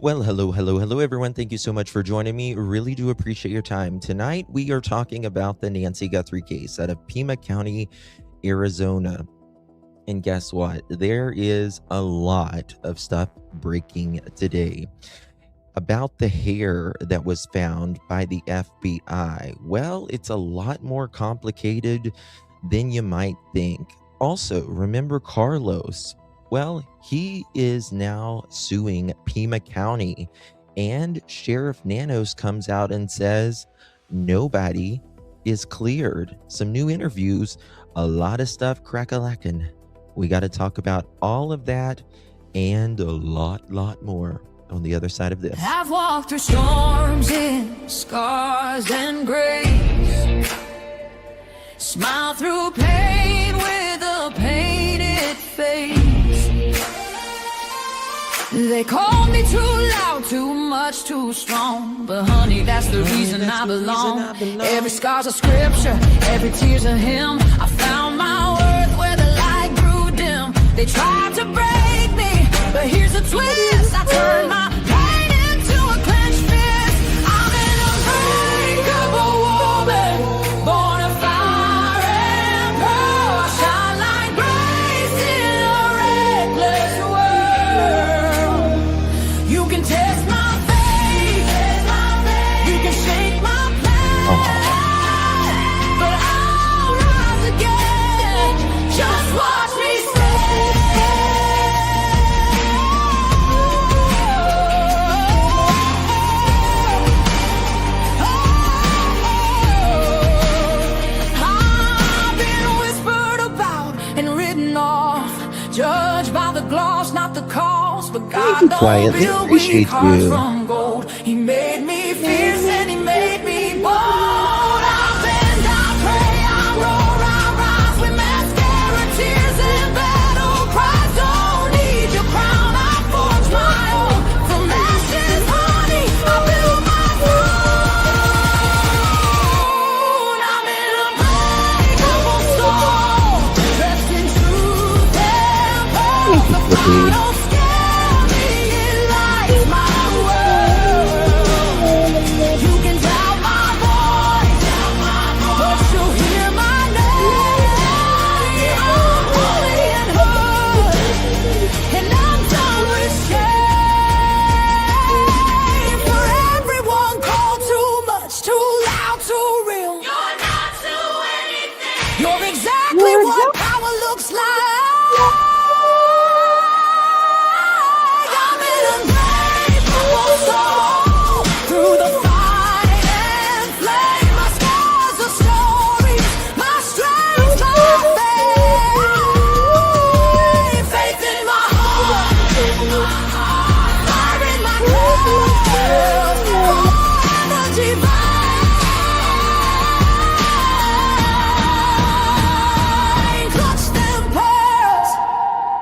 Well, hello, everyone. Thank you so much for joining me. Really do appreciate your time. Tonight, we are talking about the Nancy Guthrie case out of Pima County, Arizona. And guess what? There is a lot of stuff breaking today about the hair that was found by the FBI. Well, it's a lot more complicated than you might think. Also, remember Carlos? Well, he is now suing Pima County, and Sheriff Nanos comes out and says nobody is cleared. Some new interviews, a lot of stuff crack-a-lackin'. We got to talk about all of that and a lot more on the other side of this. I've walked through storms in scars and grace, smile through pain with a painted face. They call me too loud, too much, too strong, but honey, that's the reason I belong. Every scar's a scripture, every tear's a hymn. I found my worth where the light grew dim. They tried to break me, but here's a twist. I turned my pain into a clenched fist. I'm an unbreakable woman, born of fire and pearl. I shine like grace in a reckless world. You can test my faith, you can shake my pain, but I'll rise again. Just watch me judged by the gloss, not the cost, but God don't build weak hearts from gold. He made me fierce and he made me bold. I bend, I pray, I roar, I rise with mascara, tears and battle cries. Don't need your crown, I forge my own. From ashes, honey, I build my throne. I'm an unbreakable soul, dressed in truth and pearl. The fire don't scare me, it lights my world. You can doubt my voice, but you'll hear my name. I'm holy and hood, and I'm done with shame. For everyone called too much, too loud, too real. You're not to anything. You're exactly what power looks like. I'm an unbreakable soul, through the fight and flame. My scars are stories, my strength, my faith. Faith in my heart, fire in my glove, energy mine. Clutch them pearls.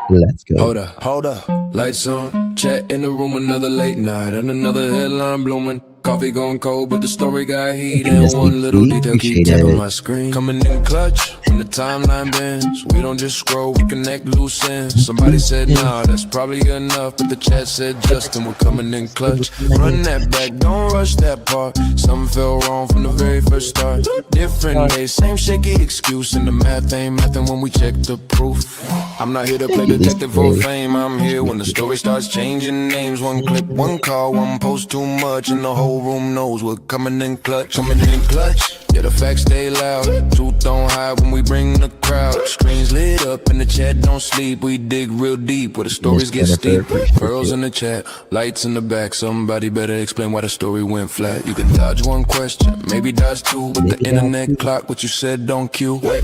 Let's go. Hold up, lights on, chat in the room, another late night, and another headline blooming. Coffee going cold, but the story got heat, and one little detail keep tapping my screen. Coming in clutch, when the timeline bends, we don't just scroll, we connect loose ends. Somebody said, nah, that's probably enough, but the chat said, Justin, we're coming in clutch. Run that back, don't rush that part. Something fell wrong from the very first start. Different days, same shaky excuse, and the math ain't mathin' when we check the proof. I'm not here to play detective for fame, I'm here when the story starts changing names. One clip, one call, one post too much, and the whole room knows we're coming in clutch. Coming in clutch, yeah, the facts stay loud. Truth don't hide when we bring the crowd. Screens lit up and the chat don't sleep. We dig real deep where the stories get steep. Pearls in the chat, lights in the back. Somebody better explain why the story went flat. You can dodge one question, maybe dodge two, but the internet clock what you said don't cue. Wait,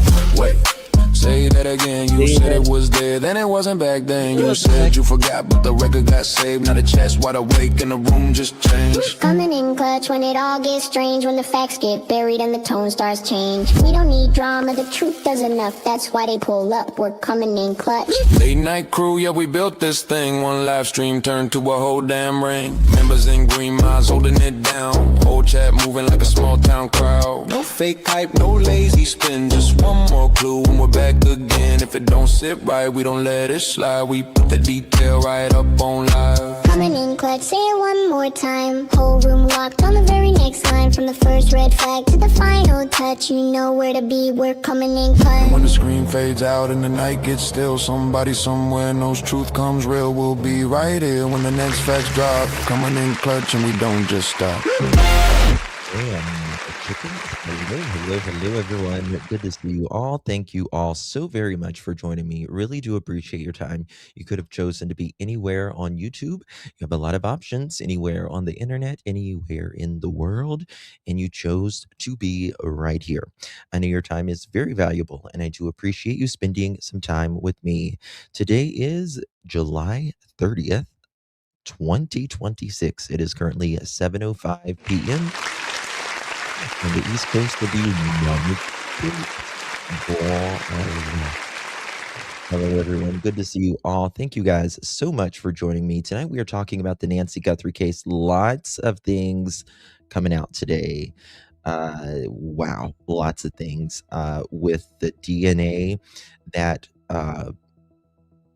say that again. You said it was there, then it wasn't back then. You said you forgot, but the record got saved. Now the chat's wide awake and the room just changed. Coming in clutch when it all gets strange, when the facts get buried and the tone starts change. We don't need drama, the truth does enough. That's why they pull up, we're coming in clutch. Late night crew, yeah, we built this thing. One live stream turned to a whole damn ring. Members in green miles holding it down. Whole chat moving like a small town crowd. No fake hype, no lazy spin. Just one more clue and we're back again. If it don't sit right, we don't let it slide. We put the detail right up on live. Coming in clutch, say it one more time. Whole room locked on the very next line. From the first red flag to the final touch, you know where to be, we're coming in clutch. When the screen fades out and the night gets still, somebody somewhere knows truth comes real. We'll be right here when the next facts drop. Coming in clutch and we don't just stop. Chicken. Hello, everyone. Good to see you all. Thank you all so very much for joining me. Really do appreciate your time. You could have chosen to be anywhere on YouTube. You have a lot of options anywhere on the internet, anywhere in the world, and you chose to be right here. I know your time is very valuable, and I do appreciate you spending some time with me. Today is July 30th, 2026. It is currently 7:05 p.m. on the East Coast of the United States. Hello, everyone. Good to see you all. Thank you guys so much for joining me. Tonight, we are talking about the Nancy Guthrie case. Lots of things coming out today. Wow, lots of things. With the DNA, that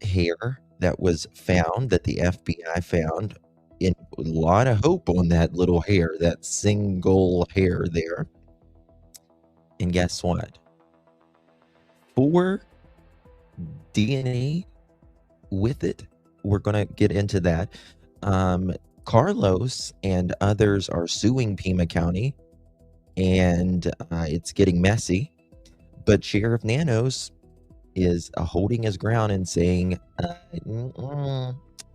hair that was found, that the FBI found, in a lot of hope on that little hair, that single hair there. And guess what? 4 DNA with it. We're going to get into that. Carlos and others are suing Pima County, and it's getting messy. But Sheriff Nanos is holding his ground and saying,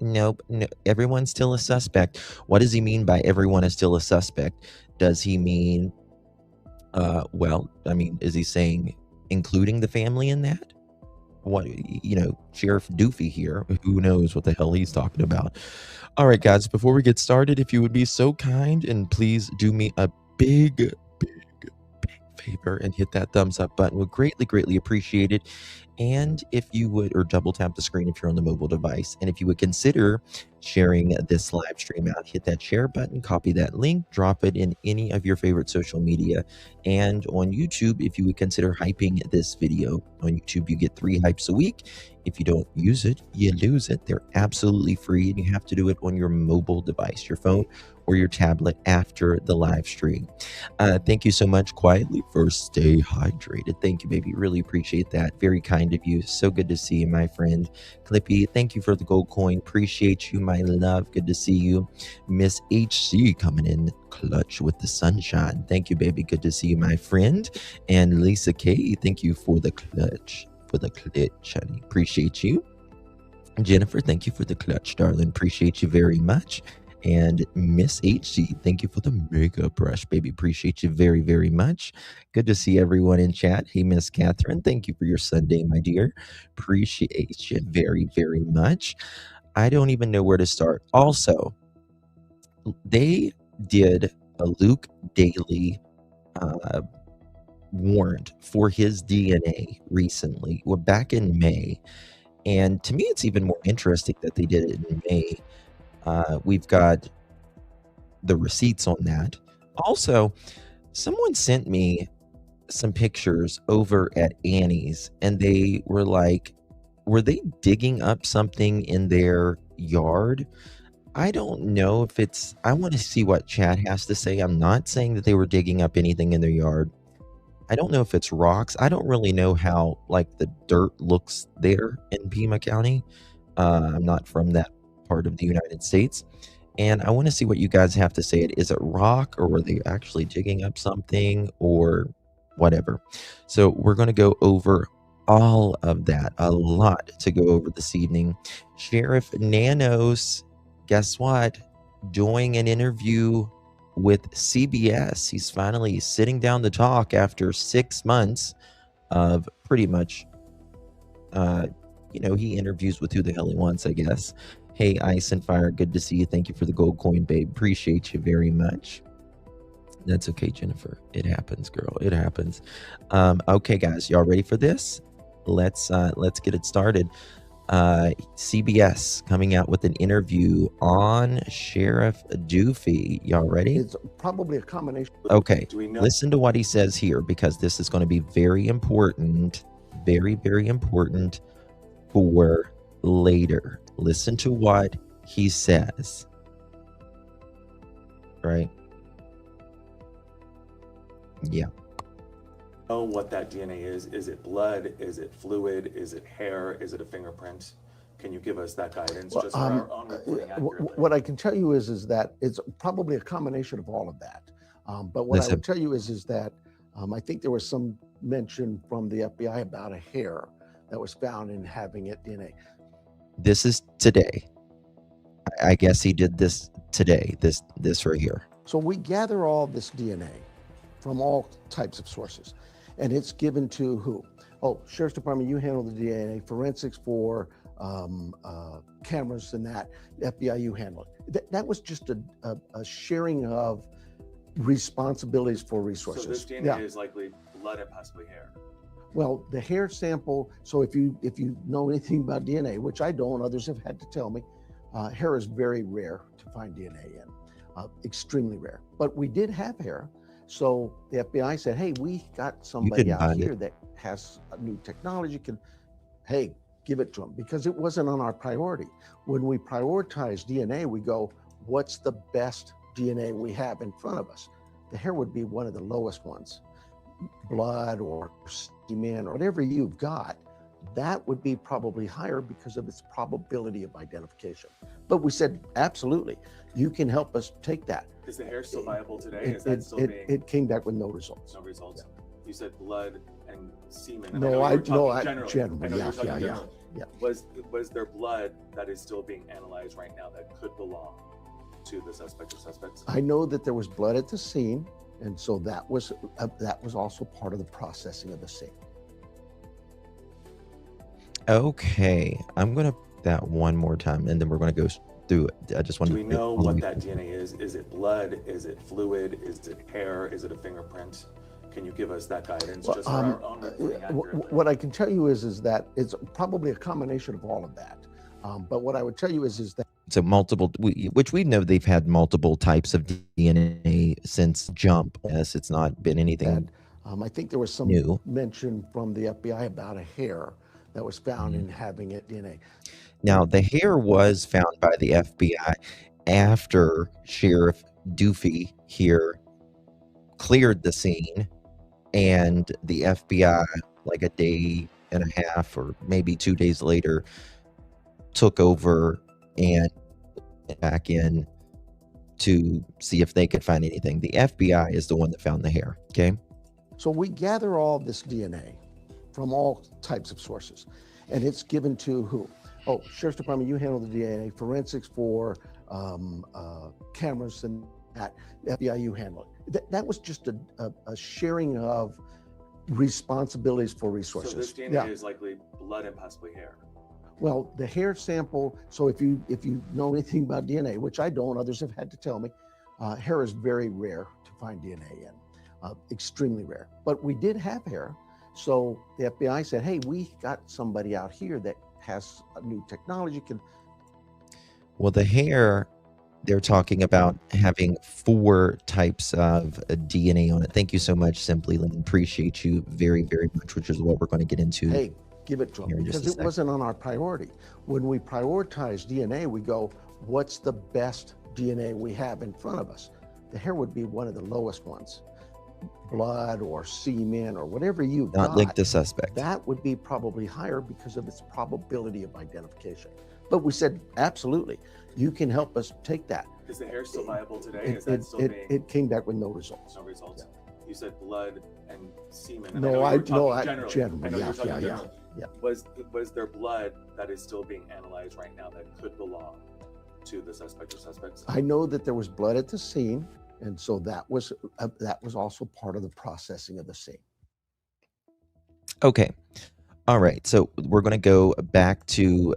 nope, no, everyone's still a suspect. What does he mean by everyone is still a suspect? Does he mean, well, I mean, is he saying including the family in that? What, Sheriff Doofy here, who knows what the hell he's talking about. All right, guys, before we get started, if you would be so kind and please do me a big favor and hit that thumbs up button. Would greatly appreciate it. And if you would, or double tap the screen if you're on the mobile device, and if you would consider sharing this live stream out, hit that share button, copy that link, drop it in any of your favorite social media. And on YouTube, if you would consider hyping this video. On YouTube, you get 3 hypes a week. If you don't use it, you lose it. They're absolutely free, and you have to do it on your mobile device, your phone or your tablet after the live stream. Thank you so much, Quietly, for stay hydrated. Thank you, baby. Really appreciate that. Very kind of you. So good to see you, my friend. Clippy, thank you for the gold coin. Appreciate you, my love. Good to see you. Miss HC coming in clutch with the sunshine. Thank you, baby. Good to see you, my friend. And Lisa K, thank you for the clutch. Honey. Appreciate you. Jennifer, thank you for the clutch, darling. Appreciate you very much. And Miss HG, thank you for the makeup brush, baby. Appreciate you very much. Good to see everyone in chat. Hey, Miss Catherine, thank you for your Sunday, my dear. Appreciate you very much. I don't even know where to start. Also, they did a Luke Daley warrant for his DNA recently. Well, back in May. And to me, it's even more interesting that they did it in May. We've got the receipts on that. Also, someone sent me some pictures over at Annie's, and they were like, were they digging up something in their yard? I don't know if it's, I want to see what Chad has to say. I'm not saying that they were digging up anything in their yard. I don't know if it's rocks. I don't really know how like the dirt looks there in Pima County. I'm not from that part of the United States, and I want to see what you guys have to say. Is it rock, or were they actually digging up something, or whatever? So we're going to go over all of that. A lot to go over this evening. Sheriff Nanos, guess what? Doing an interview with CBS. He's finally sitting down to talk after 6 months of pretty much, he interviews with who the hell he wants, I guess. Hey, Ice and Fire, good to see you. Thank you for the gold coin, babe. Appreciate you very much. That's okay, Jennifer. It happens, girl. It happens. Okay, guys, y'all ready for this? Let's get it started. CBS coming out with an interview on Sheriff Doofy. Y'all ready? It's probably a combination. Okay, listen to what he says here, because this is going to be very important, very, very important for later. Listen to what he says. Right? Yeah. Know what that DNA is? Is it blood? Is it fluid? Is it hair? Is it a fingerprint? Can you give us that guidance just for our own reporting accurately? What I can tell you is that it's probably a combination of all of that. But what I would tell you is that I think there was some mention from the FBI about a hair that was found in having it DNA. This is today. I guess he did this today, this right here. So we gather all this DNA from all types of sources, and it's given to who? Oh, Sheriff's Department, you handle the DNA, forensics for cameras and that, FBI, you handle it. That was just a sharing of responsibilities for resources. So this DNA is likely blood and possibly hair. Well, the hair sample, so if you know anything about DNA, which I don't, others have had to tell me, hair is very rare to find DNA in, extremely rare. But we did have hair. So the FBI said, hey, we got somebody out here that has a new technology, hey, give it to them, because it wasn't on our priority. When we prioritize DNA, we go, what's the best DNA we have in front of us? The hair would be one of the lowest ones. Blood or semen or whatever you've got, that would be probably higher because of its probability of identification. But we said, absolutely, you can help us take that. Is the hair still viable today? It came back with no results. No results. Yeah. You said blood and semen. Generally, yeah. Was there blood that is still being analyzed right now that could belong to the suspect or suspects? I know that there was blood at the scene, and so that was also part of the processing of the scene. Okay, I'm gonna that one more time, and then we're gonna go through it. I just want to. Do we know what that DNA is? Is it blood? Is it fluid? Is it hair? Is it a fingerprint? Can you give us that guidance just for our own reporting accurately? What I can tell you is that it's probably a combination of all of that. But what I would tell you is that so multiple, which we know they've had multiple types of DNA since jump. Yes, it's not been anything. I think there was some mention from the FBI about a hair that was found in having it DNA. Now, the hair was found by the FBI after Sheriff Doofy here cleared the scene, and the FBI, like a day and a half or maybe 2 days later, took over and back in to see if they could find anything. The FBI is the one that found the hair, okay? So we gather all this DNA from all types of sources, and it's given to who? Oh, Sheriff's Department, you handle the DNA, forensics for cameras and that, FBI, you handle it. That was just a sharing of responsibilities for resources. So this DNA is likely blood and possibly hair. Well, the hair sample, so if you know anything about DNA, which I don't, others have had to tell me, hair is very rare to find DNA in, extremely rare. But we did have hair. So the FBI said, hey, we got somebody out here that has a new technology. Well, the hair, they're talking about having 4 types of DNA on it. Thank you so much, Simply Lynn. Appreciate you very, very much, which is what we're going to get into. Hey, give it to them, because it wasn't on our priority. When we prioritize DNA, we go, what's the best DNA we have in front of us? The hair would be one of the lowest ones. Blood or semen or whatever you've got. Not linked to suspect. That would be probably higher because of its probability of identification. But we said, absolutely, you can help us take that. Is the hair still viable today? It came back with no results. No results. Yeah. You said blood and semen. Generally. Yeah. Was there blood that is still being analyzed right now that could belong to the suspect or suspects? I know that there was blood at the scene, and so that was also part of the processing of the scene. Okay. All right, so we're going to go back to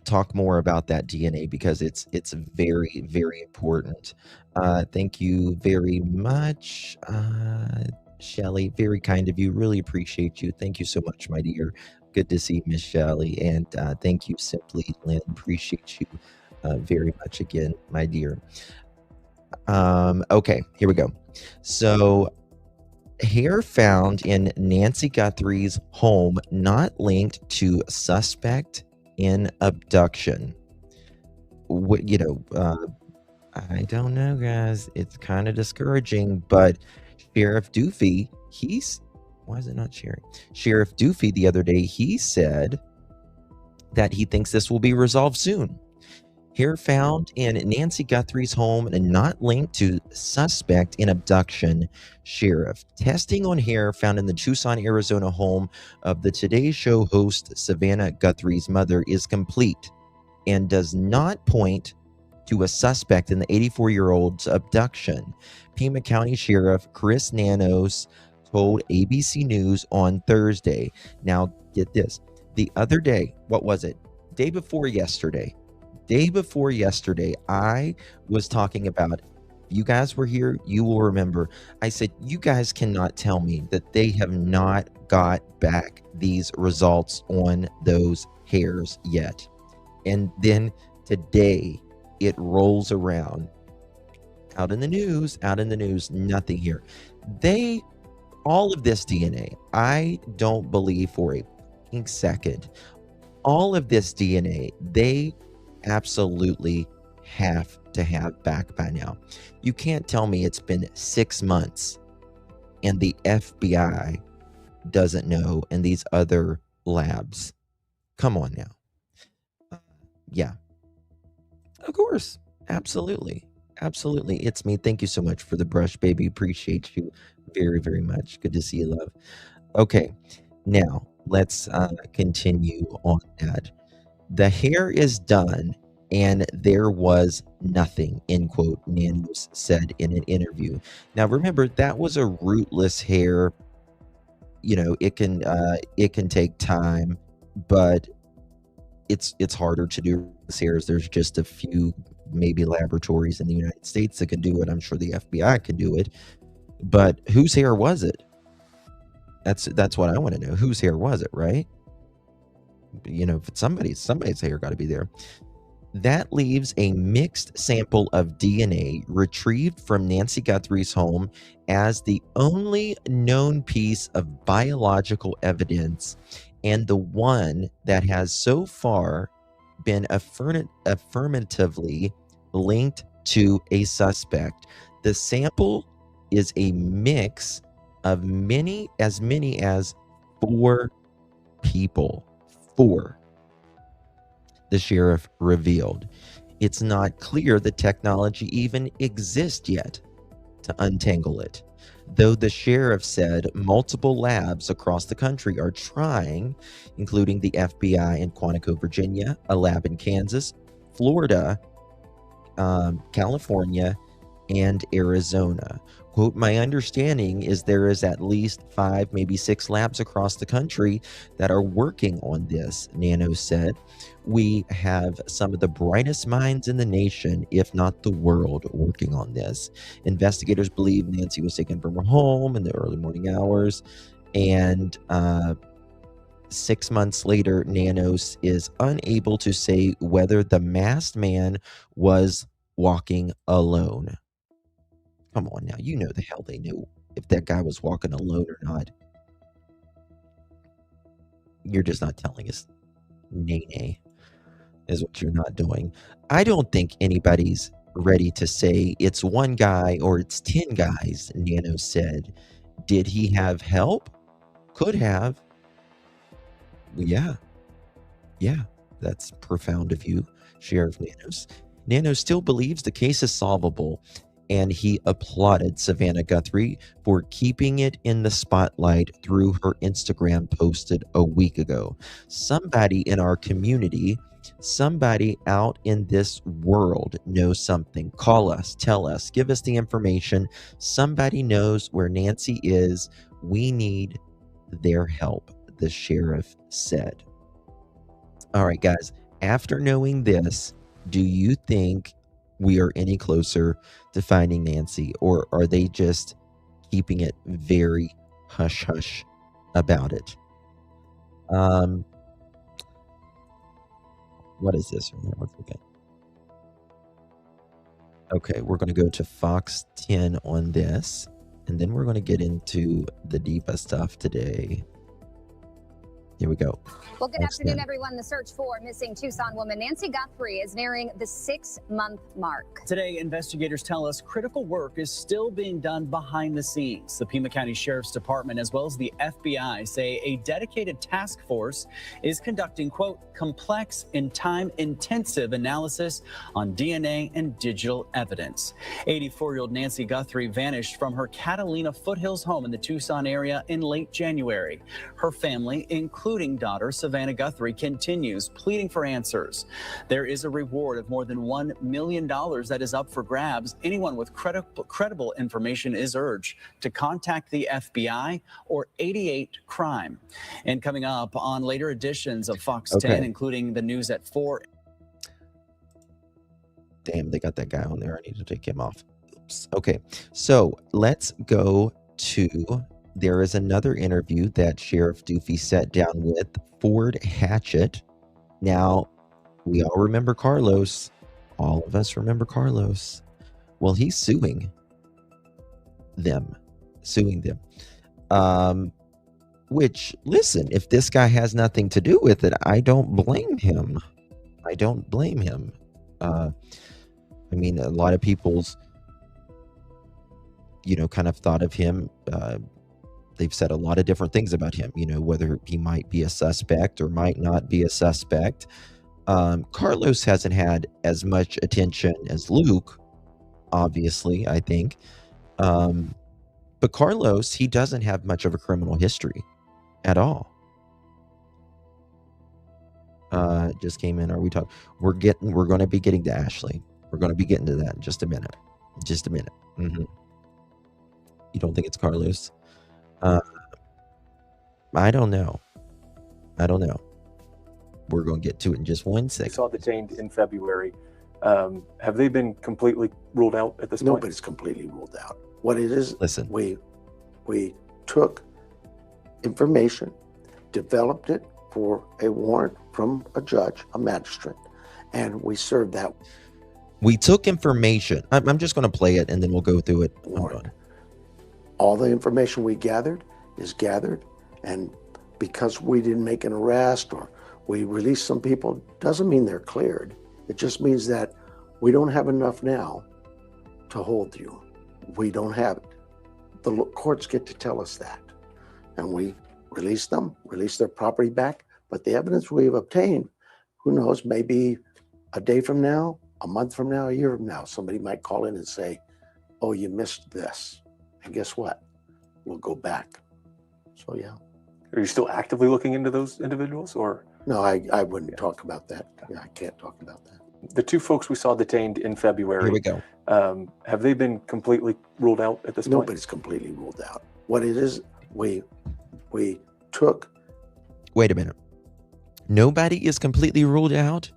talk more about that DNA because it's very, very important. Thank you very much, Shelley. Very kind of you. Really appreciate you. Thank you so much, my dear. Good to see Miss Shelley, and thank you, Simply Lynn. Appreciate you very much again, my dear. Okay, here we go. So, hair found in Nancy Guthrie's home not linked to suspect in abduction. What I don't know, guys. It's kind of discouraging, but Sheriff Doofy, why is it not sharing? Sheriff Doofy the other day, he said that he thinks this will be resolved soon. Hair found in Nancy Guthrie's home and not linked to suspect in abduction. Sheriff. Testing on hair found in the Tucson, Arizona home of the Today Show host Savannah Guthrie's mother is complete and does not point to a suspect in the 84-year-old's abduction. Pima County Sheriff Chris Nanos told ABC News on Thursday. Now, get this. The other day, what was it? Day before yesterday, I was talking about, you guys were here, you will remember, I said, you guys cannot tell me that they have not got back these results on those hairs yet. And then today, it rolls around. Out in the news, nothing here. All of this DNA, I don't believe for a second, all of this DNA, they absolutely have to have back by now. You can't tell me it's been 6 months and the FBI doesn't know and these other labs. Come on now. Yeah. Of course. Absolutely. It's me. Thank you so much for the brush, baby. Appreciate you very, very much. Good to see you, love. Okay. Now, let's continue on that. The hair is done and there was nothing, end quote, Nanos said in an interview. Now, remember, that was a rootless hair. It can take time, but it's harder to do this hairs. There's just a few maybe laboratories in the United States that can do it. I'm sure the FBI can do it, but whose hair was it? That's what I want to know. Whose hair was it, right? If it's somebody's hair got to be there. That leaves a mixed sample of DNA retrieved from Nancy Guthrie's home as the only known piece of biological evidence and the one that has so far been affirmatively linked to a suspect. The sample is a mix of as many as 4 people. 4, the sheriff revealed. It's not clear the technology even exists yet to untangle it, though the sheriff said multiple labs across the country are trying, including the FBI in Quantico, Virginia, a lab in Kansas, Florida, California, and Arizona. Quote, my understanding is there is at least 5, maybe 6 labs across the country that are working on this, Nano said. We have some of the brightest minds in the nation, if not the world, working on this. Investigators believe Nancy was taken from her home in the early morning hours, and 6 months later, Nanos is unable to say whether the masked man was walking alone. Come on now, you know the hell they knew if that guy was walking alone or not. You're just not telling us. Nay, is what you're not doing. I don't think anybody's ready to say it's 1 guy or it's 10 guys, Nano said. Did he have help? Could have. Yeah, that's profound of you, Sheriff Nanos. Nanos still believes the case is solvable, and he applauded Savannah Guthrie for keeping it in the spotlight through her Instagram posted a week ago. Somebody in our community, somebody out in this world knows something. Call us, tell us, give us the information. Somebody knows where Nancy is. We need their help. the sheriff said. All right, guys, after knowing this, do you think we are any closer to finding Nancy, or are they just keeping it very hush-hush about it? What is this? Okay, we're going to go to Fox 10 on this, and then we're going to get into the deeper stuff today. Here we go. Well, good afternoon, everyone. The search for missing Tucson woman Nancy Guthrie is nearing the 6-month mark. Today, investigators tell us critical work is still being done behind the scenes. The Pima County Sheriff's Department, as well as the FBI, say a dedicated task force is conducting, quote, complex and time-intensive analysis on DNA and digital evidence. 84-year-old Nancy Guthrie vanished from her Catalina Foothills home in the Tucson area in late January. Her family, including daughter Savannah Guthrie, continues pleading for answers. There is a reward of more than $1 million that is up for grabs. Anyone with credible information is urged to contact the FBI or 88 Crime. And coming up on later editions of Fox 10, including the news at 4. Damn, they got that guy on there. I need to take him off. Oops. Okay, so let's go to... There is another interview that Sheriff Doofy sat down with Ford Hatchett. Now, we all remember Carlos. All of us remember Carlos. Well, he's suing them. Which, listen, if this guy has nothing to do with it, I don't blame him. I mean, a lot of people's, kind of thought of him, they've said a lot of different things about him, whether he might be a suspect or might not be a suspect. Carlos hasn't had as much attention as Luke, obviously, I think. But Carlos, he doesn't have much of a criminal history at all. Just came in. Are we talking? We're going to be getting to Ashley. We're going to be getting to that in just a minute. You don't think it's Carlos? I don't know. We're going to get to it in just 1 second. Saw detained in February. Have they been completely ruled out at this point? Nobody's completely ruled out. What it is, listen, we took information, developed it for a warrant from a judge, a magistrate, and we served that. We took information. I'm just going to play it and then we'll go through it. Warrant. All the information we gathered is gathered, and because we didn't make an arrest or we released some people, doesn't mean they're cleared. It just means that we don't have enough now to hold you. We don't have it. The courts get to tell us that, and we release them, release their property back. But the evidence we've obtained, who knows, maybe a day from now, a month from now, a year from now, somebody might call in and say, oh, you missed this. And guess what? We'll go back. So, yeah. Are you still actively looking into those individuals, or? No, I wouldn't talk about that. Yeah, I can't talk about that. The two folks we saw detained in February. Here we go. Have they been completely ruled out at this point? Nobody's completely ruled out. What it is, we took. Wait a minute. Nobody is completely ruled out?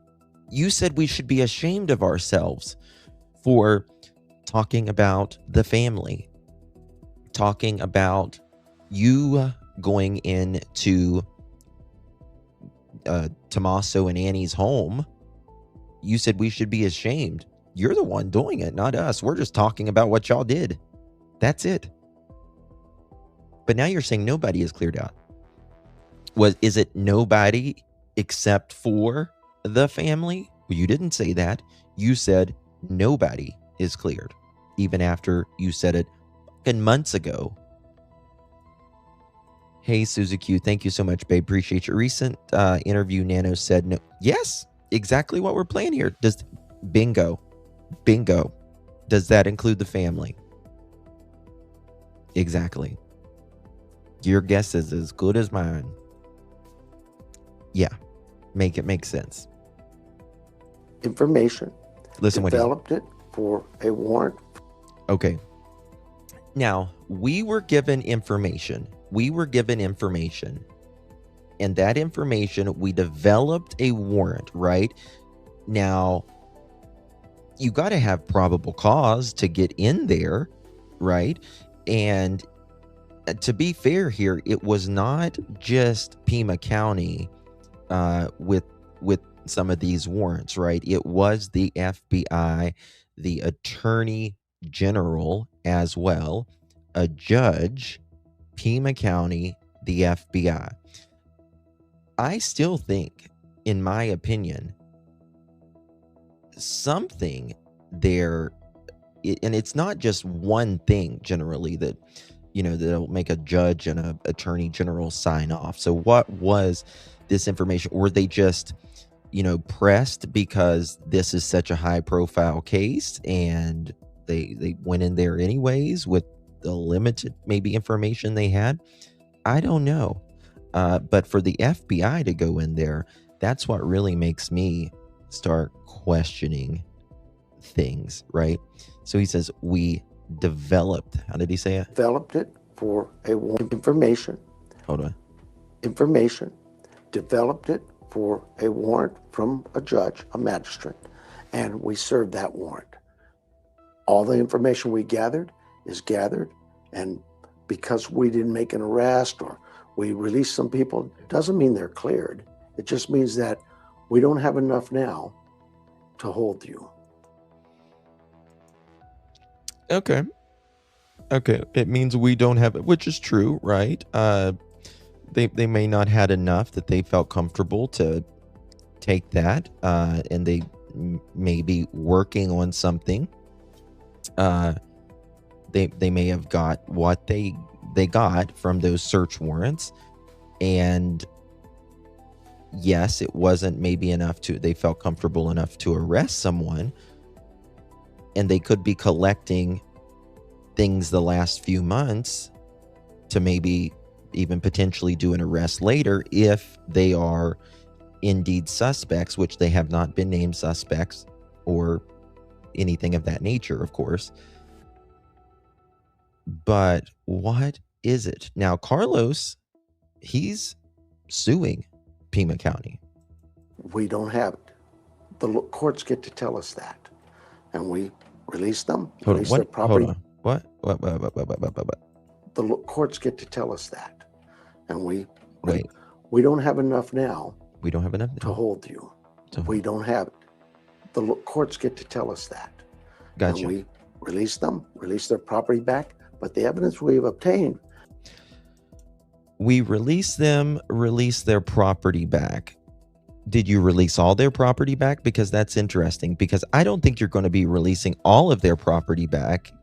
You said we should be ashamed of ourselves for talking about the family. Talking about you going into Tommaso and Annie's home. You said we should be ashamed. You're the one doing it, not us. We're just talking about what y'all did. That's it. But now you're saying nobody is cleared out. Is it nobody except for the family? Well, you didn't say that. You said nobody is cleared, even after you said it months ago. Hey, Suzy Q, thank you so much, babe. Appreciate your recent interview. Nano said no. Yes, exactly what we're playing here. Bingo. Does that include the family? Exactly. Your guess is as good as mine. Yeah, make it make sense. Information. Listen, developed it for a warrant. Okay. Now, we were given information And that information, we developed a warrant, right? Now, you got to have probable cause to get in there, right? And to be fair here, it was not just Pima County with some of these warrants, right? It was the FBI, the Attorney General as well, a judge, Pima County, the FBI. I still think, in my opinion, something there, and it's not just one thing generally that, that'll make a judge and a attorney general sign off. So what was this information? Were they just, pressed because this is such a high profile case and they went in there anyways with the limited maybe information they had? I don't know. But for the FBI to go in there, that's what really makes me start questioning things, right? So he says, we developed, how did he say it? Developed it for a warrant. Information. Hold on. Information. Developed it for a warrant from a judge, a magistrate, and we served that warrant. All the information we gathered is gathered, and because we didn't make an arrest or we released some people, doesn't mean they're cleared. It just means that we don't have enough now to hold you. Okay. It means we don't have it, which is true, right? They may not had enough that they felt comfortable to take that, and they may be working on something. They may have got what they got from those search warrants, and yes, it wasn't maybe enough they felt comfortable enough to arrest someone, and they could be collecting things the last few months to maybe even potentially do an arrest later if they are indeed suspects, which they have not been named suspects or anything of that nature, of course. But what is it? Now, Carlos, he's suing Pima County. We don't have it. The courts get to tell us that, and we release them, release their property. Hold on. What? The courts get to tell us that, and we don't have enough now. We don't have enough to hold you. We don't have it. The courts get to tell us that. Gotcha. And we release them, release their property back, but the evidence we've obtained. We release them, release their property back. Did you release all their property back? Because that's interesting, because I don't think you're going to be releasing all of their property back,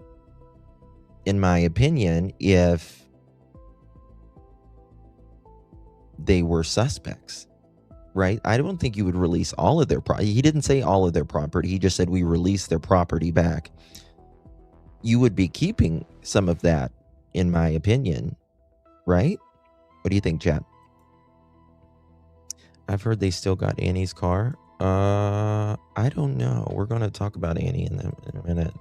in my opinion, if they were suspects, right? I don't think you would release all of their property. He didn't say all of their property. He just said we release their property back. You would be keeping some of that, in my opinion, right? What do you think, chat? I've heard they still got Annie's car. I don't know. We're going to talk about Annie in a minute.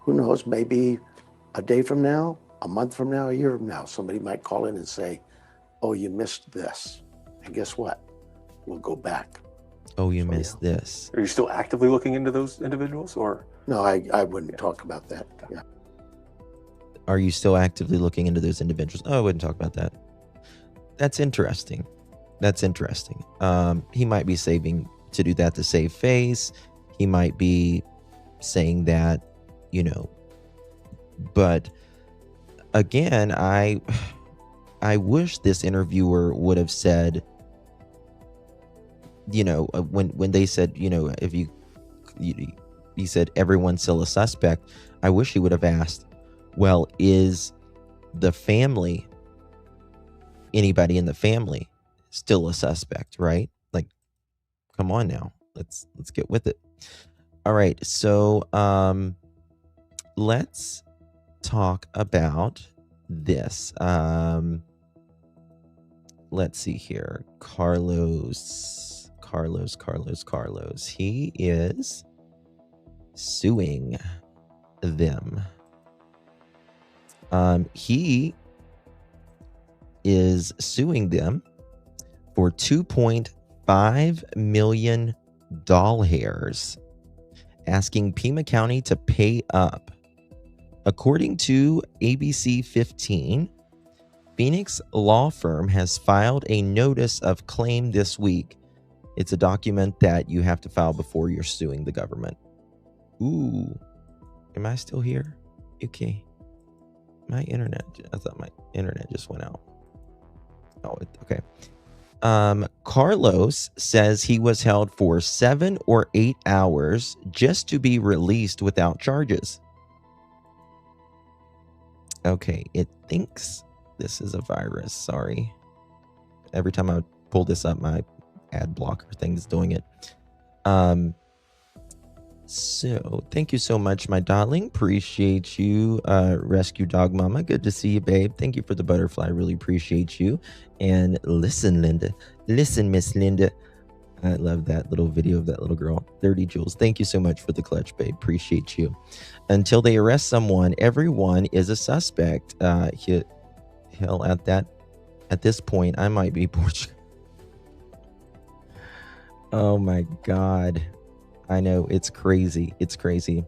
Who knows? Maybe a day from now, a month from now, a year from now, somebody might call in and say, "Oh, you missed this," and guess what? We'll go back. Oh, you missed this. Are you still actively looking into those individuals, or? No, I wouldn't talk about that. Yeah. Are you still actively looking into those individuals? Oh, I wouldn't talk about that. That's interesting. He might be saving to do that to save face. He might be saying that, but again, I wish this interviewer would have said, when they said, if he said everyone's still a suspect, I wish he would have asked, well, is the family, anybody in the family still a suspect, right? Like, come on now, let's get with it. All right, so let's talk about this. Let's see here. Carlos. He is suing them. He is suing them for 2.5 million doll hairs, asking Pima County to pay up. According to ABC 15, Phoenix law firm has filed a notice of claim this week. It's a document that you have to file before you're suing the government. Ooh, am I still here? Okay. My internet, I thought my internet just went out. Oh, okay. Carlos says he was held for 7 or 8 hours just to be released without charges. Okay, it thinks this is a virus. Sorry. Every time I pull this up, my ad blocker thing is doing it. So thank you so much, my darling. Appreciate you, Rescue Dog Mama. Good to see you, babe. Thank you for the butterfly. Really appreciate you. And listen, Linda. Listen, Miss Linda. I love that little video of that little girl. 30 Jules. Thank you so much for the clutch, babe. Appreciate you. Until they arrest someone, everyone is a suspect. Hell, at this point, I might be Portugal. Oh my God. I know, it's crazy. It's crazy.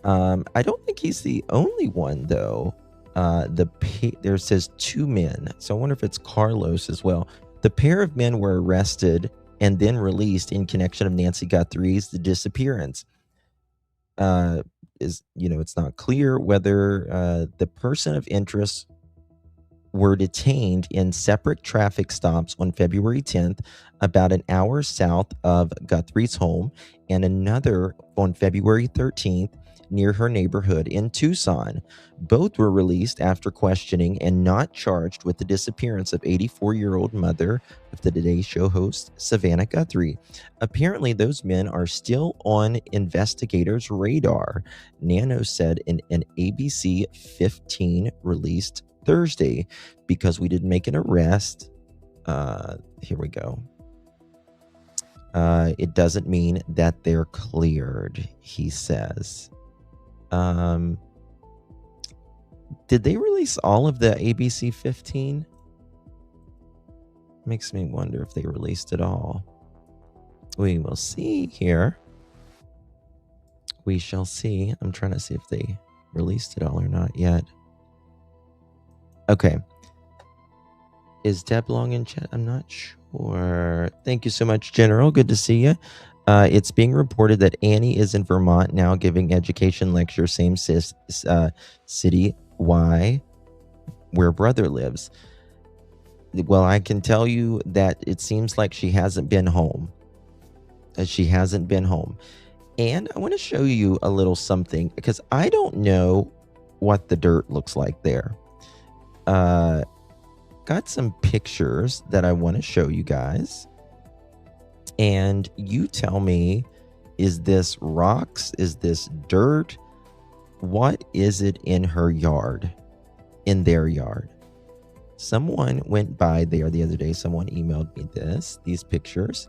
I don't think he's the only one, though. There says 2 men. So I wonder if it's Carlos as well. The pair of men were arrested and then released in connection of Nancy Guthrie's disappearance. It's not clear whether the person of interest were detained in separate traffic stops on February 10th, about an hour south of Guthrie's home, and another on February 13th near her neighborhood in Tucson. Both were released after questioning and not charged with the disappearance of 84-year-old mother of the Today Show host, Savannah Guthrie. Apparently, those men are still on investigators' radar, Nano said in an ABC 15 released Thursday. Because we didn't make an arrest, here we go. It doesn't mean that they're cleared, he says. Did they release all of the ABC 15? Makes me wonder if they released it all. We will see here. We shall see. I'm trying to see if they released it all or not yet. Okay. Is Deb Long in chat? I'm not sure. Thank you so much, General. Good to see you. It's being reported that Annie is in Vermont now giving education lecture, same city. Why? Where brother lives. Well, I can tell you that it seems like she hasn't been home. She hasn't been home. And I want to show you a little something because I don't know what the dirt looks like there. Got some pictures that I want to show you guys. And you tell me, is this rocks? Is this dirt? What is it in her yard? In their yard? Someone went by there the other day. Someone emailed me these pictures.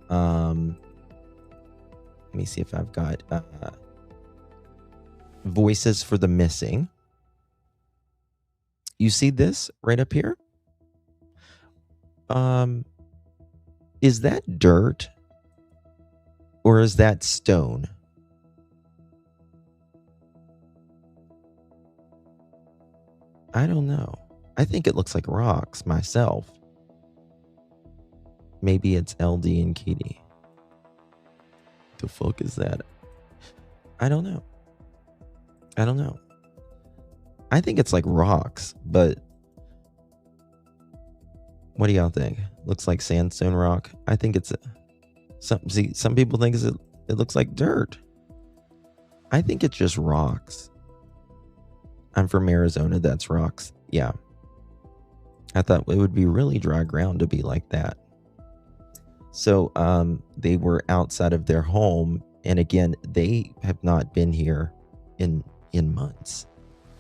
Let me see if I've got Voices for the Missing. You see this right up here? Is that dirt or is that stone? I don't know. I think it looks like rocks myself. Maybe it's LD and Kitty. The fuck is that? I don't know. I think it's like rocks, but what do y'all think? Looks like sandstone rock. I think it's some people think it looks like dirt. I think it's just rocks. I'm from Arizona. That's rocks. Yeah. I thought it would be really dry ground to be like that. So they were outside of their home, and again, they have not been here in months.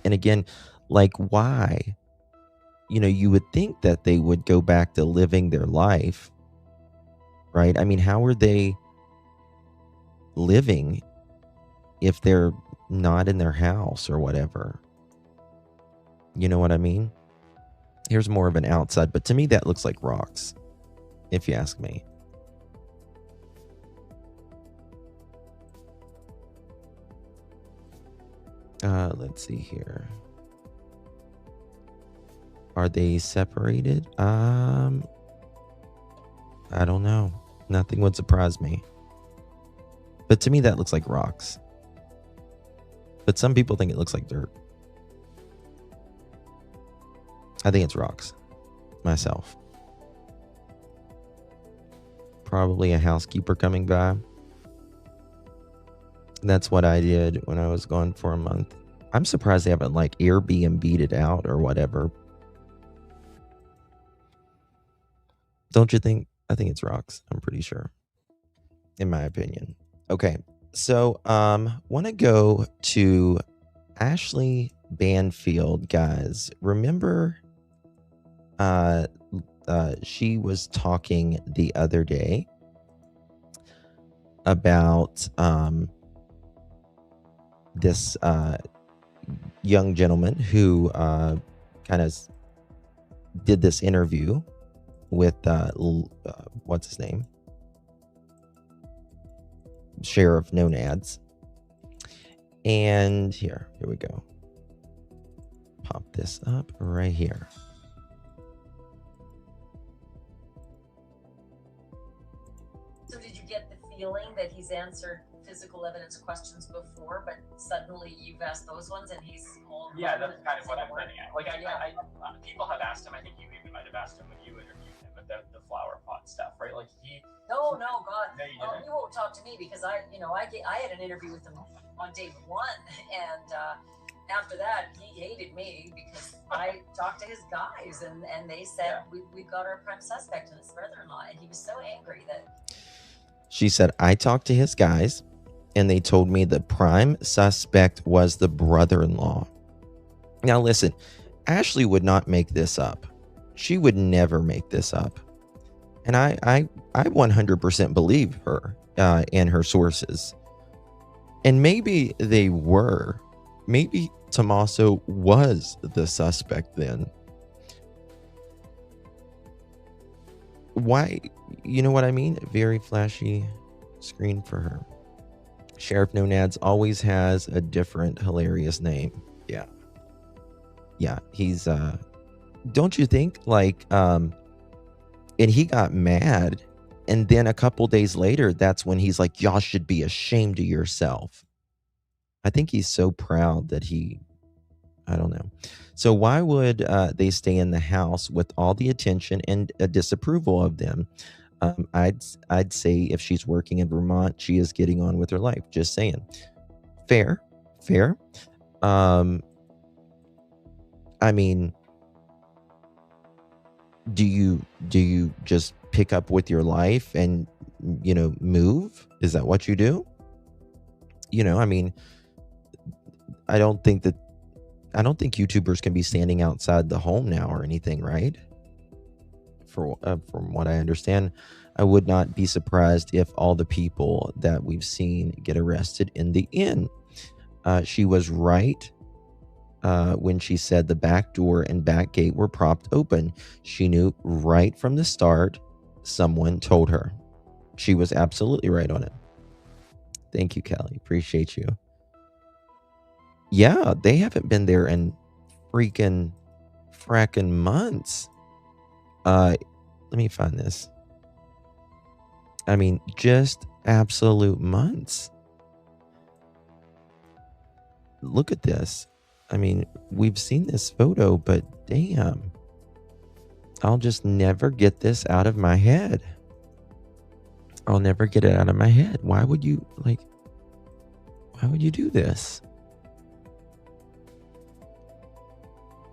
And again, like, why? You would think that they would go back to living their life, right? I mean, how are they living if they're not in their house or whatever? You know what I mean? Here's more of an outside, but to me that looks like rocks, if you ask me. Let's see here. Are they separated? I don't know. Nothing would surprise me. But to me, that looks like rocks. But some people think it looks like dirt. I think it's rocks, myself. Probably a housekeeper coming by. That's what I did when I was gone for a month. I'm surprised they haven't like Airbnb'd it out or whatever. Don't you think? I think it's rocks. I'm pretty sure, in my opinion. Okay, so want to go to Ashley Banfield, guys. Remember, she was talking the other day about this young gentleman who kind of did this interview with what's his name? Sheriff No Nads. And here we go. Pop this up right here. So did you get the feeling that he's answered physical evidence questions before, but suddenly you've asked those ones and he's all... Yeah, that's kind of what I'm getting at. Like, I people have asked him, I think you even might have asked him when you interviewed him, but the flower pot stuff, right? Like No, God. No, you Oh, didn't. you won't talk to me because I had an interview with him on day one, and after that he hated me because I talked to his guys and they said we've got our prime suspect and his brother-in-law, and he was so angry that... She said, I talked to his guys and they told me the prime suspect was the brother-in-law. Now listen, Ashley would not make this up. She would never make this up. And I 100% believe her and her sources. And maybe they were. Maybe Tommaso was the suspect then. Why? You know what I mean? Very flashy screen for her. Sheriff No Nads always has a different hilarious name. Yeah, he's don't you think, like and he got mad, and then a couple days later that's when he's like, y'all should be ashamed of yourself. I think he's so proud that I don't know. So why would they stay in the house with all the attention and a disapproval of them? I'd say if she's working in Vermont, she is getting on with her life. Just saying. Fair. I mean, do you just pick up with your life and move? Is that what you do? I mean, I don't think YouTubers can be standing outside the home now or anything, right? From what I understand, I would not be surprised if all the people that we've seen get arrested in the end. She was right when she said the back door and back gate were propped open. She knew right from the start. Someone told her. She was absolutely right on it. Thank you, Kelly. Appreciate you. Yeah, they haven't been there in fracking months. Let me find this. I mean, just absolute months. Look at this. I mean, we've seen this photo, but damn. I'll just never get this out of my head. I'll never get it out of my head. Why would you do this?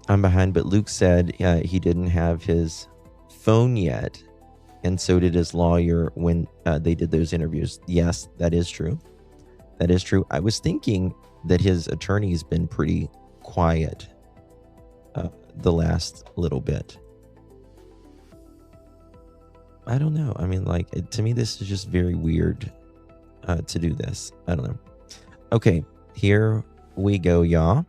I'm behind, but Luke said he didn't have his phone yet, and so did his lawyer when they did those interviews. Yes, that is true. That is true. I was thinking that his attorney's been pretty quiet the last little bit. I don't know. I mean, to me, this is just very weird to do this. I don't know. Okay, here we go, y'all.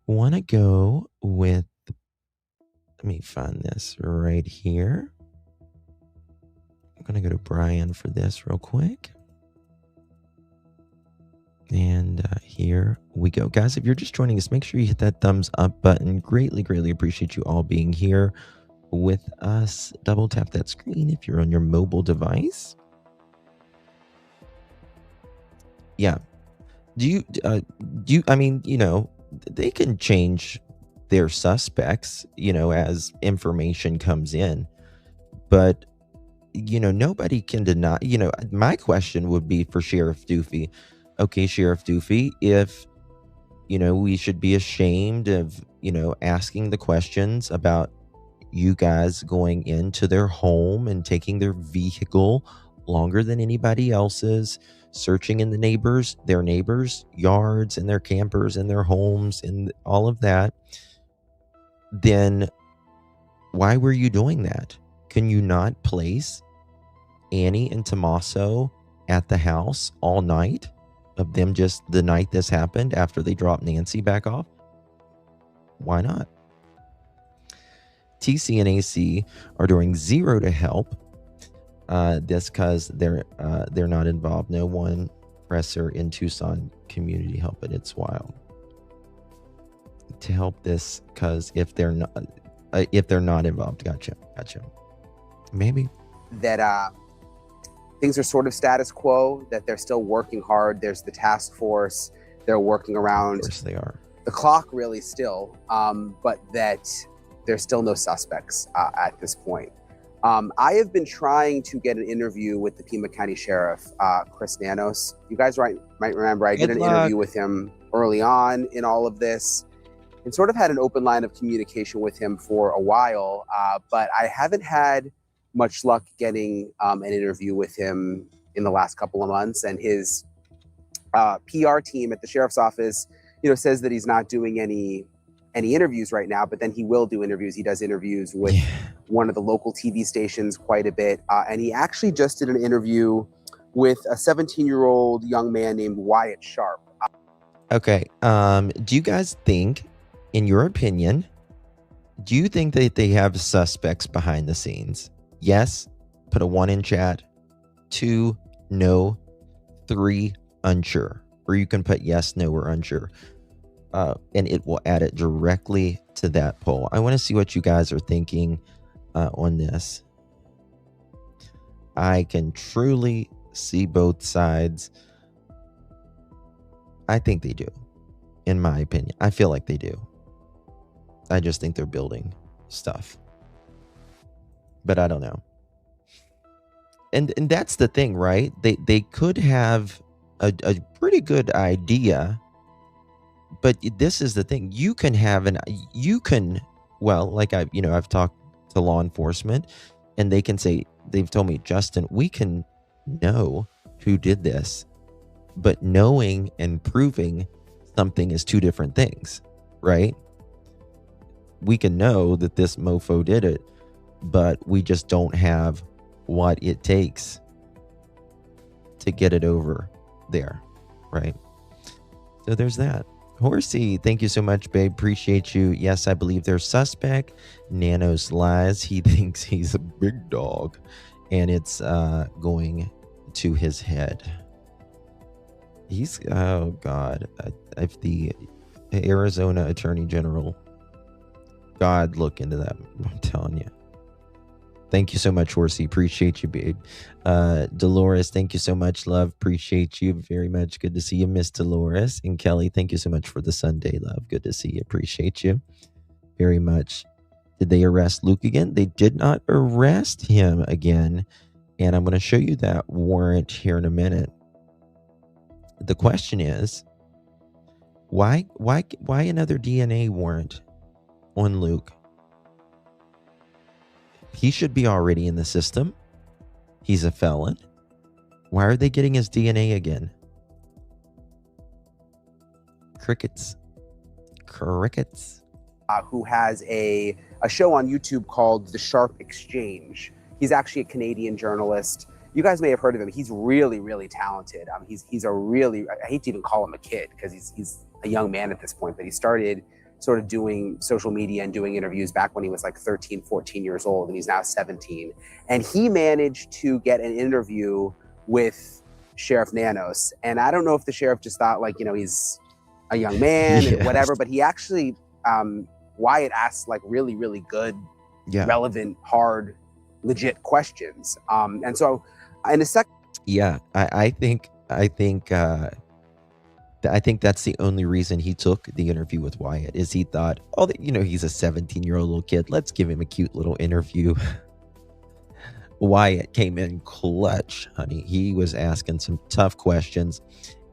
Want to go with Let me find this right here. I'm going to go to Brian for this real quick. And here we go. Guys, if you're just joining us, make sure you hit that thumbs up button. Greatly appreciate you all being here with us. Double tap that screen if you're on your mobile device. Yeah. I mean, you know, they can change their suspects, you know, as information comes in. But, you know, nobody can deny, you know, my question would be for Sheriff Doofy. Okay, Sheriff Doofy, if, you know, we should be ashamed of, you know, asking the questions about you guys going into their home and taking their vehicle longer than anybody else's, searching in their neighbors' yards and their campers and their homes and all of that, then why were you doing that? Can you not place Annie and Tommaso at the house all night of them just the night this happened after they dropped Nancy back off? Why not? TC and AC are doing zero to help. This because they're not involved. No one presser in Tucson community help it. It's wild to help this because if they're not involved. Gotcha. Maybe that things are sort of status quo, that they're still working hard. There's the task force. They're working around. Of course they are. The clock really still, but that there's still no suspects at this point. I have been trying to get an interview with the Pima County Sheriff, Chris Nanos. You guys might remember I did an interview with him early on in all of this and sort of had an open line of communication with him for a while, but I haven't had much luck getting an interview with him in the last couple of months. And his PR team at the sheriff's office, you know, says that he's not doing any interviews right now, but then he will do interviews. He does interviews with one of the local TV stations quite a bit. And he actually just did an interview with a 17-year-old young man named Wyatt Sharp. Okay. Do you guys think, in your opinion, do you think that they have suspects behind the scenes? Yes, put a 1 in chat. 2, no. 3, unsure. Or you can put yes, no, or unsure. And it will add it directly to that poll. I want to see what you guys are thinking on this. I can truly see both sides. I think they do, in my opinion. I feel like they do. I just think they're building stuff. But I don't know. And that's the thing, right? They could have a pretty good idea. But this is the thing. You can have like I've talked to law enforcement and they can say, they've told me, Justin, we can know who did this, but knowing and proving something is two different things, right? We can know that this mofo did it, but we just don't have what it takes to get it over there, right? So there's that. Horsey, thank you so much, babe. Appreciate you. Yes, I believe they're suspect. Nanos lies. He thinks he's a big dog, and it's going to his head. He's, oh God, if the Arizona Attorney General, God, look into that. I'm telling you. Thank you so much, Horsey. Appreciate you, babe. Dolores, thank you so much, love. Appreciate you very much. Good to see you, Miss Dolores. And Kelly, thank you so much for the Sunday, love. Good to see you. Appreciate you very much. Did they arrest Luke again? They did not arrest him again. And I'm going to show you that warrant here in a minute. The question is, why another DNA warrant on Luke? He should be already in the system. He's a felon. Why are they getting his DNA again? Crickets. Who has a show on YouTube called The Sharp Exchange. He's actually a Canadian journalist. You guys may have heard of him. He's really, really talented. He's a really, I hate to even call him a kid because he's a young man at this point, but he started sort of doing social media and doing interviews back when he was like 13, 14 years old, and he's now 17. And he managed to get an interview with Sheriff Nanos. And I don't know if the sheriff just thought, like, you know, he's a young man and whatever, but he actually, Wyatt asked like really, really good, relevant, hard, legit questions. And so in a second. Yeah, I think that's the only reason he took the interview with Wyatt, is he thought, oh, you know, he's a 17-year-old little kid. Let's give him a cute little interview. Wyatt came in clutch, honey. He was asking some tough questions,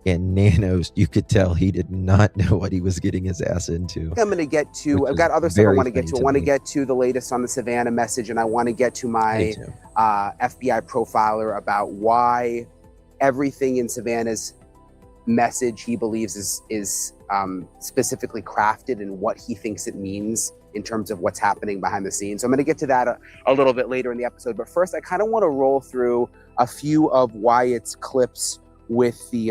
and Nanos, you could tell he did not know what he was getting his ass into. I'm going to get to, I've got other stuff I want to get to. I want to get to the latest on the Savannah message, and I want to get to my FBI profiler about why everything in Savannah's message he believes is specifically crafted and what he thinks it means in terms of what's happening behind the scenes. So I'm going to get to that a little bit later in the episode. But first, I kind of want to roll through a few of Wyatt's clips with the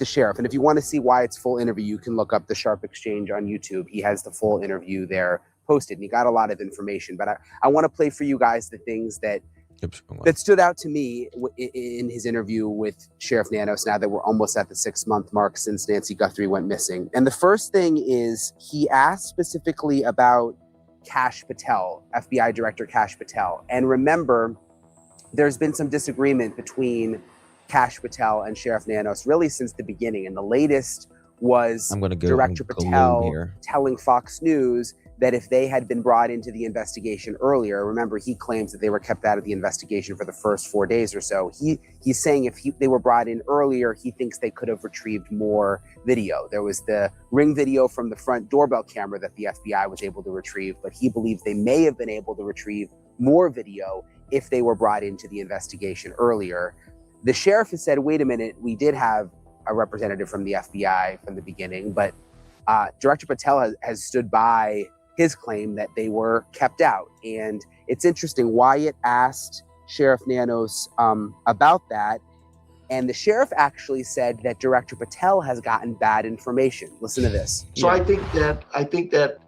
sheriff. And if you want to see Wyatt's full interview, you can look up the Sharp Exchange on YouTube. He has the full interview there posted, and he got a lot of information. But I want to play for you guys the things that stood out to me in his interview with Sheriff Nanos, now that we're almost at the 6-month mark since Nancy Guthrie went missing. And the first thing is, he asked specifically about Kash Patel, FBI Director Kash Patel. And remember, there's been some disagreement between Kash Patel and Sheriff Nanos really since the beginning. And the latest was Director Patel telling Fox News that if they had been brought into the investigation earlier, remember, he claims that they were kept out of the investigation for the first 4 days or so. He's saying if they were brought in earlier, he thinks they could have retrieved more video. There was the Ring video from the front doorbell camera that the FBI was able to retrieve, but he believes they may have been able to retrieve more video if they were brought into the investigation earlier. The sheriff has said, wait a minute, we did have a representative from the FBI from the beginning, but Director Patel has stood by his claim that they were kept out. And it's interesting, Wyatt asked Sheriff Nanos about that, and the sheriff actually said that Director Patel has gotten bad information. Listen to this. So I think that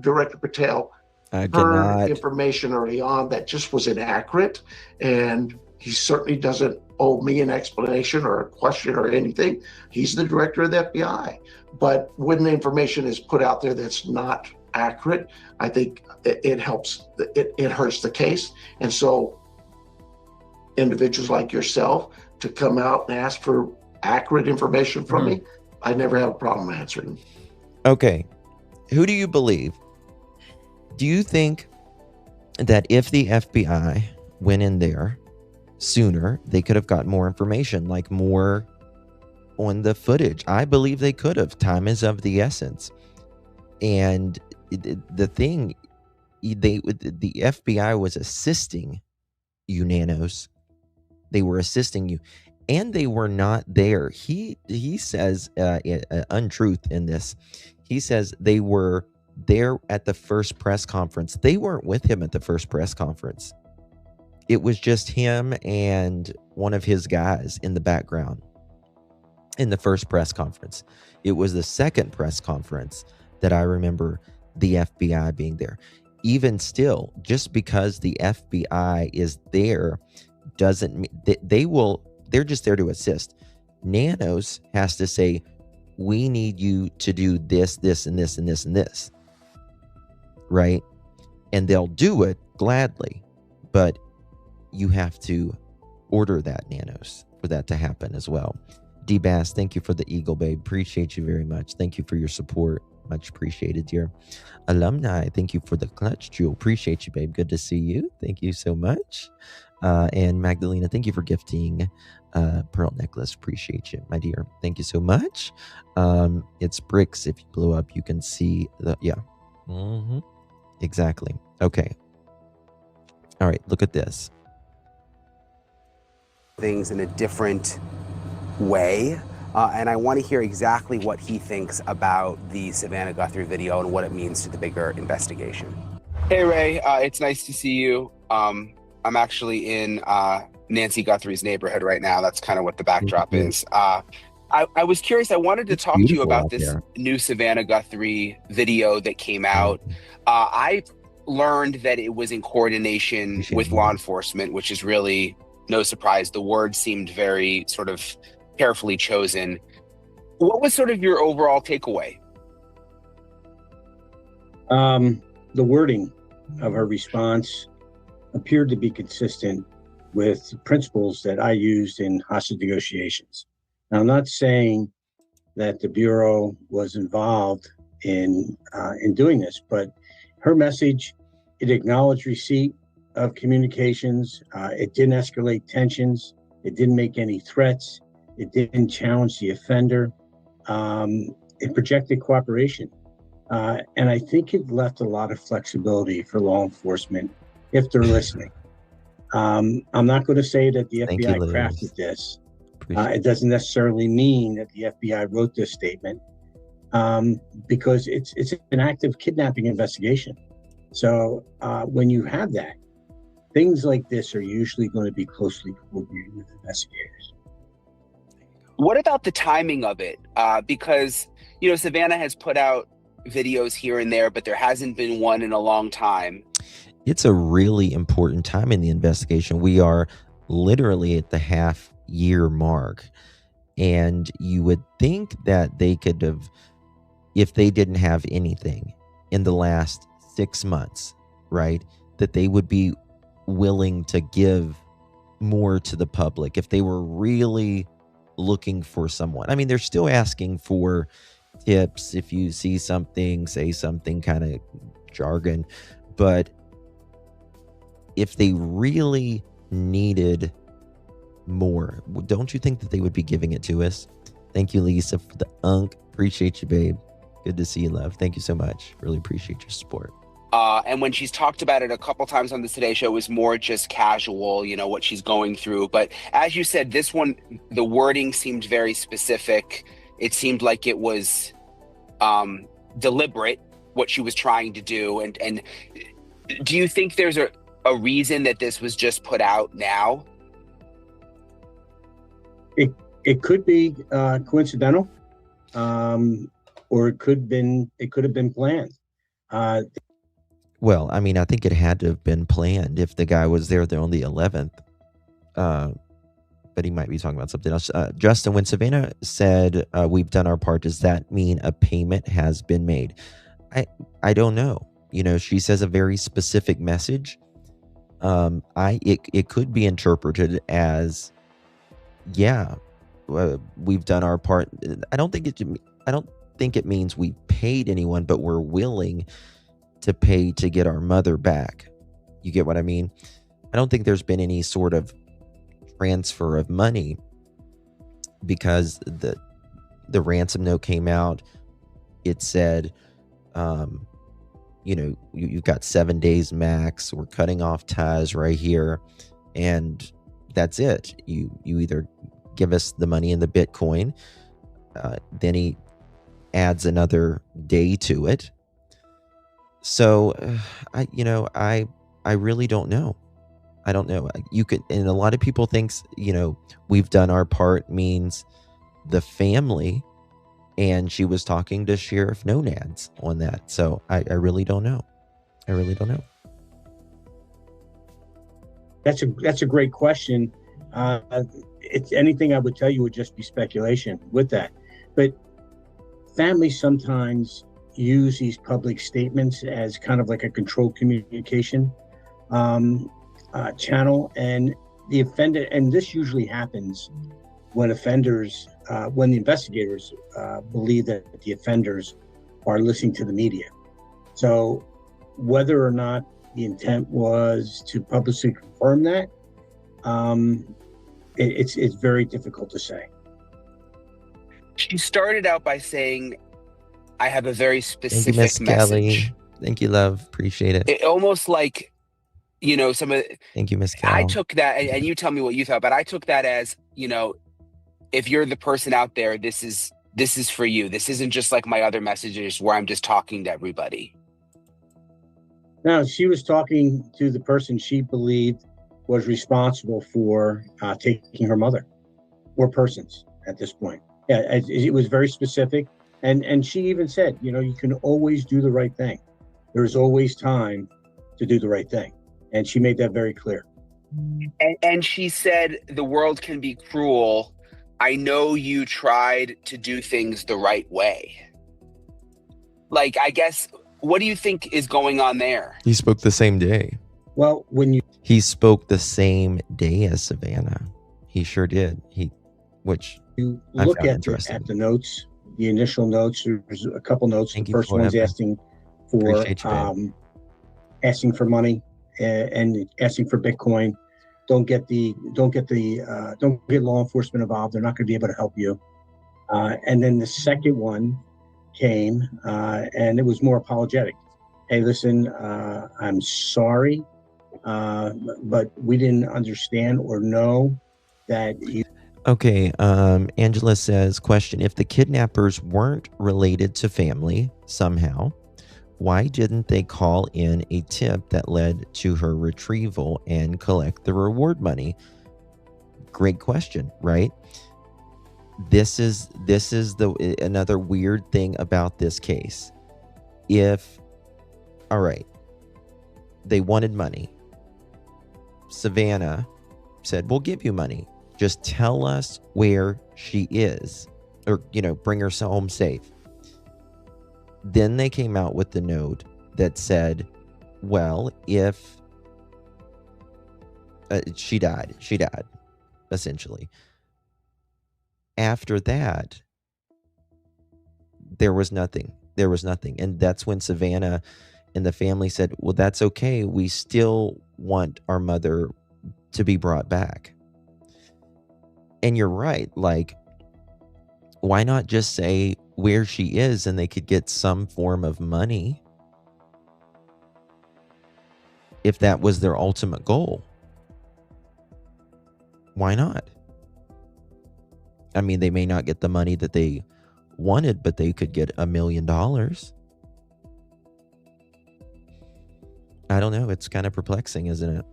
Director Patel heard information early on that just was inaccurate, and he certainly doesn't owe me an explanation or a question or anything. He's the director of the FBI. But when the information is put out there that's not accurate, I think it hurts the case. And so individuals like yourself to come out and ask for accurate information from me, I never have a problem answering. Okay. Who do you believe? Do you think that if the FBI went in there sooner, they could have got more information, like more on the footage? I believe they could have. Time is of the essence. And the thing, the FBI was assisting you, Nanos. They were assisting you, and they were not there. He says untruth in this. He says they were there at the first press conference. They weren't with him at the first press conference. It was just him and one of his guys in the background in the first press conference. It was the second press conference that I remember the FBI being there. Even still, just because the FBI is there doesn't mean they're just there to assist. Nanos has to say, we need you to do this, this, and this, and this, and this. Right? And they'll do it gladly. But you have to order that, Nanos, for that to happen as well. D-Bass, thank you for the Eagle, babe. Appreciate you very much. Thank you for your support. Much appreciated, dear. Alumni, thank you for the clutch, Jewel. Appreciate you, babe. Good to see you. Thank you so much. And Magdalena, thank you for gifting pearl necklace. Appreciate you, my dear. Thank you so much. It's bricks. If you blow up, you can see the, exactly. Okay. All right, look at this. Things in a different way. And I want to hear exactly what he thinks about the Savannah Guthrie video and what it means to the bigger investigation. Hey, Ray, it's nice to see you. I'm actually in Nancy Guthrie's neighborhood right now. That's kind of what the backdrop is. I was curious. I wanted to It's talk to you beautiful about out this there. new Savannah Guthrie video that came out. I learned that it was in coordination Appreciate with it. law enforcement, which is really no surprise. The words seemed very sort of carefully chosen. What was sort of your overall takeaway? The wording of her response appeared to be consistent with principles that I used in hostage negotiations. Now, I'm not saying that the Bureau was involved in doing this, but her message, it acknowledged receipt of communications. It didn't escalate tensions. It didn't make any threats. It didn't challenge the offender. It projected cooperation. And I think it left a lot of flexibility for law enforcement if they're listening. I'm not going to say that the Thank FBI you, Liz. crafted this. Appreciate It doesn't necessarily mean that the FBI wrote this statement because it's an active kidnapping investigation. So when you have that, things like this are usually going to be closely coordinated with investigators. What about the timing of it? Because, you know, Savannah has put out videos here and there, but there hasn't been one in a long time. It's a really important time in the investigation. We are literally at the half-year mark, and you would think that they could have, if they didn't have anything in the last 6 months, right, that they would be willing to give more to the public if they were really looking for someone. I mean, they're still asking for tips. If you see something, say something, kind of jargon. But if they really needed more, don't you think that they would be giving it to us? Thank you, Lisa, for the unk. Appreciate you, babe. Good to see you, love. Thank you so much. Really appreciate your support. And when she's talked about it a couple times on the Today Show, it was more just casual, you know, what she's going through. But as you said, this one, the wording seemed very specific. It seemed like it was deliberate, what she was trying to do. And do you think there's a reason that this was just put out now? It could be coincidental, or it could have been planned. Well, I mean, I think it had to have been planned if the guy was there on the 11th. But he might be talking about something else. Justin, when Savannah said, we've done our part, does that mean a payment has been made? I don't know. You know, she says a very specific message. It could be interpreted as, yeah, we've done our part. I don't think it means we paid anyone, but we're willing to pay to get our mother back. You get what I mean? I don't think there's been any sort of transfer of money, because the ransom note came out. It said, you know, you've got 7 days max. We're cutting off ties right here, and that's it. You either give us the money in the Bitcoin, then he adds another day to it. So I really don't know. I don't know. You could, and a lot of people thinks, you know, we've done our part means the family, and she was talking to Sheriff No Nads on that. So I really don't know. I really don't know. That's a great question. It's anything I would tell you would just be speculation with that. But families sometimes use these public statements as kind of like a controlled communication channel, and the offender, and this usually happens when when the investigators believe that the offenders are listening to the media. So whether or not the intent was to publicly confirm that, it's very difficult to say. She started out by saying, I have a very specific Thank you, Miss message. Kelly. Thank you, love. Appreciate it. It almost like, you know, Thank you, Miss Kelly. I took that, and you tell me what you thought, but I took that as, you know, if you're the person out there, this is for you. This isn't just like my other messages where I'm just talking to everybody. Now, she was talking to the person she believed was responsible for taking her mother, or persons at this point. Yeah, it was very specific. And she even said, you know, you can always do the right thing. There's always time to do the right thing. And she made that very clear. And she said, the world can be cruel. I know you tried to do things the right way. Like, I guess, what do you think is going on there? He spoke the same day. Well, he spoke the same day as Savannah. He sure did. Which you I look found at interesting. the notes, the initial notes, there's a couple notes. Thank The you first for one's whatever. asking for Appreciate you, asking for money and asking for Bitcoin. Don't get law enforcement involved. They're not going to be able to help you. And then the second one came, and it was more apologetic. Hey, listen, I'm sorry, but we didn't understand or know that you. Okay, Angela says, question, if the kidnappers weren't related to family somehow, why didn't they call in a tip that led to her retrieval and collect the reward money? Great question, right? This is another weird thing about this case. All right, they wanted money. Savannah said, we'll give you money. Just tell us where she is, or, you know, bring her home safe. Then they came out with the note that said, well, if she died, essentially. After that, there was nothing. And that's when Savannah and the family said, well, that's okay. We still want our mother to be brought back. And you're right. Like, why not just say where she is and they could get some form of money if that was their ultimate goal? Why not? I mean, they may not get the money that they wanted, but they could get $1 million. I don't know. It's kind of perplexing, isn't it?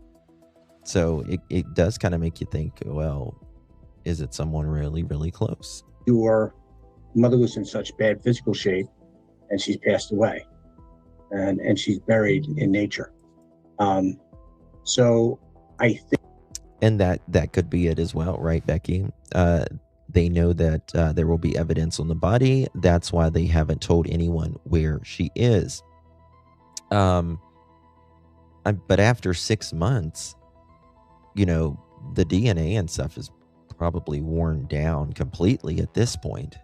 So it does kind of make you think, well, is it someone really, really close? Your mother was in such bad physical shape, and she's passed away, and she's buried in nature. So I think, and that could be it as well, right, Becky? They know that there will be evidence on the body. That's why they haven't told anyone where she is. But after 6 months, you know, the DNA and stuff is probably worn down completely at this point.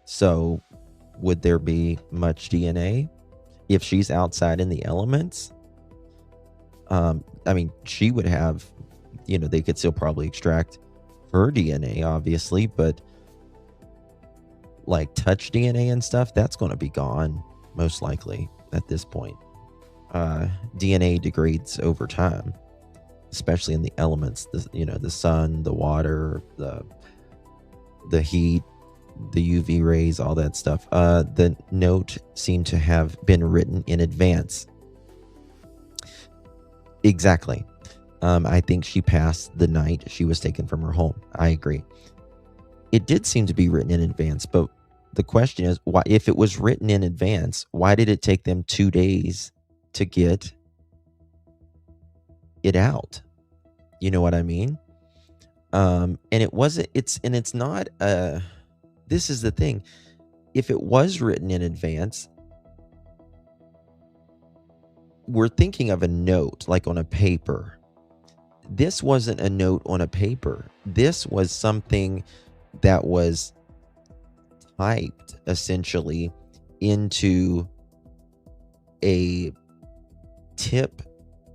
So would there be much DNA if she's outside in the elements? I mean, she would have, you know, they could still probably extract her DNA, obviously, but like touch DNA and stuff, that's going to be gone most likely at this point. DNA degrades over time, especially in the elements, the sun, the water, the heat, the UV rays, all that stuff. The note seemed to have been written in advance. Exactly. I think she passed the night she was taken from her home. I agree. It did seem to be written in advance, but the question is, why, if it was written in advance, why did it take them 2 days to get it out? You know what I mean? And it's not, this is the thing. If it was written in advance, we're thinking of a note, like on a paper. This wasn't a note on a paper. This was something that was typed essentially into a tip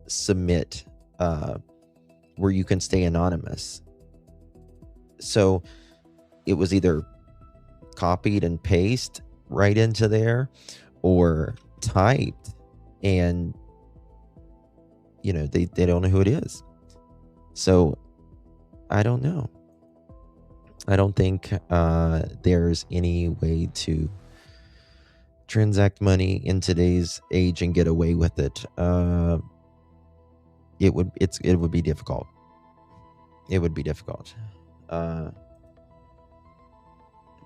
submit where you can stay anonymous. So it was either copied and pasted right into there or typed, and you know, they don't know who it is. So I don't know. I don't think there's any way to transact money in today's age and get away with it. It would be difficult. It would be difficult.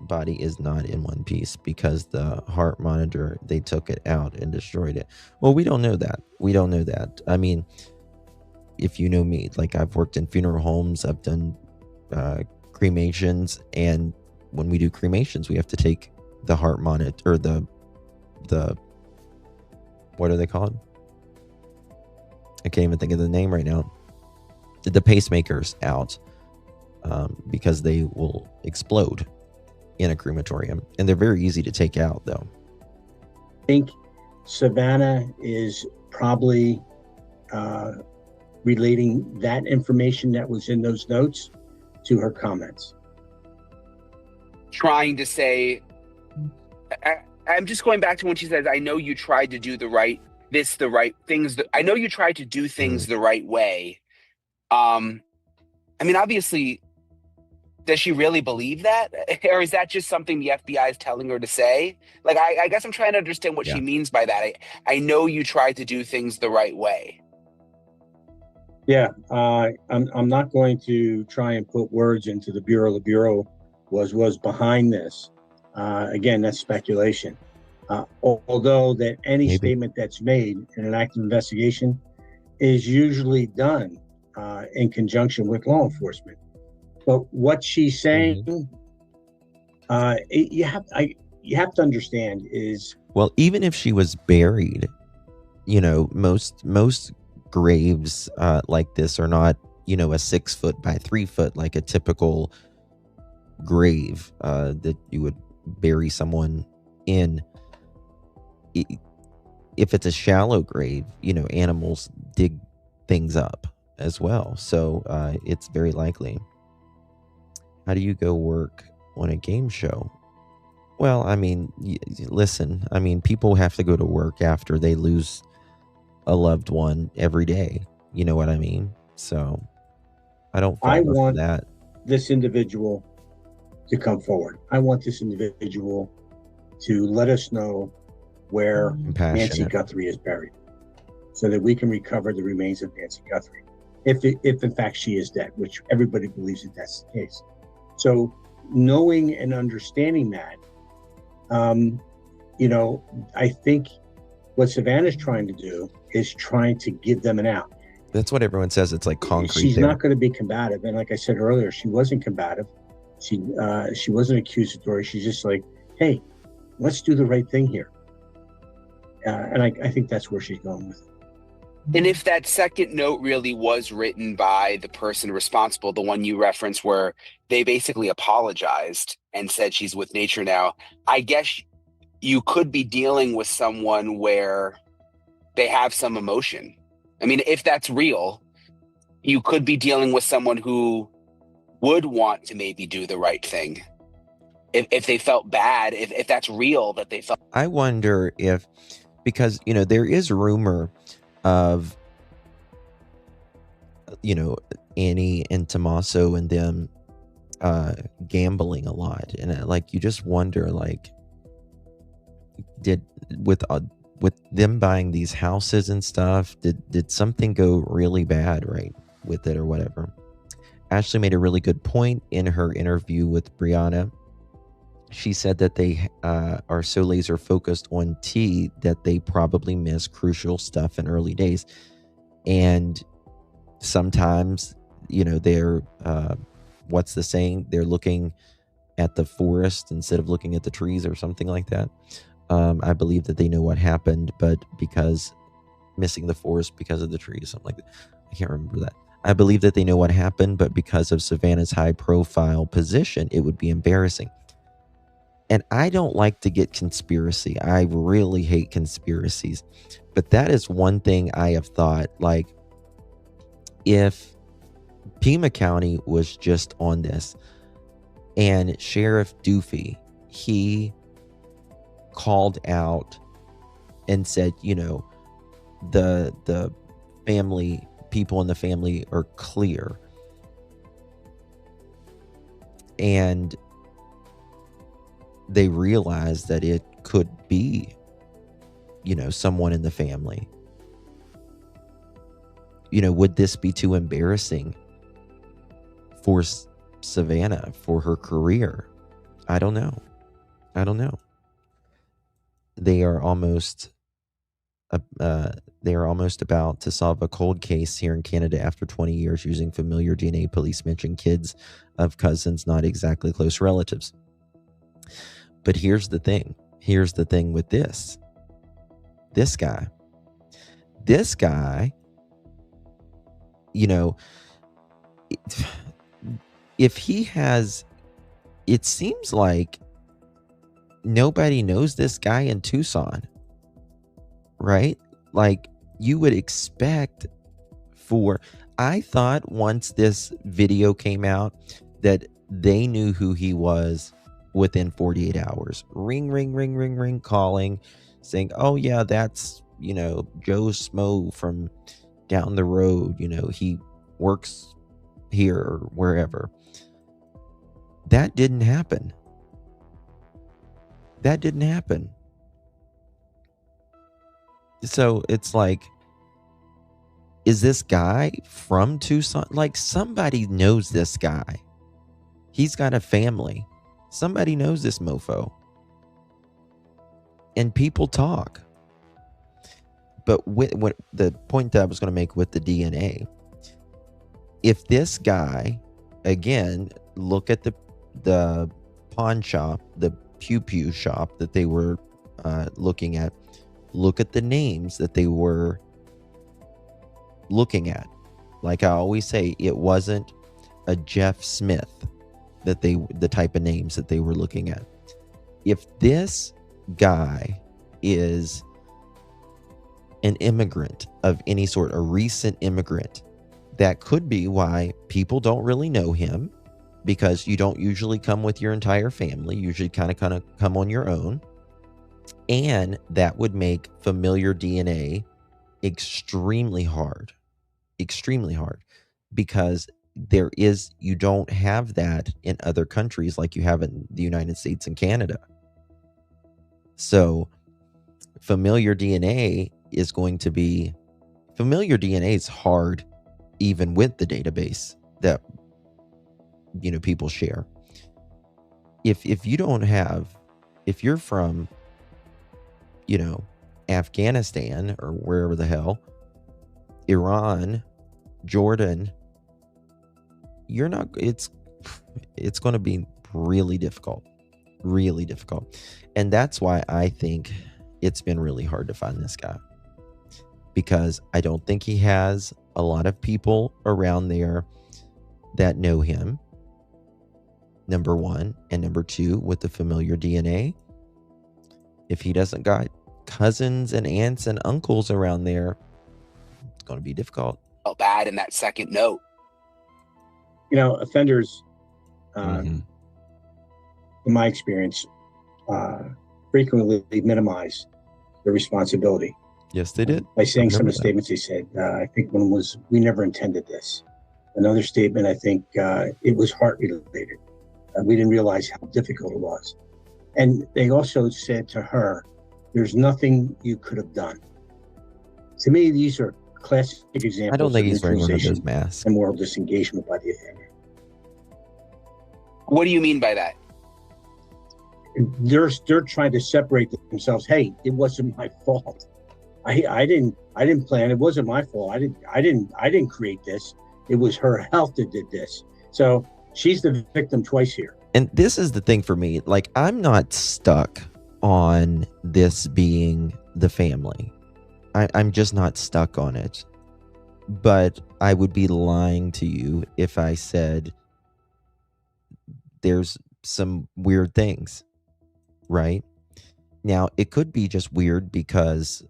body is not in one piece because the heart monitor, they took it out and destroyed it. Well, we don't know that. We don't know that. I mean, if you know me, like I've worked in funeral homes, I've done cremations, and when we do cremations, we have to take the heart monitor, or the what are they called? I can't even think of the name right now. The pacemakers out because they will explode in a crematorium, and they're very easy to take out, though. I think Savannah is probably relating that information that was in those notes to her comments. Trying to say, I'm just going back to when she says, I know you tried to do the right things. I know you tried to do things the right way. I mean, obviously, does she really believe that? Or is that just something the FBI is telling her to say? Like, I guess I'm trying to understand what she means by that. I know you tried to do things the right way. Yeah, I'm not going to try and put words into the Bureau. The Bureau was behind this. Again, that's speculation. Although that any statement that's made in an active investigation is usually done in conjunction with law enforcement. But what she's saying, you have to understand is, well, even if she was buried, you know, most graves like this are not, you know, a 6 foot by 3 foot like a typical grave that you would bury someone in. If it's a shallow grave, you know, animals dig things up as well, so it's very likely. How do you go work on a game show? Well, I mean, listen, I mean, people have to go to work after they lose a loved one every day. You know what I mean? So I don't fall for that. This individual to come forward. I want this individual to let us know where Nancy Guthrie is buried, so that we can recover the remains of Nancy Guthrie, if in fact she is dead, which everybody believes that that's the case. So knowing and understanding that, you know, I think what Savannah's trying to do is trying to give them an out. That's what everyone says. It's like concrete. She's not going to be combative, and like I said earlier, she wasn't combative. She wasn't accusatory. She's just like, hey, let's do the right thing here. And I think that's where she's going with it. And if that second note really was written by the person responsible, the one you referenced where they basically apologized and said she's with nature now, I guess you could be dealing with someone where they have some emotion. I mean, if that's real, you could be dealing with someone who would want to maybe do the right thing. If they felt bad, if that's real, that they felt. I wonder if, because, you know, there is rumor of, you know, Annie and Tommaso and them gambling a lot, and like you just wonder, like, did with them buying these houses and stuff, did something go really bad right with it or whatever? Ashley made a really good point in her interview with Brianna. She said that they are so laser focused on T that they probably miss crucial stuff in early days. And sometimes, you know, they're, what's the saying? They're looking at the forest instead of looking at the trees or something like that. I believe that they know what happened, but because missing the forest because of the trees, something like that. I can't remember that. I believe that they know what happened, but because of Savannah's high profile position, it would be embarrassing. And I don't like to get conspiracy. I really hate conspiracies. But that is one thing I have thought, like, if Pima County was just on this and Sheriff Doofy, he called out and said, you know, the family, people in the family are clear. And they realized that it could be, you know, someone in the family. You know, would this be too embarrassing for Savannah, for her career? I don't know. I don't know. They are almost about to solve a cold case here in Canada after 20 years using familiar DNA. Police mention kids of cousins, not exactly close relatives. But here's the thing. Here's the thing with this. This guy, you know, if he has, it seems like nobody knows this guy in Tucson, right? Like you would expect for, I thought once this video came out that they knew who he was within 48 hours. Ring, ring, ring, ring, ring, calling, saying, oh yeah, that's, you know, Joe Smo from down the road, you know, he works here or wherever. That didn't happen. That didn't happen. So it's like, is this guy from Tucson? Like somebody knows this guy. He's got a family. Somebody knows this mofo. And people talk. But what the point that I was going to make with the DNA, if this guy, again, look at the pawn shop, the pew shop that they were looking at, look at the names that they were looking at. Like I always say, it wasn't a Jeff Smith that the type of names that they were looking at. If this guy is an immigrant of any sort, a recent immigrant, that could be why people don't really know him, because you don't usually come with your entire family. You usually kind of come on your own. And that would make familiar DNA extremely hard, because you don't have that in other countries like you have in the United States and Canada. So familiar DNA is hard even with the database that, you know, people share. If you're from, you know, Afghanistan or wherever the hell, Iran, Jordan, it's going to be really difficult. And that's why I think it's been really hard to find this guy, because I don't think he has a lot of people around there that know him, number one. And number two, with the familiar DNA, if he doesn't got cousins and aunts and uncles around there, it's going to be difficult. Felt bad in that second note. You know, offenders, in my experience, frequently minimize their responsibility. Yes, they did. By saying some of the statements they said. I think one was, we never intended this. Another statement, I think it was heart related. We didn't realize how difficult it was. And they also said to her, there's nothing you could have done. To me, these are classic examples. I don't think he's wearing one of neutralization those masks. and moral disengagement by the offender. What do you mean by that? They're trying to separate themselves. Hey, it wasn't my fault. I didn't plan. It wasn't my fault. I didn't create this. It was her health that did this. So she's the victim twice here. And this is the thing for me. Like, I'm not stuck on this being the family. I'm just not stuck on it. But I would be lying to you if I said there's some weird things, right? Now, it could be just weird because,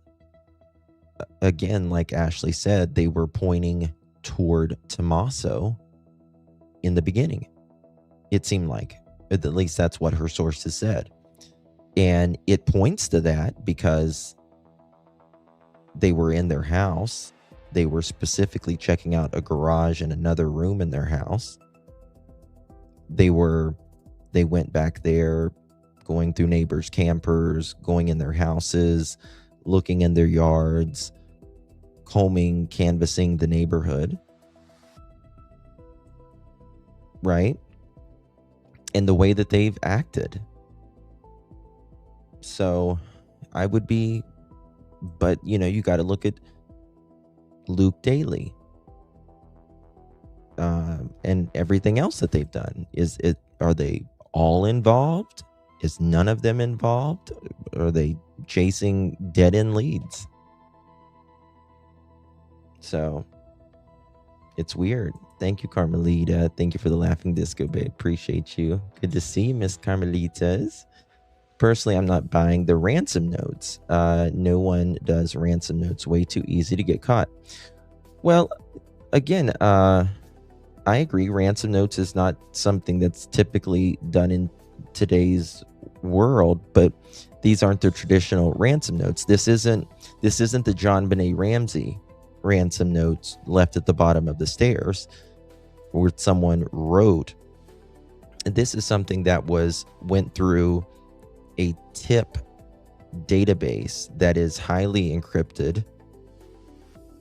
again, like Ashley said, they were pointing toward Tommaso in the beginning. It seemed like, at least that's what her sources said. And it points to that because they were in their house. They were specifically checking out a garage and another room in their house. They went back there, going through neighbors' campers, going in their houses, looking in their yards, combing, canvassing the neighborhood. Right? and the way that they've acted. So I would be, but you got to look at Luke Daley and everything else that they've done. Are they all involved? Is none of them involved? Are they chasing dead-end leads? So it's weird. Thank you, Carmelita. Thank you for the laughing disco, babe. Appreciate you. Good to see you, Miss Carmelitas. Personally, I'm not buying the ransom notes. No one does ransom notes. Way too easy to get caught. Well, again, I agree. Ransom notes is not something that's typically done in today's world, but these aren't the traditional ransom notes. This isn't the John Benet Ramsey ransom notes left at the bottom of the stairs where someone wrote. This is something that went through a tip database that is highly encrypted,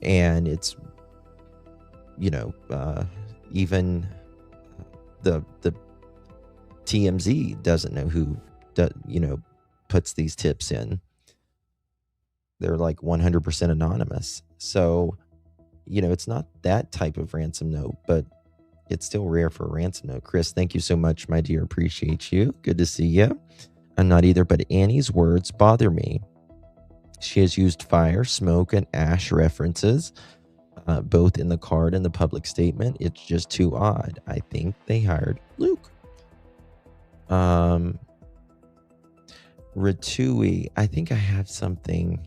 and it's even the TMZ doesn't know who puts these tips in. They're like 100% anonymous. So it's not that type of ransom note, but it's still rare for a ransom note. Chris, thank you so much, my dear. Appreciate you. Good to see you. I'm not either, but Annie's words bother me. She has used fire, smoke, and ash references, both in the card and the public statement. It's just too odd. I think they hired Luke. Ratui, I think I have something.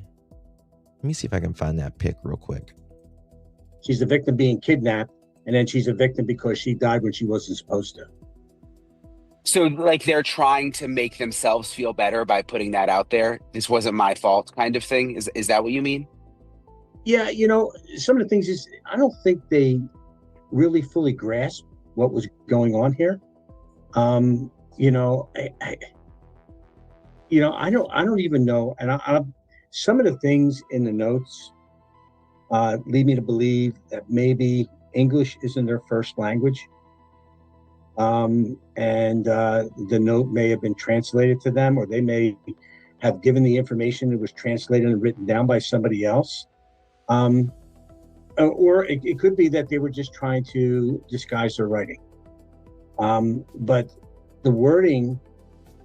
Let me see if I can find that pic real quick. She's the victim being kidnapped, and then she's a victim because she died when she wasn't supposed to. So, like, they're trying to make themselves feel better by putting that out there. This wasn't my fault, kind of thing. Is that what you mean? Yeah, some of the things is I don't think they really fully grasp what was going on here. I don't even know. And some of the things in the notes lead me to believe that maybe English isn't their first language. And the note may have been translated to them, or they may have given the information that was translated and written down by somebody else. Or it could be that they were just trying to disguise their writing. But the wording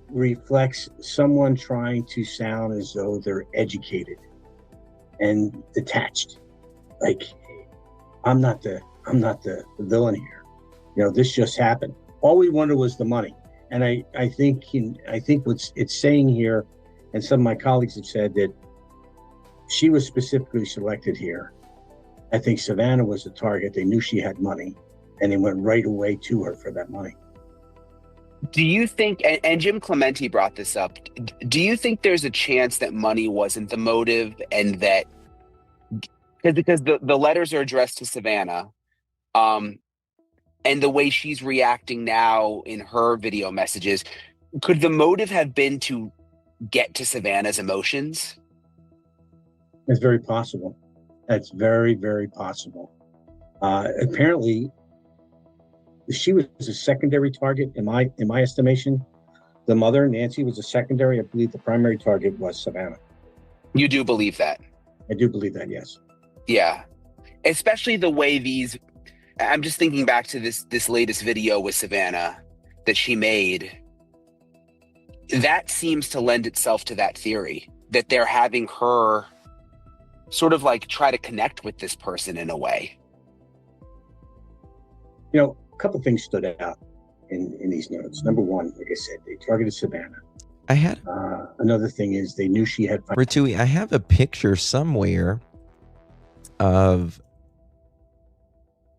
reflects someone trying to sound as though they're educated and detached. Like, I'm not the villain here. This just happened. All we wanted was the money. And I think what it's saying here, and some of my colleagues have said that she was specifically selected here. I think Savannah was the target. They knew she had money, and they went right away to her for that money. Do you think, and Jim Clementi brought this up, do you think there's a chance that money wasn't the motive, and that, because the letters are addressed to Savannah, and the way she's reacting now in her video messages, could the motive have been to get to Savannah's emotions? It's very possible. That's very, very possible. Apparently, she was a secondary target in my estimation. The mother, Nancy, was a secondary. I believe the primary target was Savannah. You do believe that? I do believe that, yes. Yeah. Especially the way these, I'm just thinking back to this latest video with Savannah that she made. That seems to lend itself to that theory, that they're having her sort of like try to connect with this person in a way. A couple things stood out in these notes. Number one, like I said, they targeted Savannah. I had another thing is they knew she had. Ratui, I have a picture somewhere of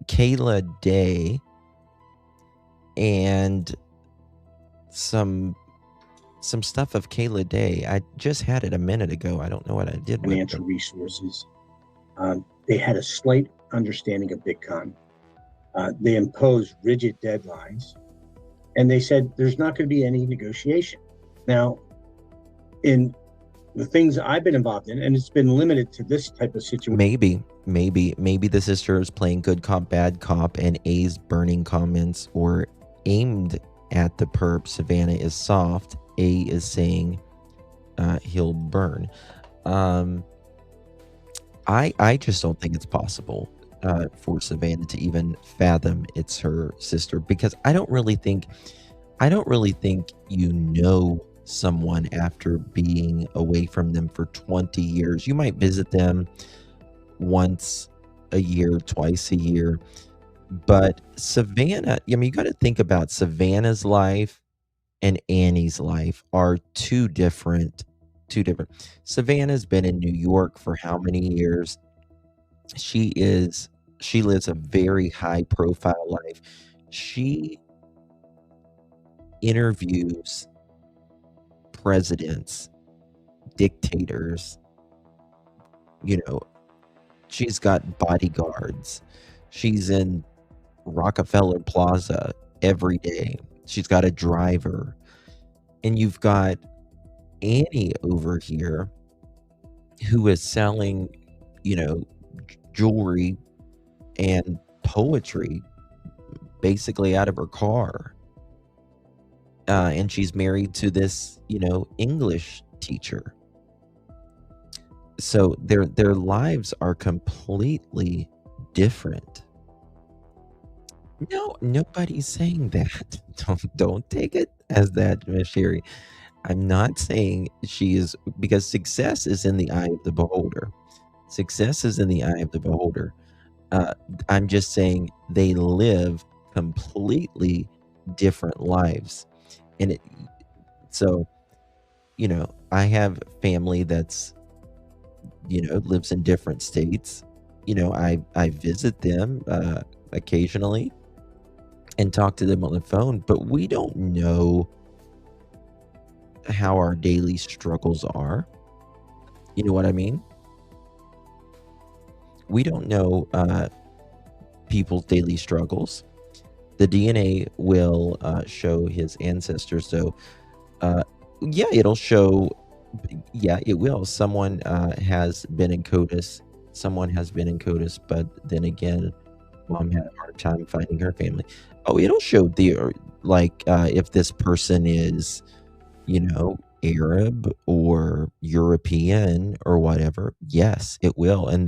Kayla Day and some stuff of Kayla Day. I just had it a minute ago. I don't know what I did with financial resources. They had a slight understanding of Bitcoin. They imposed rigid deadlines, and they said there's not going to be any negotiation. Now, in the things I've been involved in, and it's been limited to this type of situation. Maybe the sister is playing good cop, bad cop, and A's burning comments were aimed at the perp. Savannah is soft. A is saying he'll burn. I just don't think it's possible for Savannah to even fathom it's her sister, because I don't really think you know someone after being away from them for 20 years. You might visit them once a year, twice a year, but Savannah, I mean, you got to think about Savannah's life and Annie's life are two different. Savannah's been in New York for how many years? She lives a very high profile life. She interviews presidents, dictators, you know, she's got bodyguards. She's in Rockefeller Plaza every day. She's got a driver. And you've got Annie over here who is selling, jewelry and poetry basically out of her car. And she's married to this, English teacher. So their lives are completely different. No, nobody's saying that. Don't take it as that, Miss Sherry. I'm not saying she is, because success is in the eye of the beholder. Success is in the eye of the beholder. I'm just saying they live completely different lives. And so, I have family that's, lives in different states. I visit them occasionally and talk to them on the phone, but we don't know how our daily struggles are. You know what I mean? We don't know people's daily struggles. The DNA will show his ancestors. So, yeah, it'll show. Yeah, it will. Someone has been in CODIS. Someone has been in CODIS, but then again, mom had a hard time finding her family. Oh, it'll show if this person is, Arab or European or whatever. Yes, it will, and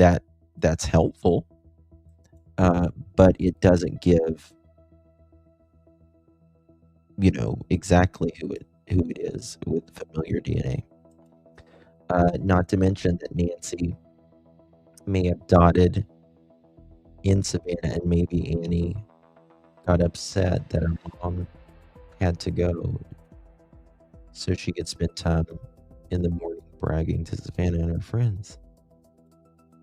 that's helpful. But it doesn't give, exactly who it is with familiar DNA. Not to mention that Nancy may have dotted in Savannah, and maybe Annie got upset that her mom had to go, so she could spend time in the morning bragging to Savannah and her friends.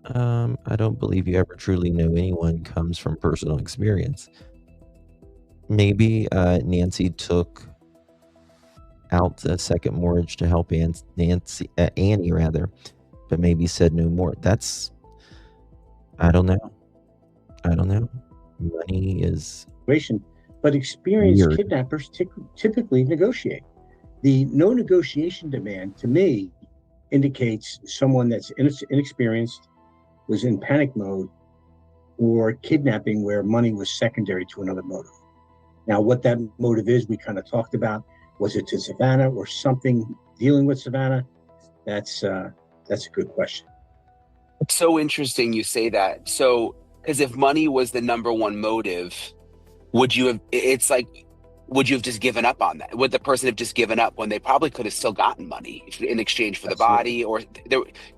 I don't believe you ever truly know anyone comes from personal experience. Maybe Nancy took out a second mortgage to help Annie rather, but maybe said no more. I don't know. Money is but experienced weird. kidnappers typically negotiate. The no negotiation demand, to me, indicates someone that's inexperienced, was in panic mode, or kidnapping where money was secondary to another motive. Now, what that motive is, we kind of talked about. Was it to Savannah or something dealing with Savannah? That's a good question. It's so interesting you say that. So, because if money was the number one motive, would you have just given up on that? Would the person have just given up when they probably could have still gotten money in exchange for the body? Or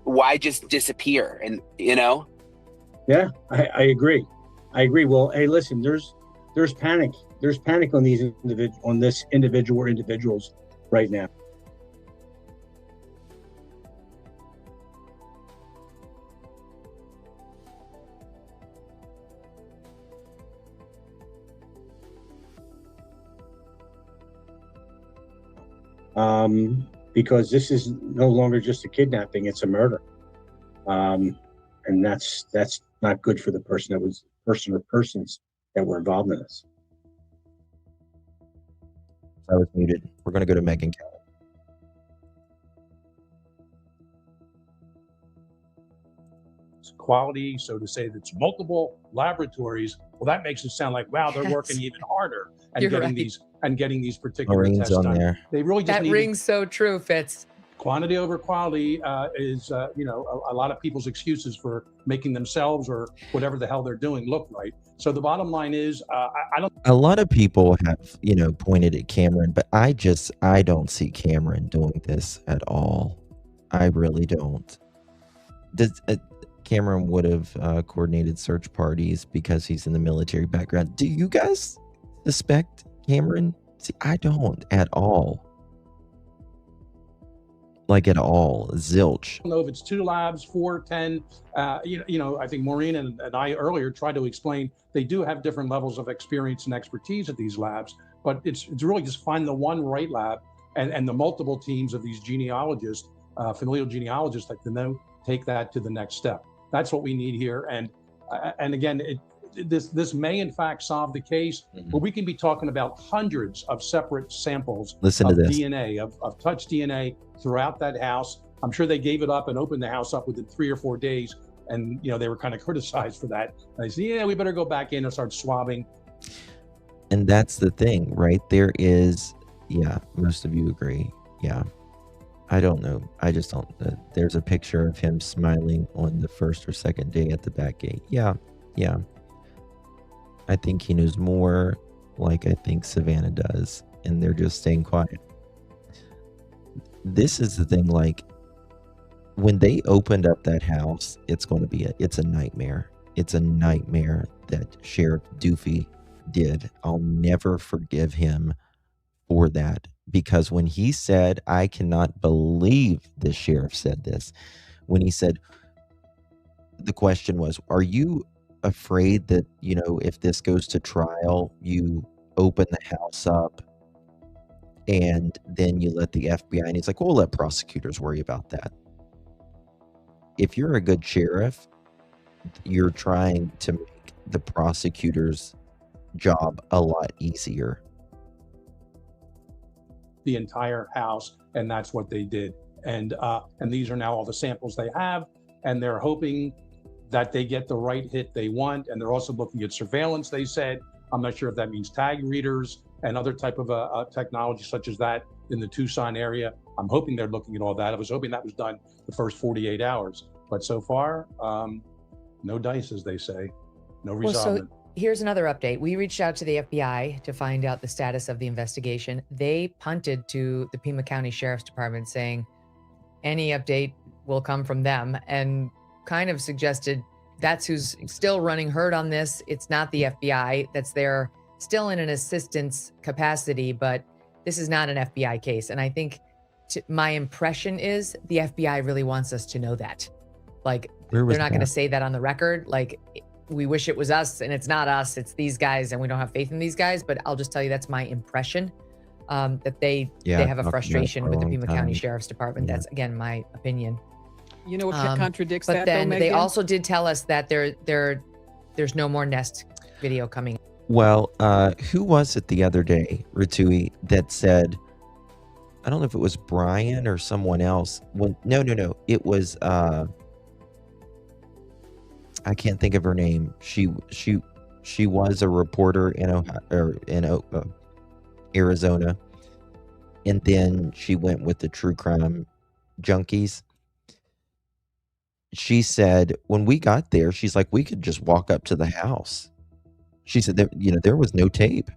why just disappear? And Yeah, I agree. Well, hey, listen, there's panic. There's panic on this individual or individuals right now. Because this is no longer just a kidnapping, it's a murder. And that's not good for the person or persons that were involved in this. I was muted. We're going to go to Megan Kelly. It's quality. So to say that it's multiple laboratories, well, that makes it sound like, wow, they're working even harder and getting these particular Marines tests on done. there. They really just That need rings so true, Fitz. quantity over quality is, you know, a lot of people's excuses for making themselves or whatever the hell they're doing look right. So the bottom line is, I don't. A lot of people have, you know, pointed at Cameron, but I don't see Cameron doing this at all. I really don't. Cameron would have coordinated search parties because he's in the military background. Do you guys suspect Cameron? See, I don't at all. Like at all. Zilch. I don't know if it's 2 labs, 4, 10. You know, I think Maureen and I earlier tried to explain they do have different levels of experience and expertise at these labs, but it's really just find the one right lab and the multiple teams of these genealogists, familial genealogists that can then take that to the next step. That's what we need here. And again, this may in fact solve the case, but we can be talking about hundreds of separate samples of DNA, of touch DNA throughout that house. I'm sure they gave it up and opened the house up within 3 or 4 days. And, you know, they were kind of criticized for that. And they said, yeah, we better go back in and start swabbing. And that's the thing, right? There is, yeah, most of you agree. Yeah. I don't know. I just don't. There's a picture of him smiling on the first or second day at the back gate. Yeah. Yeah. I think he knows more, like I think Savannah does, and they're just staying quiet. This is the thing, like, when they opened up that house, it's a nightmare. It's a nightmare that Sheriff Doofy did. I'll never forgive him for that, because when he said, I cannot believe this sheriff said this, when he said, the question was, are you afraid that, you know, if this goes to trial, you open the house up and then you let the FBI, and he's like, we'll let prosecutors worry about that. If you're a good sheriff, you're trying to make the prosecutor's job a lot easier. The entire house, and that's what they did. And these are now all the samples they have, and they're hoping that they get the right hit they want. And they're also looking at surveillance, they said. I'm not sure if that means tag readers and other type of technology such as that in the Tucson area. I'm hoping they're looking at all that. I was hoping that was done the first 48 hours. But so far, no dice, as they say, no resolvement. Well, so here's another update. We reached out to the FBI to find out the status of the investigation. They punted to the Pima County Sheriff's Department saying any update will come from them, and kind of suggested that's who's still running herd on this. It's not the FBI that's there, still in an assistance capacity, but this is not an FBI case. And I think my impression is the FBI really wants us to know that. Like, they're not going to say that on the record. Like, we wish it was us, and it's not us, it's these guys, and we don't have faith in these guys. But I'll just tell you, that's my impression, that they have a frustration with the Pima County Sheriff's Department. That's, again, my opinion. You know what contradicts but that, then though, they Megan? also did tell us that there's no more Nest video coming. Well, who was it the other day, Ritui, that said, I don't know if it was Brian or someone else. No. It was, I can't think of her name. She was a reporter in Arizona, and then she went with the true crime junkies. She said when we got there, she's like, we could just walk up to the house. She said that, there was no tape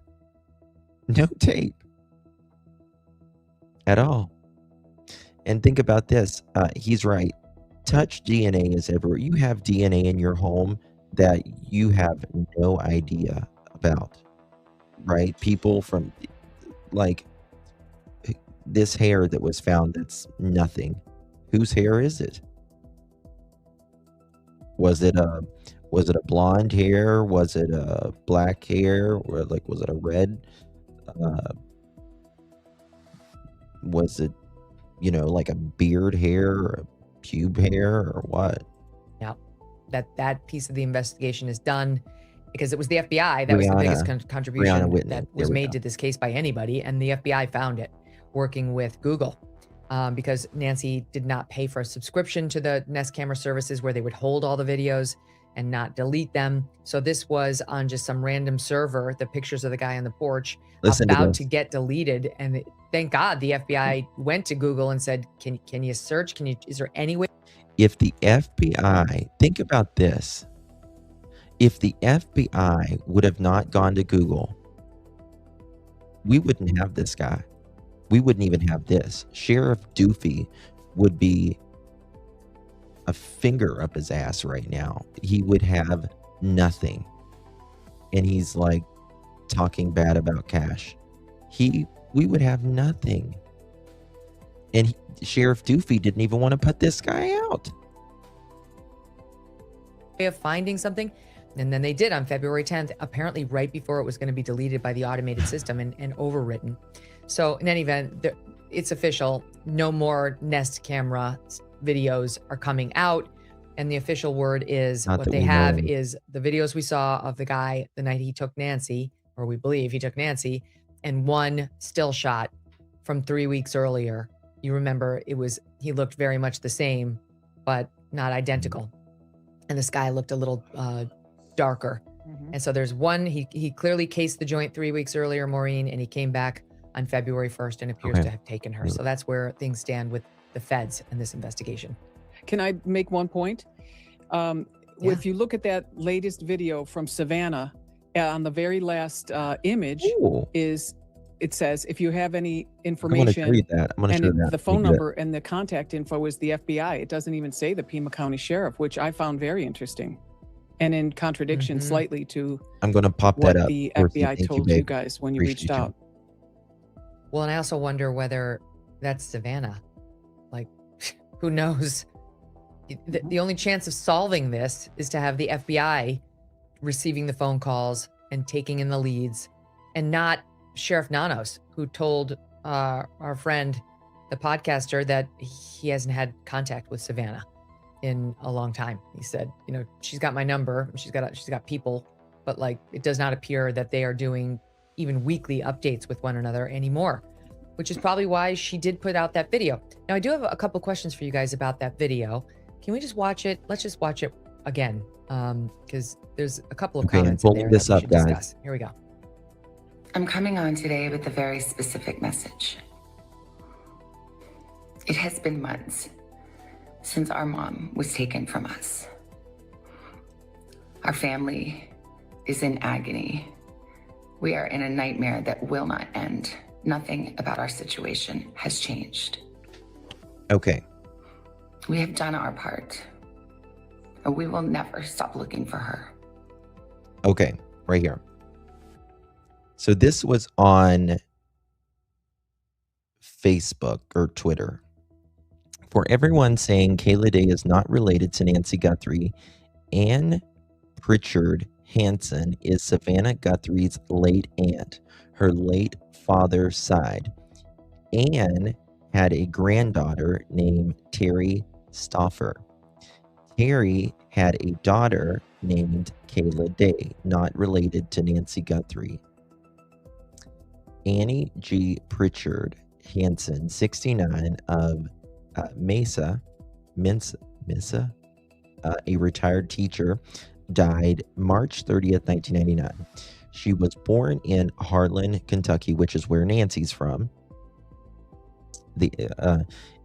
at all. And think about this. He's right. Touch DNA is everywhere. You have DNA in your home that you have no idea about, right? People from, like, this hair that was found, that's nothing. Whose hair is it? Was it a blonde hair? Was it a black hair? Or like, was it a red? Was it, like a beard hair or a pube hair or what? Yeah, that piece of the investigation is done, because it was the FBI that was the biggest contribution that was made to this case by anybody, and the FBI found it working with Google. because Nancy did not pay for a subscription to the Nest camera services where they would hold all the videos and not delete them. So this was on just some random server, the pictures of the guy on the porch about to get deleted. And thank God the FBI went to Google and said, can you search? Is there any way? If the FBI, think about this. If the FBI would have not gone to Google, we wouldn't have this guy. We wouldn't even have this. Sheriff Doofy would be a finger up his ass right now. He would have nothing. And he's like talking bad about Cash. We would have nothing. And Sheriff Doofy didn't even want to put this guy out. Way of finding something? And then they did on February 10th, apparently right before it was going to be deleted by the automated system and overwritten. So in any event, it's official. No more Nest camera videos are coming out. And the official word is what they have is the videos we saw of the guy the night he took Nancy, or we believe he took Nancy, and one still shot from 3 weeks earlier. You remember he looked very much the same, but not identical. And this guy looked a little darker. And so there's one, he clearly cased the joint 3 weeks earlier, Maureen, and he came back on February 1st and appears to have taken her. So that's where things stand with the feds in this investigation. Can I make one point? If you look at that latest video from Savannah, on the very last image it says, if you have any information, and the phone number and the contact info is the FBI. It doesn't even say the Pima County Sheriff, which I found very interesting. And in contradiction slightly to I'm going to pop that up. What the FBI told you guys when you reached out. Well, and I also wonder whether that's Savannah. Like, who knows? The only chance of solving this is to have the FBI receiving the phone calls and taking in the leads, and not Sheriff Nanos, who told our friend, the podcaster, that he hasn't had contact with Savannah in a long time. He said, she's got my number, she's got people, but like, it does not appear that they are doing even weekly updates with one another anymore, which is probably why she did put out that video. Now, I do have a couple questions for you guys about that video. Can we just watch it? Let's just watch it again, because there's a couple of comments in there that we should discuss. Here we go. I'm coming on today with a very specific message. It has been months since our mom was taken from us. Our family is in agony. We are in a nightmare that will not end. Nothing about our situation has changed. Okay. We have done our part, and we will never stop looking for her. Okay, right here. So this was on Facebook or Twitter. For everyone saying Kayla Day is not related to Nancy Guthrie, Ann Pritchard Hansen is Savannah Guthrie's late aunt, her late father's side. Ann had a granddaughter named Terry Stauffer. Terry had a daughter named Kayla Day, not related to Nancy Guthrie. Annie G. Pritchard Hansen, 69, of Mesa, a retired teacher, died March 30th, 1999. She was born in Harlan, Kentucky, which is where Nancy's from,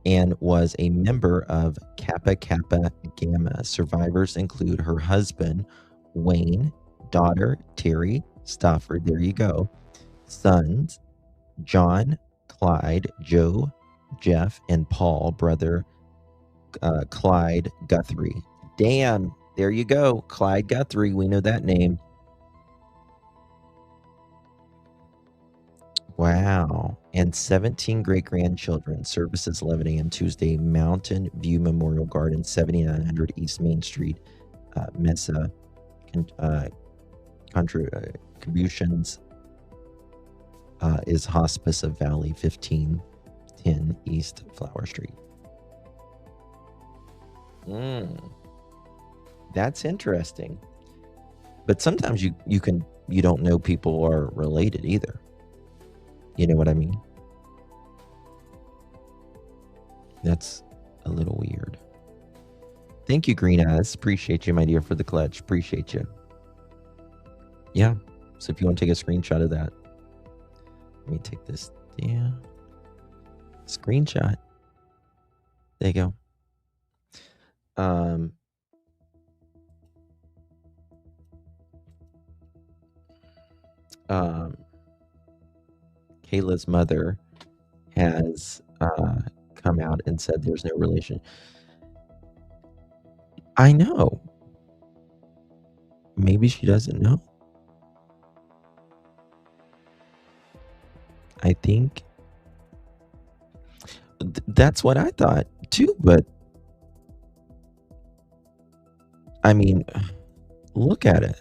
and was a member of Kappa Kappa Gamma. Survivors include her husband, Wayne, daughter, Terry Stauffer, there you go, sons, John, Clyde, Joe, Jeff, and Paul, brother, Clyde Guthrie. Damn, there you go, Clyde Guthrie, we know that name. Wow. And 17 great-grandchildren. Services 11 a.m. Tuesday, Mountain View Memorial Garden, 7900 East Main Street, Mesa. Contributions is Hospice of Valley, 1510 East Flower Street. That's interesting. But sometimes you don't know people are related either. You know what I mean? That's a little weird. Thank you, Green Eyes. Appreciate you, my dear, for the clutch. Appreciate you. Yeah. So if you want to take a screenshot of that, let me take this. Yeah. Screenshot. There you go. Kayla's mother has come out and said there's no relation. I know. Maybe she doesn't know. I think that's what I thought too, but I mean, look at it.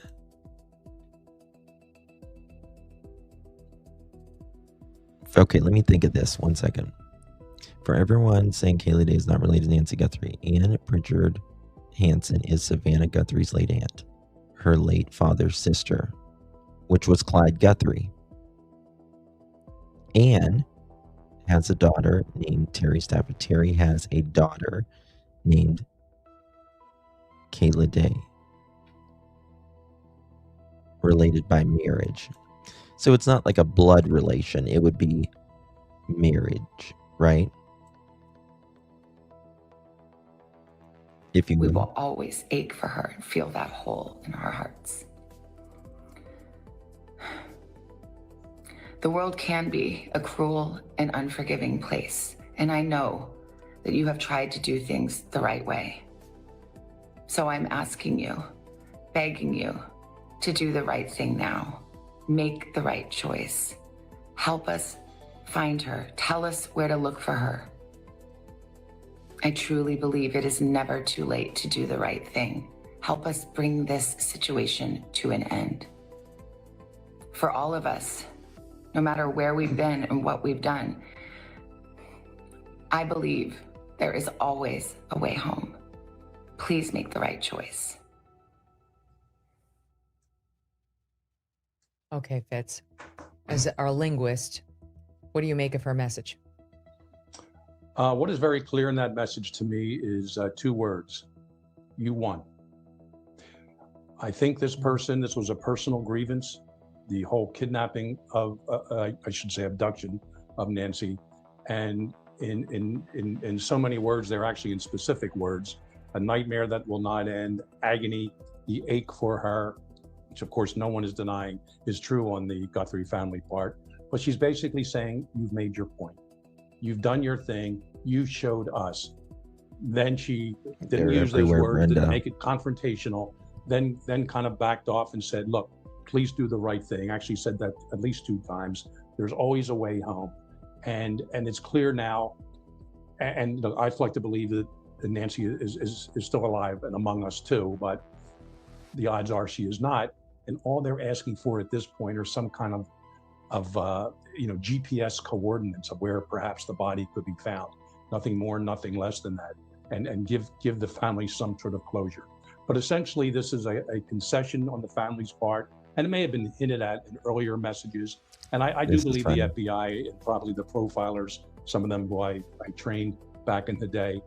Okay, let me think of this 1 second. For everyone saying Kayla Day is not related to Nancy Guthrie, Ann Pritchard Hansen is Savannah Guthrie's late aunt, her late father's sister, which was Clyde Guthrie. Ann has a daughter named Terry Stafford. Terry has a daughter named Kayla Day, related by marriage. So it's not like a blood relation. It would be marriage, right? If you We will. will always ache for her and feel that hole in our hearts. The world can be a cruel and unforgiving place, and I know that you have tried to do things the right way. So I'm asking you, begging you, to do the right thing now. Make the right choice. Help us find her. Tell us where to look for her. I truly believe it is never too late to do the right thing. Help us bring this situation to an end. For all of us, no matter where we've been and what we've done, I believe there is always a way home. Please make the right choice. Okay, Fitz. As our linguist, what do you make of her message? What is very clear in that message to me is 2 words. You won. I think this was a personal grievance. The whole kidnapping of, I should say abduction of Nancy. And in so many words, they're actually in specific words, a nightmare that will not end, agony, the ache for her, which of course no one is denying is true on the Guthrie family part. But she's basically saying, you've made your point. You've done your thing. You showed us. Then she didn't use those words, didn't make it confrontational, then kind of backed off and said, look, please do the right thing. Actually said that at least 2 times. There's always a way home. And it's clear now, and I'd like to believe that Nancy is still alive and among us too, but the odds are she is not. And all they're asking for at this point are some kind of GPS coordinates of where perhaps the body could be found. Nothing more, nothing less than that, and give the family some sort of closure. But essentially, this is a concession on the family's part, and it may have been hinted at in earlier messages. And I do believe the FBI and probably the profilers, some of them who I trained back in the day,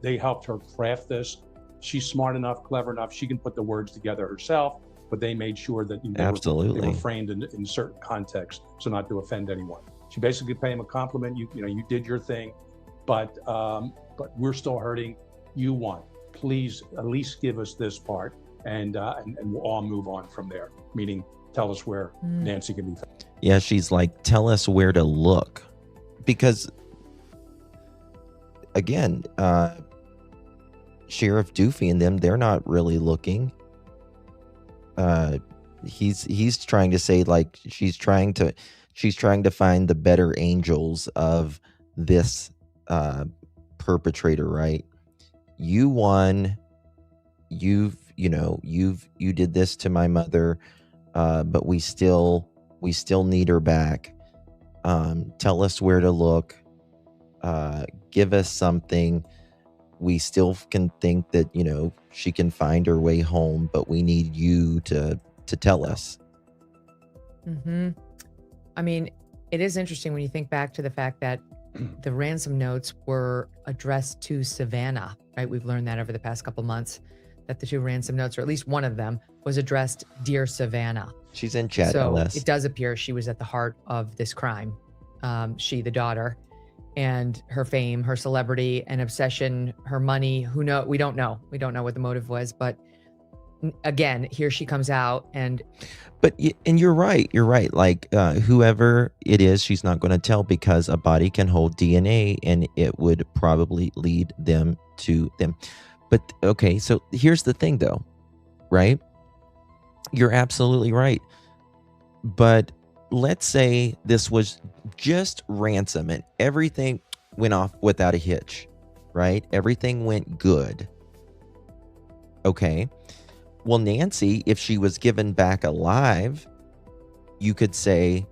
they helped her craft this. She's smart enough, clever enough, she can put the words together herself, but they made sure that they were framed in certain contexts, so not to offend anyone. She basically paid him a compliment. You did your thing, but we're still hurting. You won. Please at least give us this part, and we'll all move on from there. Meaning, tell us where Nancy can be found. Yeah, she's like, tell us where to look, because again, Sheriff Doofy and them, they're not really looking. He's trying to say, like, she's trying to find the better angels of this perpetrator, right? You won. You did this to my mother, but we still need her back. Tell us where to look. Give us something. We still can think that, she can find her way home, but we need you to tell us. I mean, it is interesting when you think back to the fact that the ransom notes were addressed to Savannah, right? We've learned that over the past couple months, that the 2 ransom notes, or at least one of them, was addressed Dear Savannah. She's in chat, So LS. it does appear she was at the heart of this crime. She, the daughter, and her fame, her celebrity, and obsession, her money. Who know? We don't know. We don't know what the motive was. But again, here she comes out, and and you're right. You're right. Like whoever it is, she's not going to tell because a body can hold DNA, and it would probably lead them to them. But okay, so here's the thing, though, right? You're absolutely right. But let's say this was just ransom and everything went off without a hitch, right? Everything went good. Okay. Well, Nancy, if she was given back alive, you could say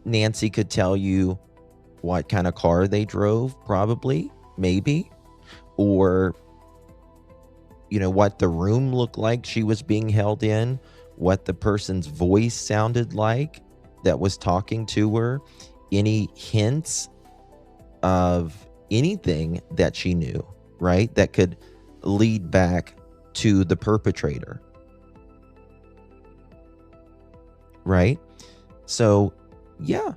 Nancy could tell you what kind of car they drove, probably, maybe, or, you know, what the room looked like she was being held in, what the person's voice sounded like that was talking to her, any hints of anything that she knew, right? That could lead back to the perpetrator, right? So, yeah,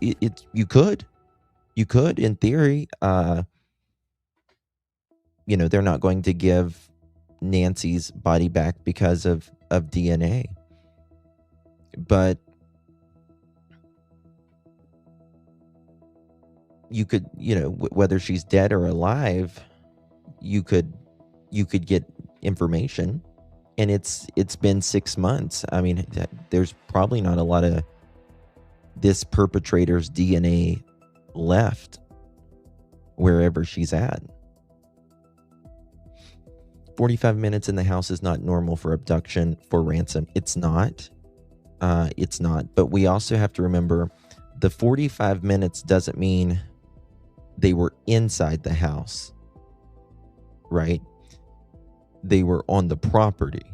you could in theory. You know, they're not going to give Nancy's body back because of DNA, but you could, you know, whether she's dead or alive, you could get information. And it's been 6 months. I mean, there's probably not a lot of this perpetrator's DNA left wherever she's at. 45 minutes in the house is not normal for abduction for ransom. It's not. It's not. But we also have to remember the 45 minutes doesn't mean they were inside the house, right? They were on the property,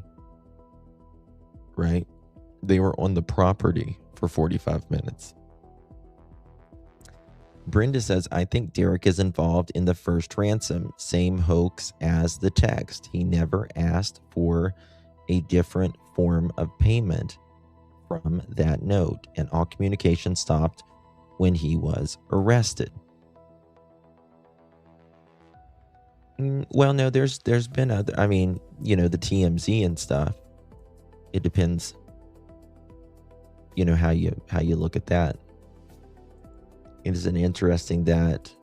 right? They were on the property for 45 minutes. Brenda says, I think Derek is involved in the first ransom. Same hoax as the text. He never asked for a different form of payment from that note, and all communication stopped when he was arrested. Well, no, there's been other, I mean, you know, the TMZ and stuff. It depends, you know, how you look at that. It isn't interesting that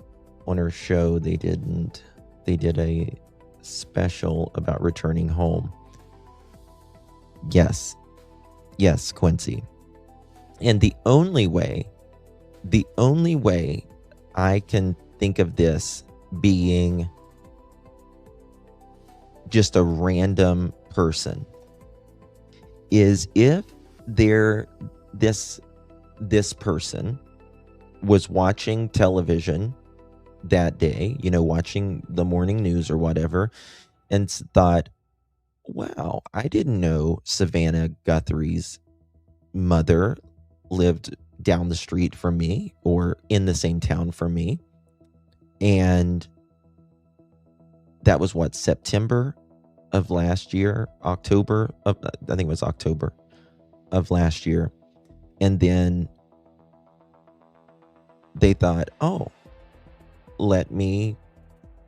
on her show they did a special about returning home. Yes, Quincy. And the only way I can think of this being just a random person is if this person was watching television that day, you know, watching the morning news or whatever, and thought, wow, I didn't know Savannah Guthrie's mother lived down the street from me or in the same town from me. And that was what, September of last year, I think it was October of last year. And then they thought, oh, let me,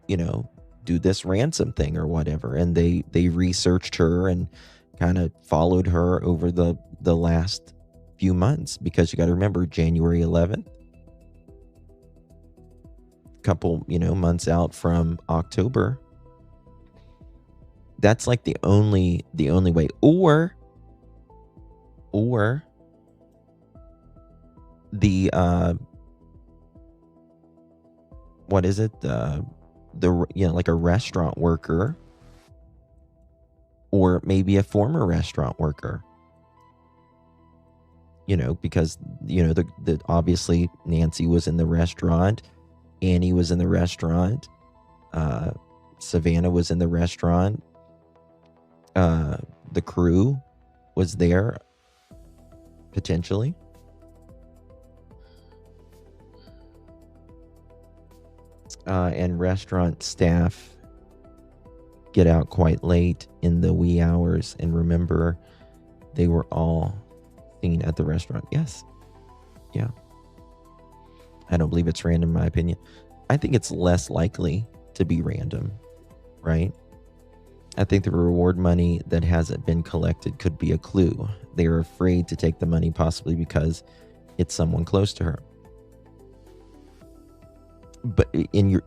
you know, do this ransom thing or whatever. And they researched her and kind of followed her over the last few months, because you got to remember January 11th, couple, you know, months out from October. That's like the only way. Or the what is it? The you know, like a restaurant worker, or maybe a former restaurant worker. You know, because, you know, the obviously Nancy was in the restaurant, Annie was in the restaurant, Savannah was in the restaurant, the crew was there, potentially. and restaurant staff get out quite late in the wee hours. And remember, they were all seen at the restaurant. Yes. Yeah. I don't believe it's random, in my opinion. I think it's less likely to be random, right? I think the reward money that hasn't been collected could be a clue. They are afraid to take the money, possibly because it's someone close to her. But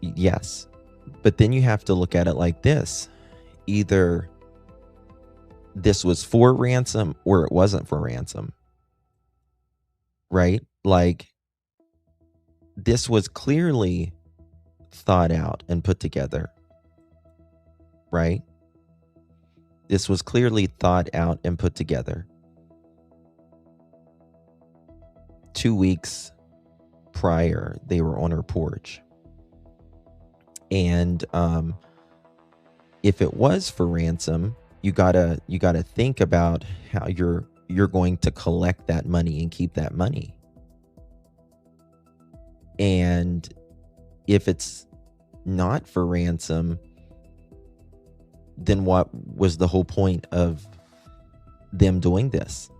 yes. But then you have to look at it like this. Either this was for ransom or it wasn't for ransom. Right? Like, this was clearly thought out and put together. Right? This was clearly thought out and put together. 2 weeks prior, they were on her porch. And if it was for ransom, you gotta think about how you're going to collect that money and keep that money. And if it's not for ransom, then what was the whole point of them doing this?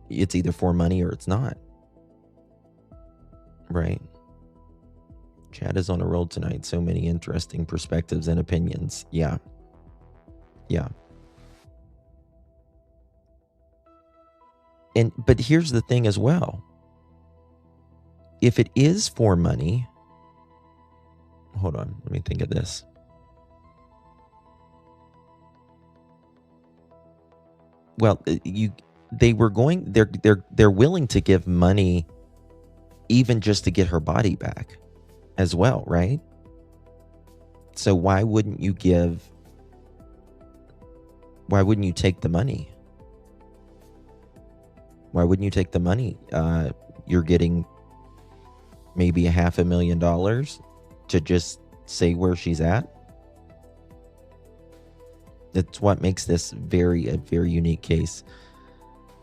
It's either for money or it's not. Right? Chad is on a roll tonight. So many interesting perspectives and opinions. Yeah. Yeah. But here's the thing as well. If it is for money, hold on, let me think of this. Well, they're willing to give money even just to get her body back as well, right? So why wouldn't you take the money? Why wouldn't you take the money? You're getting maybe $500,000 to just say where she's at. That's what makes this a very unique case.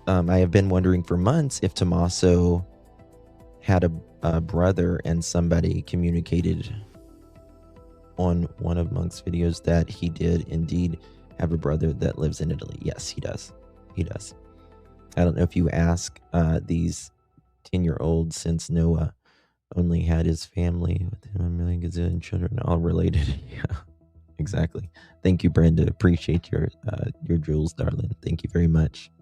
I have been wondering for months if Tommaso had a brother, and somebody communicated on one of Monk's videos that he did indeed have a brother that lives in Italy. Yes, he does. He does. I don't know if you ask these 10-year-olds, since Noah only had his family with him, 1 million gazillion children, all related. Yeah, exactly. Thank you, Brenda. Appreciate your jewels, darling. Thank you very much.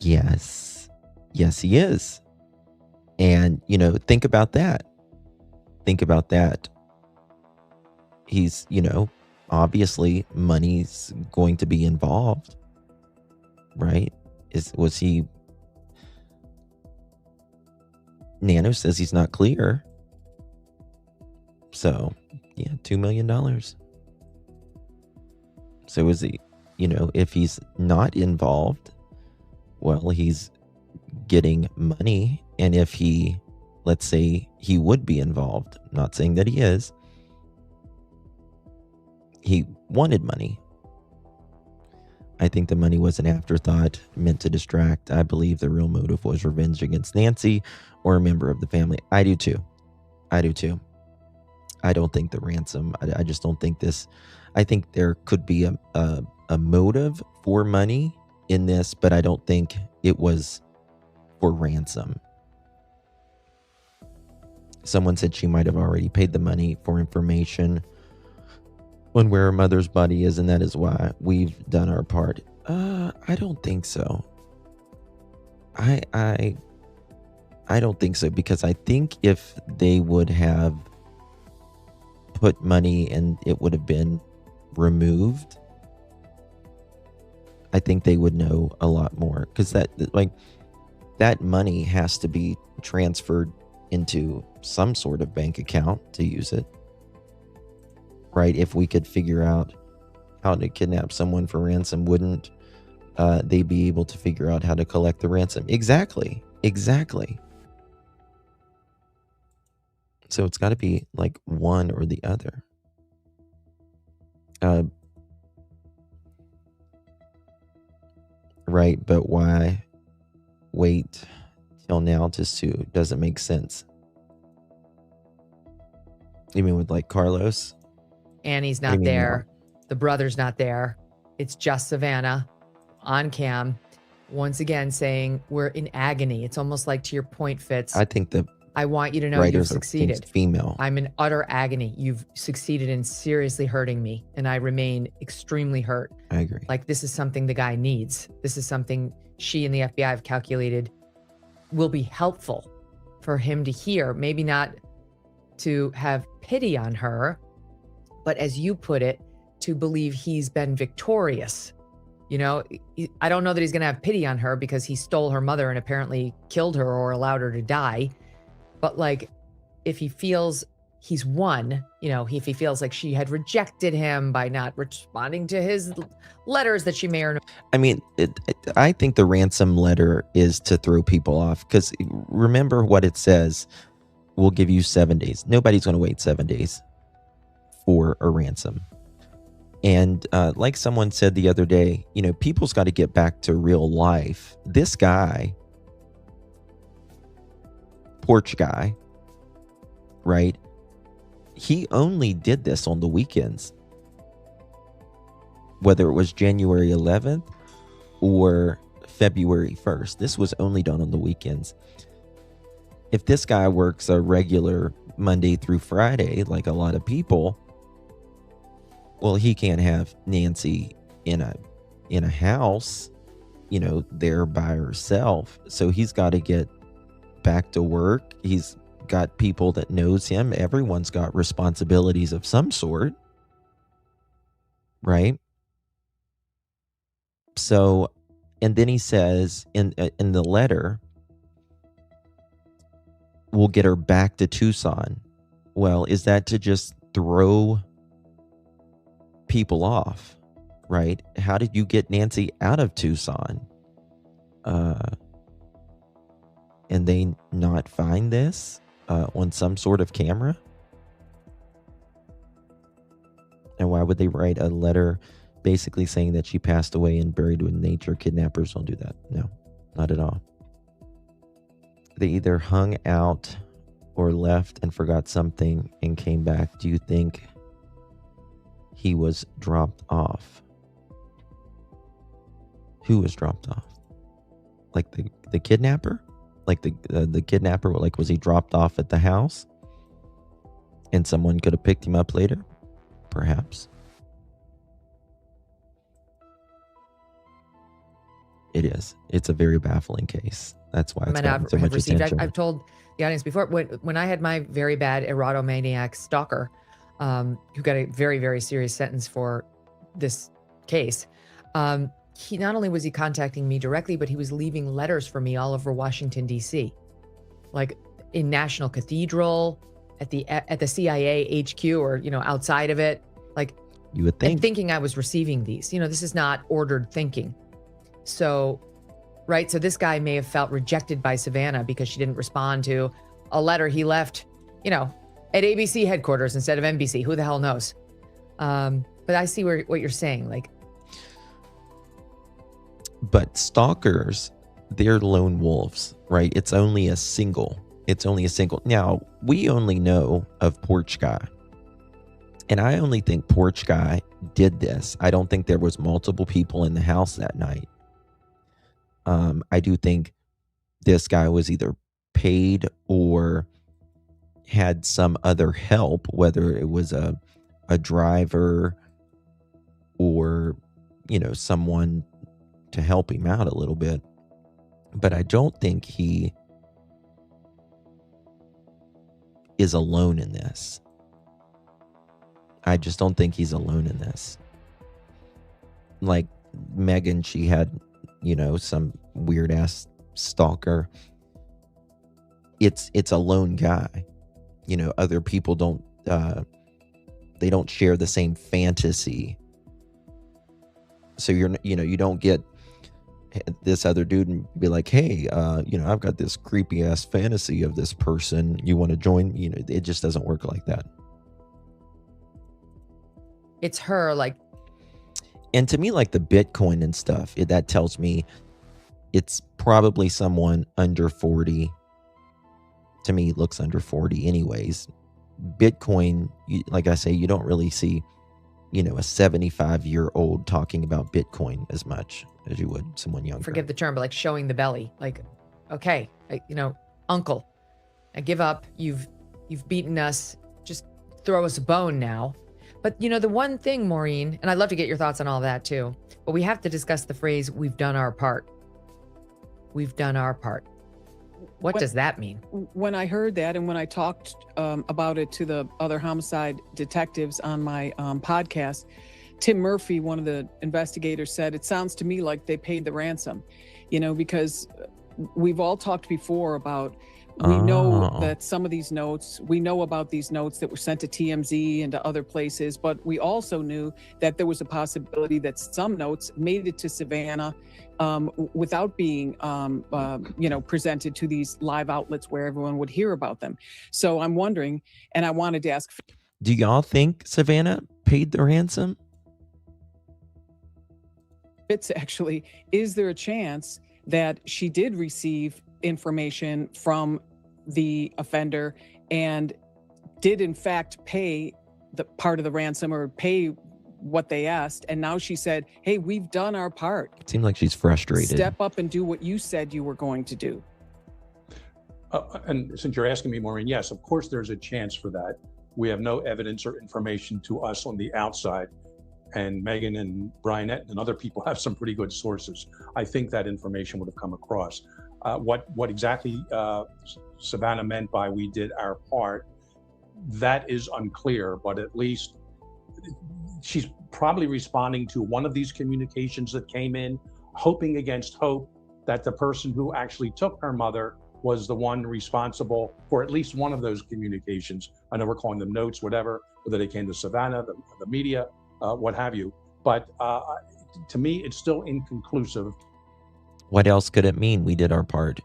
Yes. Yes, he is. And, think about that. Think about that. He's, obviously money's going to be involved, right? Was he? Nano says he's not clear. So, yeah, $2 million. So is he, if he's not involved, well, he's getting money. And if he, let's say he would be involved, not saying that he is, he wanted money. I think the money was an afterthought meant to distract. I believe the real motive was revenge against Nancy or a member of the family. I do too. I don't think the ransom, I just don't think this. I think there could be a motive for money in this, but I don't think it was for ransom. Someone said she might have already paid the money for information on where her mother's body is, and that is why we've done our part. I don't think so. I don't think so, because I think if they would have put money and it would have been removed, I think they would know a lot more, because that money has to be transferred into some sort of bank account to use it, right? If we could figure out how to kidnap someone for ransom, wouldn't they be able to figure out how to collect the ransom? Exactly. So it's got to be like one or the other. Right, but why wait till now to sue. Doesn't make sense. You mean with like Carlos? Annie's What do not you mean now? there. The brother's not there. It's just Savannah on cam, once again saying we're in agony. It's almost like, to your point, Fitz, I think the I want you to know you've writers are succeeded. female. I'm in utter agony. You've succeeded in seriously hurting me, and I remain extremely hurt. I agree. Like, this is something the guy needs. This is something she and the FBI have calculated will be helpful for him to hear. Maybe not to have pity on her, but as you put it, to believe he's been victorious. You know, I don't know that he's going to have pity on her because he stole her mother and apparently killed her or allowed her to die. But like, if he feels he's won, you know, if he feels like she had rejected him by not responding to his letters that she may or not. I mean, I think the ransom letter is to throw people off, because remember what it says. We'll give you 7 days. Nobody's going to wait 7 days for a ransom. And like someone said the other day, you know, people's got to get back to real life. This guy, porch guy, right? He only did this on the weekends. Whether it was January 11th or February 1st, this was only done on the weekends. If this guy works a regular Monday through Friday, like a lot of people, well, he can't have Nancy in a house, you know, there by herself. So he's got to get back to work. He's got people that knows him. Everyone's got responsibilities of some sort, right? So, and then he says in the letter, we'll get her back to Tucson. Well, is that to just throw people off, right? How did you get Nancy out of Tucson? And they not find this on some sort of camera? And why would they write a letter basically saying that she passed away and buried with nature? Kidnappers don't do that. No, not at all. They either hung out or left and forgot something and came back. Do you think he was dropped off? Who was dropped off? Like the kidnapper? Like the kidnapper, like, was he dropped off at the house and someone could have picked him up later? Perhaps. It is. It's a very baffling case. That's why it's gotten so much attention. I've told the audience before, when I had my very bad erotomaniac stalker, who got a very, very serious sentence for this case, he not only was he contacting me directly, but he was leaving letters for me all over Washington, D.C., like in National Cathedral, at the CIA HQ, or, you know, outside of it. Like, you would think, and thinking I was receiving these. You know, this is not ordered thinking. So, right. So this guy may have felt rejected by Savannah because she didn't respond to a letter he left, you know, at ABC headquarters instead of NBC. Who the hell knows? But I see what you're saying. Like, but stalkers, they're lone wolves, right? It's only a single. Now, we only know of Porch Guy. And I only think Porch Guy did this. I don't think there was multiple people in the house that night. I do think this guy was either paid or had some other help, whether it was a driver or, you know, someone to help him out a little bit. But I don't think he is alone in this. I just don't think he's alone in this. Like Megan, she had, you know, some weird ass stalker. It's a lone guy. You know, other people don't, they don't share the same fantasy. So you don't get this other dude and be like, hey, you know, I've got this creepy ass fantasy of this person. You want to join? You know, it just doesn't work like that. it's her, like. And to me, like the Bitcoin and stuff, that tells me it's probably someone under 40. To me, looks under 40 anyways. Bitcoin, like I say, you don't really see, a 75-year-old talking about Bitcoin as much as you would someone younger. Forgive the term, but like showing the belly. Like, okay, uncle, I give up. You've beaten us. Just throw us a bone now. But the one thing, Maureen, and I'd love to get your thoughts on all that too, but we have to discuss the phrase, we've done our part. We've done our part. What does that mean? When I heard that, and when I talked about it to the other homicide detectives on my podcast, Tim Murphy, one of the investigators, said, it sounds to me like they paid the ransom, because we've all talked before about, we know that some of these notes, we know about these notes that were sent to TMZ and to other places, but we also knew that there was a possibility that some notes made it to Savannah without being, presented to these live outlets where everyone would hear about them. So I'm wondering, and I wanted to ask, do y'all think Savannah paid the ransom? Fitz, actually, is there a chance that she did receive information from the offender and did in fact pay the part of the ransom or pay what they asked, and now she said, hey, we've done our part. It seems like she's frustrated. Step up and do what you said you were going to do. And since you're asking me, Maureen, yes, of course there's a chance for that. We have no evidence or information to us on the outside, and Megan and Brian and other people have some pretty good sources. I think that information would have come across. What exactly Savannah meant by we did our part, that is unclear, but at least she's probably responding to one of these communications that came in, hoping against hope that the person who actually took her mother was the one responsible for at least one of those communications. I know we're calling them notes, whatever, whether they came to Savannah, the media, what have you. But to me, it's still inconclusive. What else could it mean? We did our part.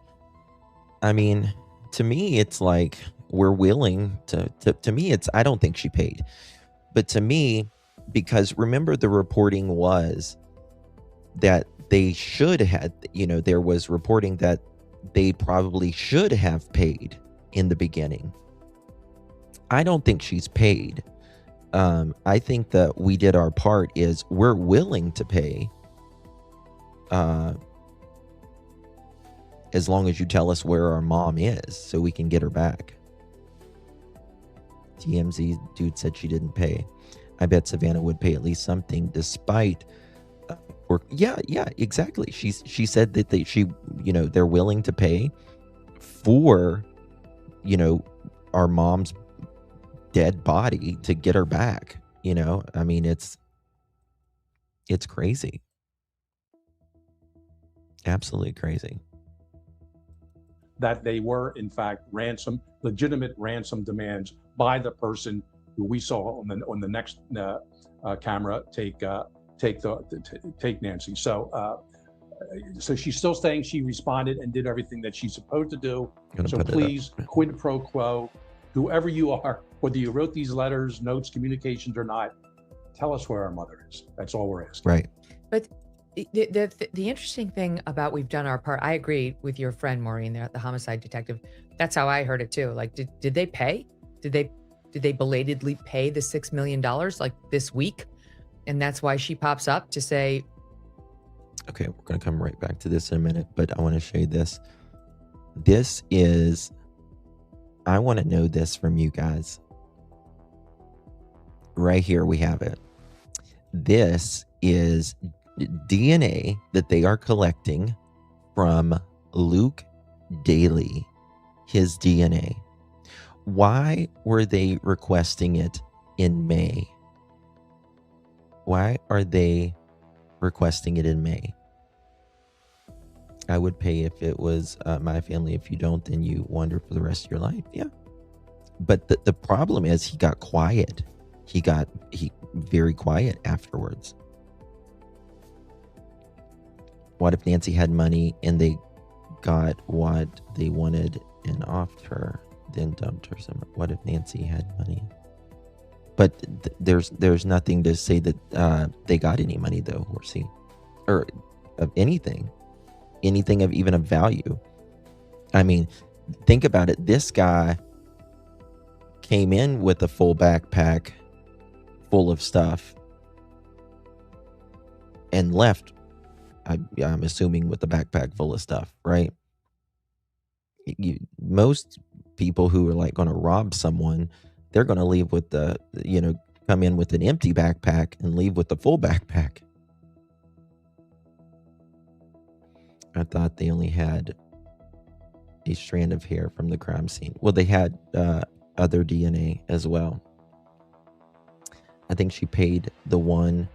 I mean, to me, it's like we're willing to me, it's, I don't think she paid. But to me, because remember the reporting was that they should have, there was reporting that they probably should have paid in the beginning. I don't think she's paid. I think that we did our part is we're willing to pay as long as you tell us where our mom is so we can get her back. TMZ dude said she didn't pay. I bet Savannah would pay at least something despite yeah, exactly. She said that they're willing to pay for, our mom's dead body to get her back. I mean, it's crazy. Absolutely crazy. That they were in fact legitimate ransom demands by the person who we saw on the next camera take Nancy. So she's still saying she responded and did everything that she's supposed to do. So please, quid pro quo, whoever you are, whether you wrote these letters, notes, communications or not, tell us where our mother is. That's all we're asking. Right. But the interesting thing about we've done our part, I agree with your friend Maureen, the homicide detective. That's how I heard it too. Like, did they pay? Did they belatedly pay the $6 million like this week? And that's why she pops up to say, okay, we're going to come right back to this in a minute, but I want to show you this. This is, I want to know this from you guys. Right here we have it. This is DNA that they are collecting from Luke Daley, his DNA. Why were they requesting it in May? Why are they requesting it in May? I would pay if it was my family. If you don't, then you wonder for the rest of your life. Yeah. But the problem is he got quiet. He very quiet afterwards. What if Nancy had money and they got what they wanted and offed her, then dumped her somewhere? What if Nancy had money? But there's nothing to say that they got any money though, Horsey, or of anything. anything of even a value. I mean, think about it. This guy came in with a full backpack full of stuff and left, I'm assuming, with a backpack full of stuff, right? Most people who are like going to rob someone, they're going to leave with the, come in with an empty backpack and leave with the full backpack. I thought they only had a strand of hair from the crime scene. Well, they had other DNA as well. I think she paid the one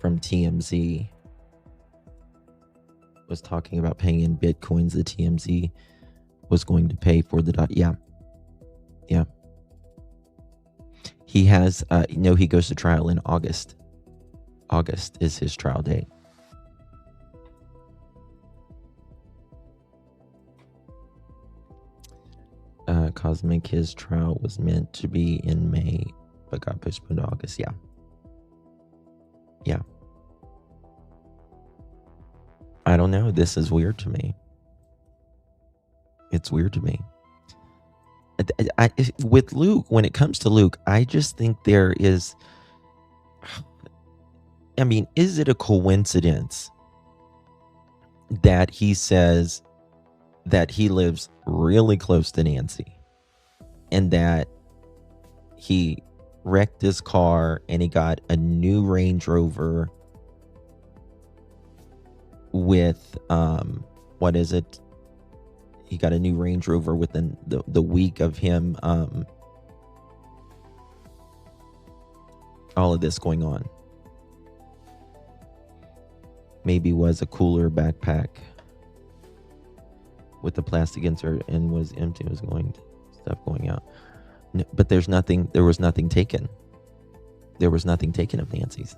from TMZ, was talking about paying in Bitcoins. The TMZ was going to pay for the yeah. He has, he goes to trial in August. August is his trial date. Cosmic, his trial was meant to be in May, but got postponed to August. Yeah. I don't know. This is weird to me. It's weird to me. With Luke, when it comes to Luke, I just think there is, I mean, is it a coincidence that he says that he lives really close to Nancy and that he wrecked his car and he got a new Range Rover with, what is it? He got a new Range Rover within the week of him, all of this going on. Maybe was a cooler backpack with the plastic insert and was empty. Was stuff going out. No, but there was nothing taken. There was nothing taken of Nancy's.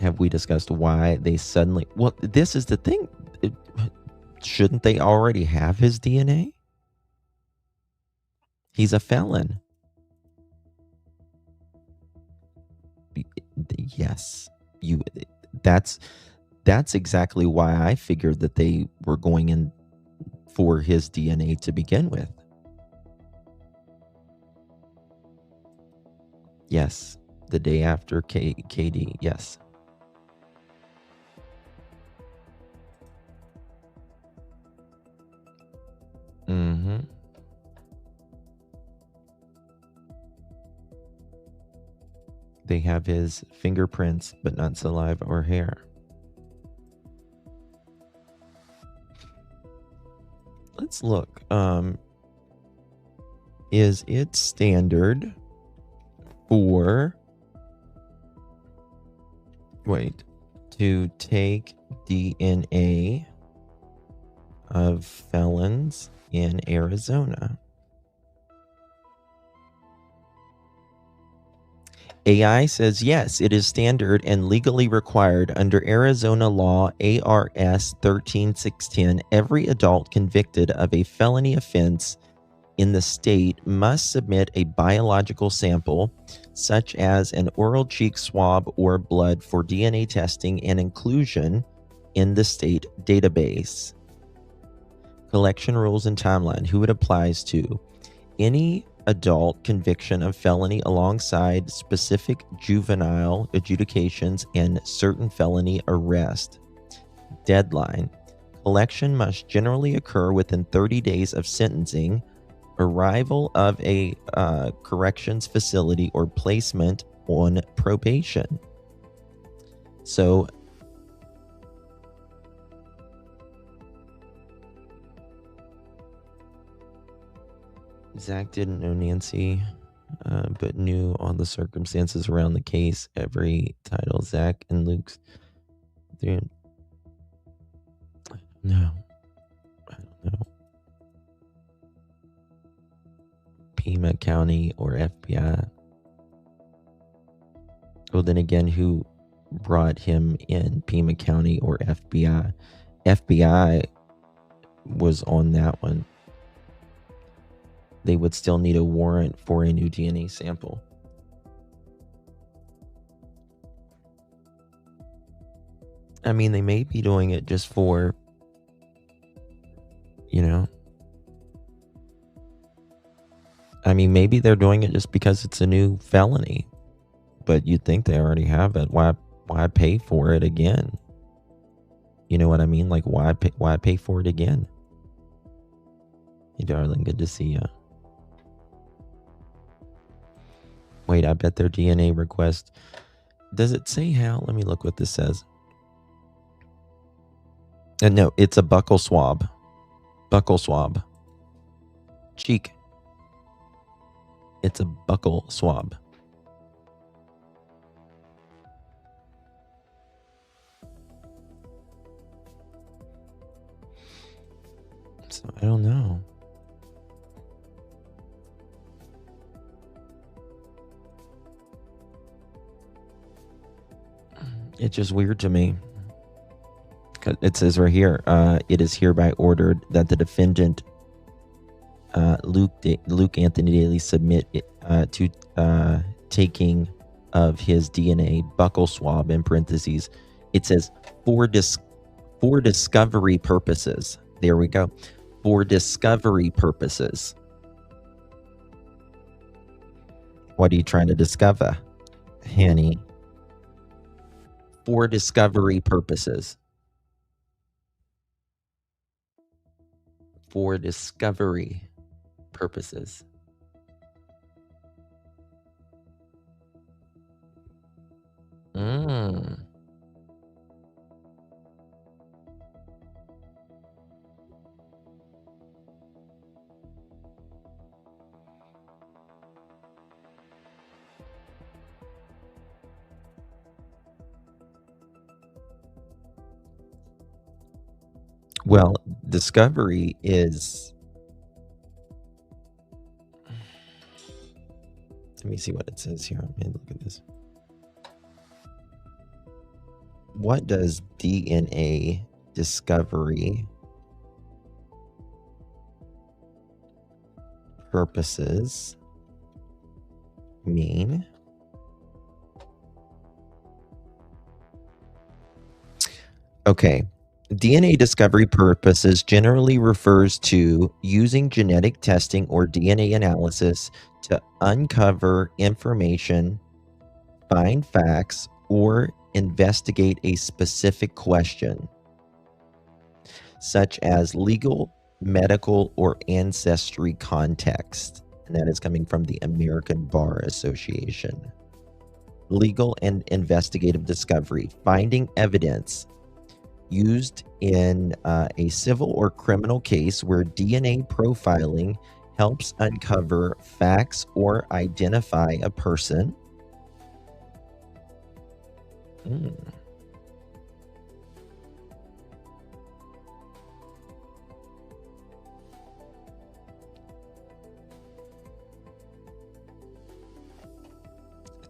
Have we discussed why they suddenly... Well, this is the thing. Shouldn't they already have his DNA? He's a felon. Yes. That's exactly why I figured that they were going in for his DNA to begin with. Yes. The day after KD. Yes. Mm-hmm. They have his fingerprints, but not saliva or hair. Let's look. Is it standard for... to take DNA of felons in Arizona? AI says yes, it is standard and legally required under Arizona law ARS 13610. Every adult convicted of a felony offense in the state must submit a biological sample, such as an oral cheek swab or blood, for DNA testing and inclusion in the state database. Collection rules and timeline. Who it applies to: any adult conviction of felony alongside specific juvenile adjudications and certain felony arrest. Deadline. Collection must generally occur within 30 days of sentencing, arrival of a corrections facility, or placement on probation. So Zach didn't know Nancy, but knew all the circumstances around the case. Every title, Zach and Luke's. Dude. No. I don't know. Pima County or FBI. Well, then again, who brought him in? Pima County or FBI? FBI was on that one. They would still need a warrant for a new DNA sample. I mean, they may be doing it just for, you know, I mean, maybe they're doing it just because it's a new felony, but you'd think they already have it. Why pay for it again? You know what I mean? Like, why pay for it again? Hey, darling, good to see you. Wait, I bet their DNA request. Does it say how? Let me look what this says. And no, it's a buccal swab. Buccal swab. Cheek. It's a buccal swab. So I don't know. It's just weird to me. It says right here, it is hereby ordered that the defendant, Luke Anthony Daley, submit to taking of his DNA buccal swab, in parentheses. It says for discovery purposes. There we go. For discovery purposes. What are you trying to discover, Hanny? For discovery purposes. For discovery purposes. Well, discovery is... Let me see what it says here. Let me look at this. What does DNA discovery purposes mean? Okay. DNA discovery purposes generally refers to using genetic testing or DNA analysis to uncover information, find facts, or investigate a specific question, such as legal, medical, or ancestry context. And that is coming from the American Bar Association. Legal and investigative discovery, finding evidence used in a civil or criminal case where DNA profiling helps uncover facts or identify a person.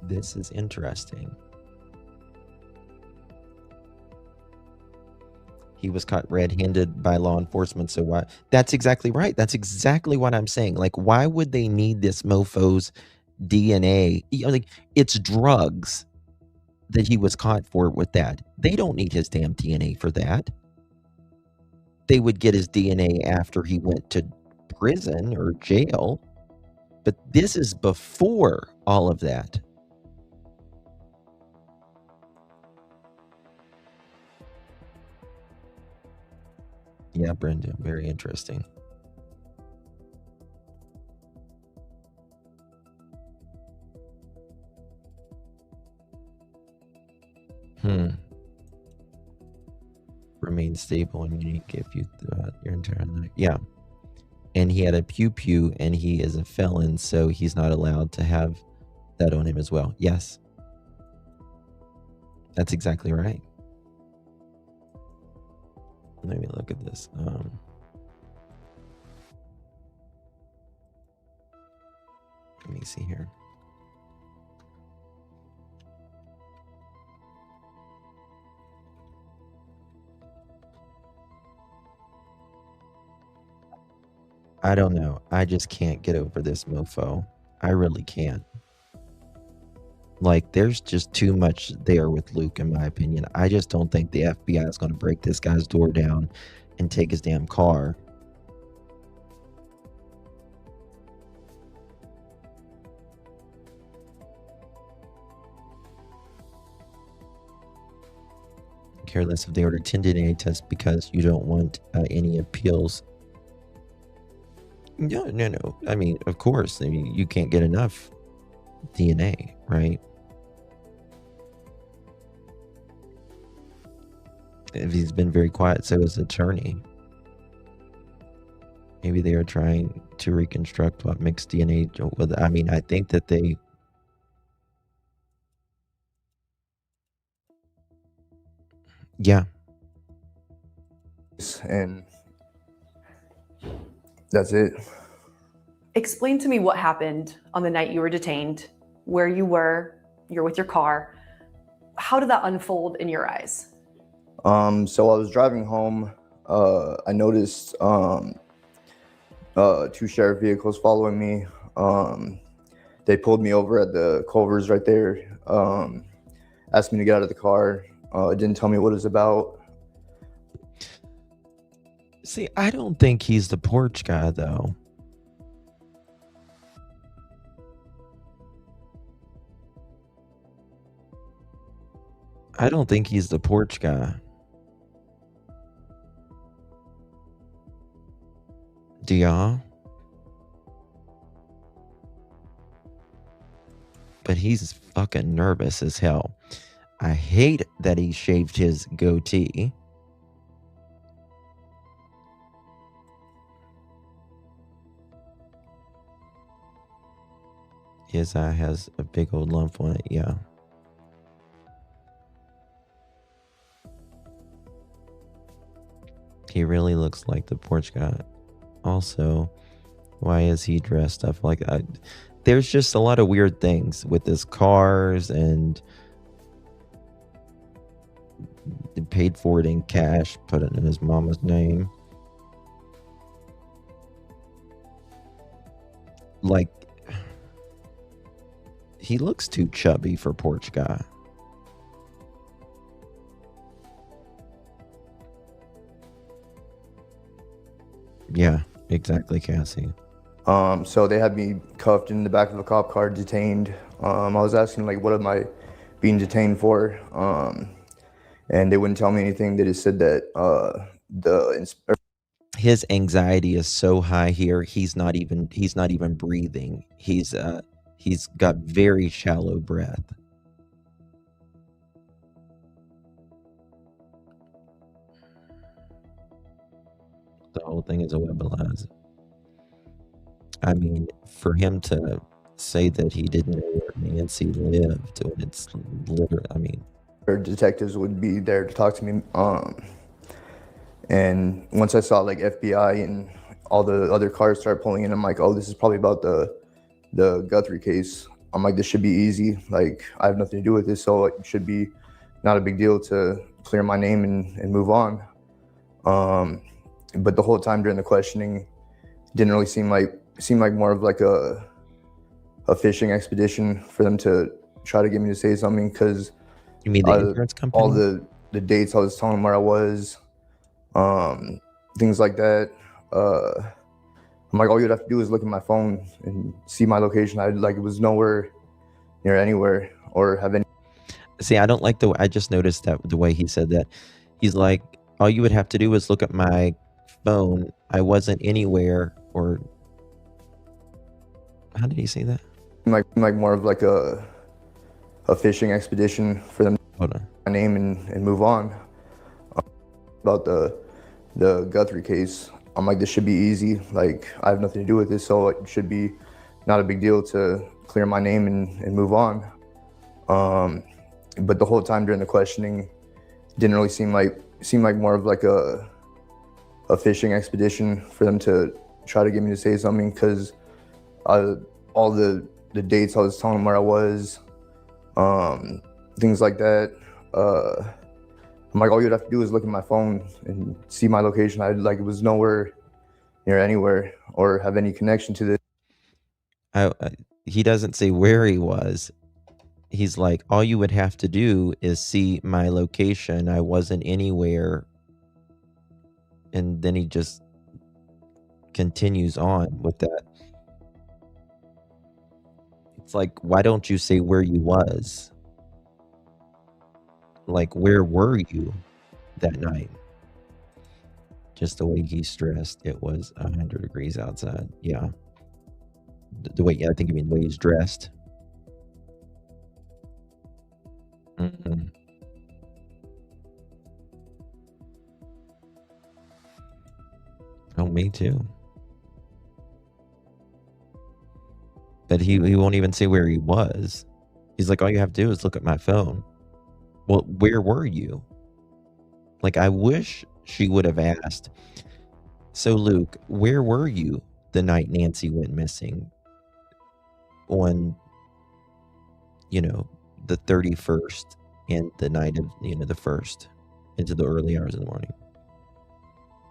This is interesting. He was caught red-handed by law enforcement, so why? That's exactly right. That's exactly what I'm saying. Like, why would they need this mofo's DNA? Like, it's drugs that he was caught for with that. They don't need his damn DNA for that. They would get his DNA after he went to prison or jail. But this is before all of that. Yeah, Brenda, very interesting. Remain stable and unique if you throughout your entire life. Yeah. And he had a pew-pew, and he is a felon, so he's not allowed to have that on him as well. Yes. That's exactly right. Let me look at this. Let me see here. I don't know. I just can't get over this mofo. I really can't. Like, there's just too much there with Luke, in my opinion. I just don't think the FBI is going to break this guy's door down and take his damn car. Care less if they order 10 DNA tests because you don't want any appeals. No. I mean, of course. I mean, you can't get enough DNA, right? If he's been very quiet, so is the attorney. Maybe they are trying to reconstruct what mixed DNA with. I mean, I think that they. Yeah. And that's it. Explain to me what happened on the night you were detained, where you were, you're with your car. How did that unfold in your eyes? So I was driving home. I noticed two sheriff vehicles following me. They pulled me over at the Culvers right there, asked me to get out of the car. Didn't tell me what it was about. See, I don't think he's the porch guy, though. I don't think he's the porch guy. Do y'all? But he's fucking nervous as hell. I hate that he shaved his goatee. His eye has a big old lump on it, yeah. He really looks like the porch guy. Also, why is he dressed up like that? There's just a lot of weird things with his cars, and paid for it in cash, put it in his mama's name. Like, he looks too chubby for porch guy. Yeah, exactly, Cassie. So they had me cuffed in the back of a cop car, detained. I was asking, like, what am I being detained for? And they wouldn't tell me anything. They just said that his anxiety is so high here. He's not even breathing. He's got very shallow breath. The whole thing is a weaponizer. I mean, for him to say that he didn't know where Nancy lived, when it's literally, I mean, detectives would be there to talk to me. And once I saw like FBI and all the other cars start pulling in, I'm like, oh, this is probably about the Guthrie case. I'm like, this should be easy. Like, I have nothing to do with this, so it should be not a big deal to clear my name and move on. But the whole time during the questioning, didn't really seem like more of like a fishing expedition for them to try to get me to say something, because you mean the insurance company? All the dates I was telling them where I was, things like that. I'm like, all you'd have to do is look at my phone and see my location. It was nowhere near anywhere or have any. See, I don't like I just noticed that the way he said that. He's like, all you would have to do is look at my phone. I wasn't anywhere, or how did he say that? Like more of like a fishing expedition for them. Hold on. My name and move on. About the Guthrie case, I'm like, this should be easy. Like, I have nothing to do with this, so it should be not a big deal to clear my name and move on. But the whole time during the questioning, didn't really seem like more of like a fishing expedition for them to try to get me to say something, because all the dates I was telling them where I was, things like that. I'm like, all you'd have to do is look at my phone and see my location. It was nowhere near anywhere or have any connection to this. He doesn't say where he was. he's like, all you would have to do is see my location. I wasn't anywhere. And then he just continues on with that. It's like, why don't you say where you was? Like, where were you that night? Just the way he's dressed, it was 100 degrees outside. Yeah. The way, I think you mean the way he's dressed. Mm-mm. Oh, me too. But he won't even say where he was. He's like, all you have to do is look at my phone. Well, where were you? Like, I wish she would have asked, so Luke, where were you the night Nancy went missing on, you know, the 31st and the night of, you know, the 1st into the early hours of the morning?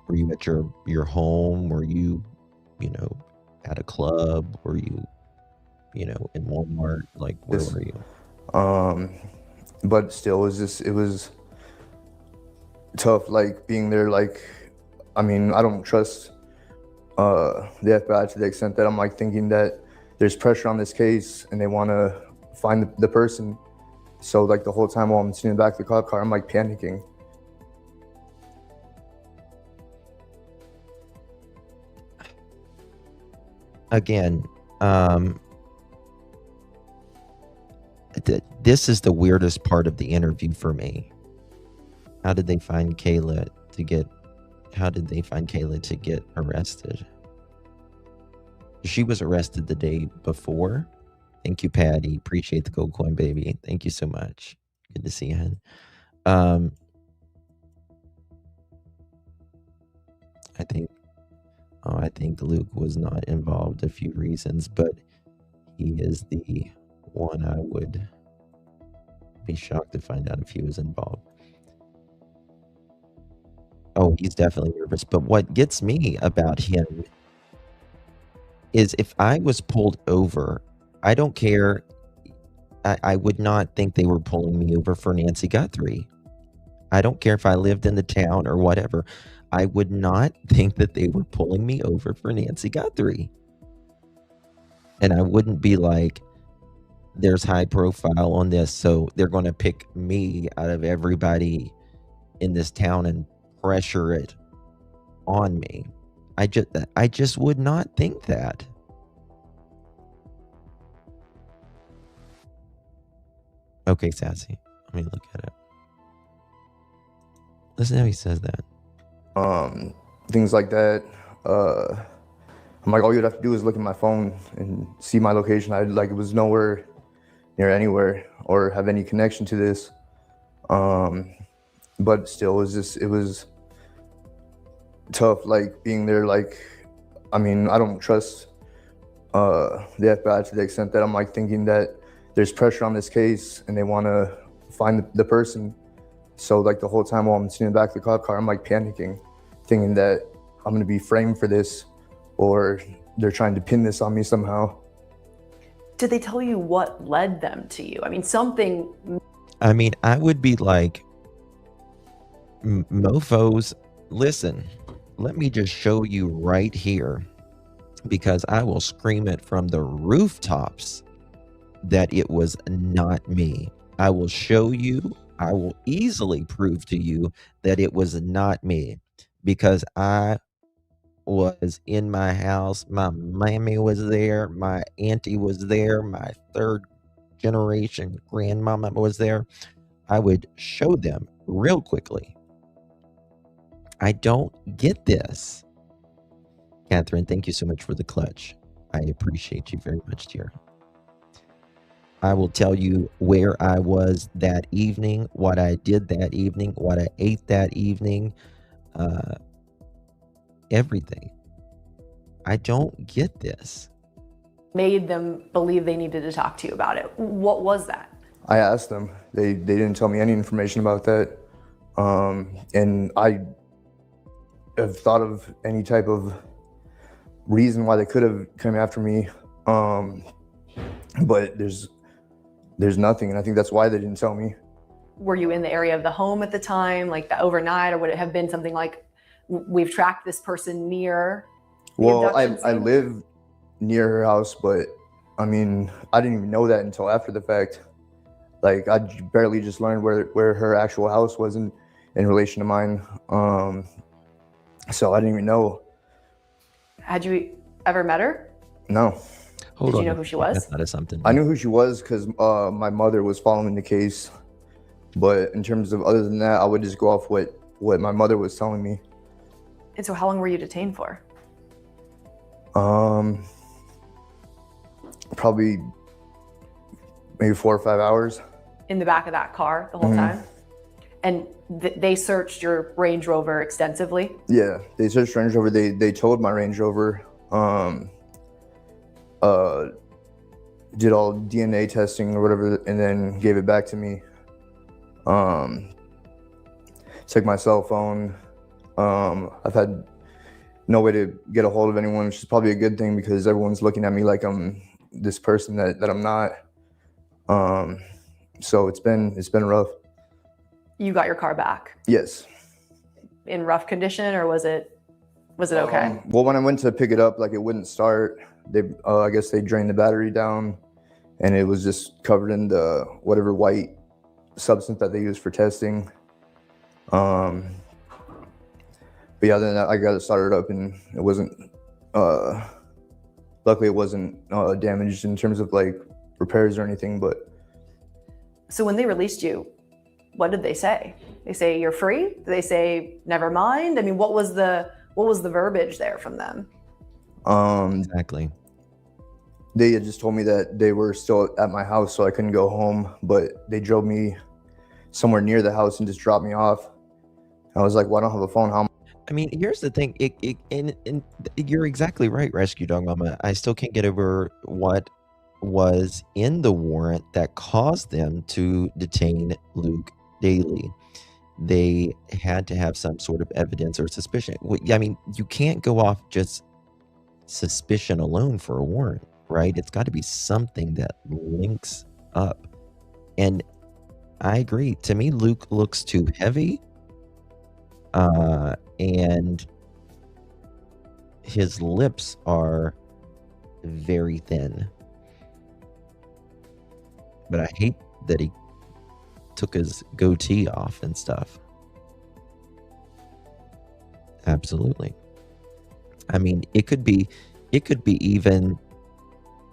Were you at your home? Were you, you know, at a club? Were you, you know, in Walmart? Like, where were you? But still, it was tough, like, being there. Like, I mean, I don't trust the FBI to the extent that I'm, like, thinking that there's pressure on this case and they want to find the person. So, like, the whole time while I'm sitting in the back of the cop car, I'm, like, panicking. Again, this is the weirdest part of the interview for me. How did they find Kayla to get arrested? She was arrested the day before. Thank you, Patty. Appreciate the gold coin, baby. Thank you so much. Good to see you, hun. I think Luke was not involved, a few reasons, but he is the one I would be shocked to find out if he was involved. Oh, he's definitely nervous. But what gets me about him is if I was pulled over, I don't care. I would not think they were pulling me over for Nancy Guthrie. I don't care if I lived in the town or whatever. I would not think that they were pulling me over for Nancy Guthrie. And I wouldn't be like, there's high profile on this, so they're going to pick me out of everybody in this town and pressure it on me. I just would not think that. Okay, Sassy. Let me look at it. Listen how he says that. Things like that. I'm like, all you'd have to do is look at my phone and see my location. It was nowhere near anywhere or have any connection to this. But still, it was tough, like, being there. Like, I mean, I don't trust the FBI to the extent that I'm, like, thinking that there's pressure on this case and they want to find the person. So, like, the whole time while I'm sitting in the back of the cop car, I'm, like, panicking, thinking that I'm going to be framed for this or they're trying to pin this on me somehow. Did they tell you what led them to you? I mean, something. I mean, I would be like, mofos, listen, let me just show you right here, because I will scream it from the rooftops that it was not me. I will show you, I will easily prove to you that it was not me, because I was in my house. My mammy was there. My auntie was there. My third generation grandmama was there. I would show them real quickly. I don't get this. Catherine, thank you so much for the clutch. I appreciate you very much, dear. I will tell you where I was that evening, what I did that evening, what I ate that evening, everything. I don't get this. Made them believe they needed to talk to you about it. What was that? I asked them. They didn't tell me any information about that. And I have thought of any type of reason why they could have come after me. But there's there's nothing, and I think that's why they didn't tell me. Were you in the area of the home at the time, like the overnight, or would it have been something like, we've tracked this person near the Well, I abduction scene? live near her house, but I mean, I didn't even know that until after the fact. Like, I barely just learned where her actual house was in relation to mine. So I didn't even know. Had you ever met her? No. Did you know who she was? That is something. I knew who she was because my mother was following the case. But in terms of other than that, I would just go off what my mother was telling me. And so how long were you detained for? Probably maybe 4 or 5 hours. In the back of that car the whole time? And they searched your Range Rover extensively? Yeah, they searched Range Rover. They towed my Range Rover. Did all DNA testing or whatever, and then gave it back to me. Took my cell phone. I've had no way to get a hold of anyone, which is probably a good thing because everyone's looking at me like I'm this person that I'm not. So it's been rough. You got your car back? Yes. In rough condition, or was it okay? Well, when I went to pick it up, like, it wouldn't start. They, I guess they drained the battery down, and it was just covered in the whatever white substance that they use for testing. But yeah, then I got it started up, and it wasn't. Luckily, it wasn't damaged in terms of like repairs or anything. But So when they released you, what did they say? They say you're free? Did they say never mind? I mean, what was the verbiage there from them? Exactly. They had just told me that they were still at my house, so I couldn't go home. But they drove me somewhere near the house and just dropped me off. I was like, "Well, I don't have a phone. How?" I mean, here's the thing. And you're exactly right, Rescue Dog Mama. I still can't get over what was in the warrant that caused them to detain Luke Daley. They had to have some sort of evidence or suspicion. I mean, you can't go off just suspicion alone for a warrant, right? It's got to be something that links up. And I agree. To me, Luke looks too heavy. And his lips are very thin. But I hate that he took his goatee off and stuff. Absolutely. I mean, it could be even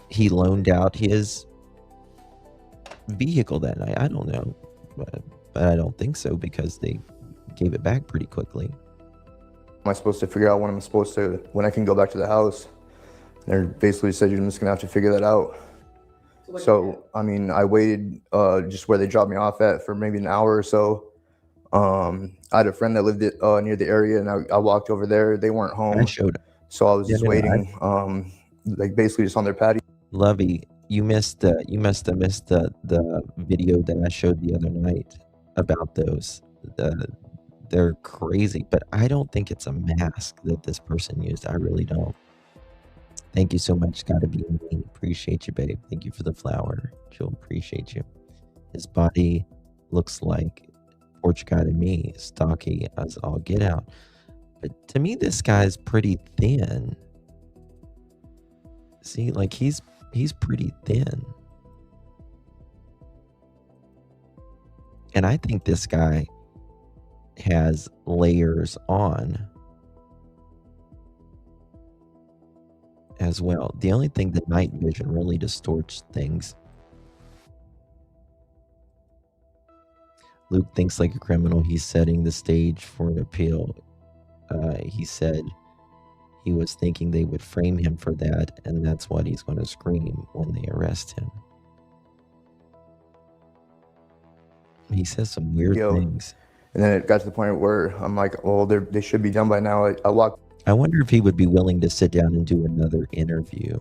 he loaned out his vehicle that night. I don't know, but I don't think so because they gave it back pretty quickly. Am I supposed to figure out when I can go back to the house? And they basically said, you're just gonna have to figure that out. So, I mean, I waited just where they dropped me off at for maybe an hour or so. I had a friend that lived near the area, and I walked over there. They weren't home. I showed up. So I was just waiting, like basically just on their patio. Lovey, you missed the video that I showed the other night about those. They're crazy, but I don't think it's a mask that this person used. I really don't. Thank you so much. Gotta be me. Appreciate you, babe. Thank you for the flower. She'll appreciate you. His body looks like Porch Guy to me, stocky as all get out. But to me, this guy's pretty thin. See, like he's pretty thin. And I think this guy has layers on as well. The only thing, the night vision really distorts things. Luke thinks like a criminal. He's setting the stage for an appeal. He said he was thinking they would frame him for that, and that's what he's going to scream when they arrest him. He says some weird things. And then it got to the point where I'm like, well, they should be done by now. I walked. I wonder if he would be willing to sit down and do another interview.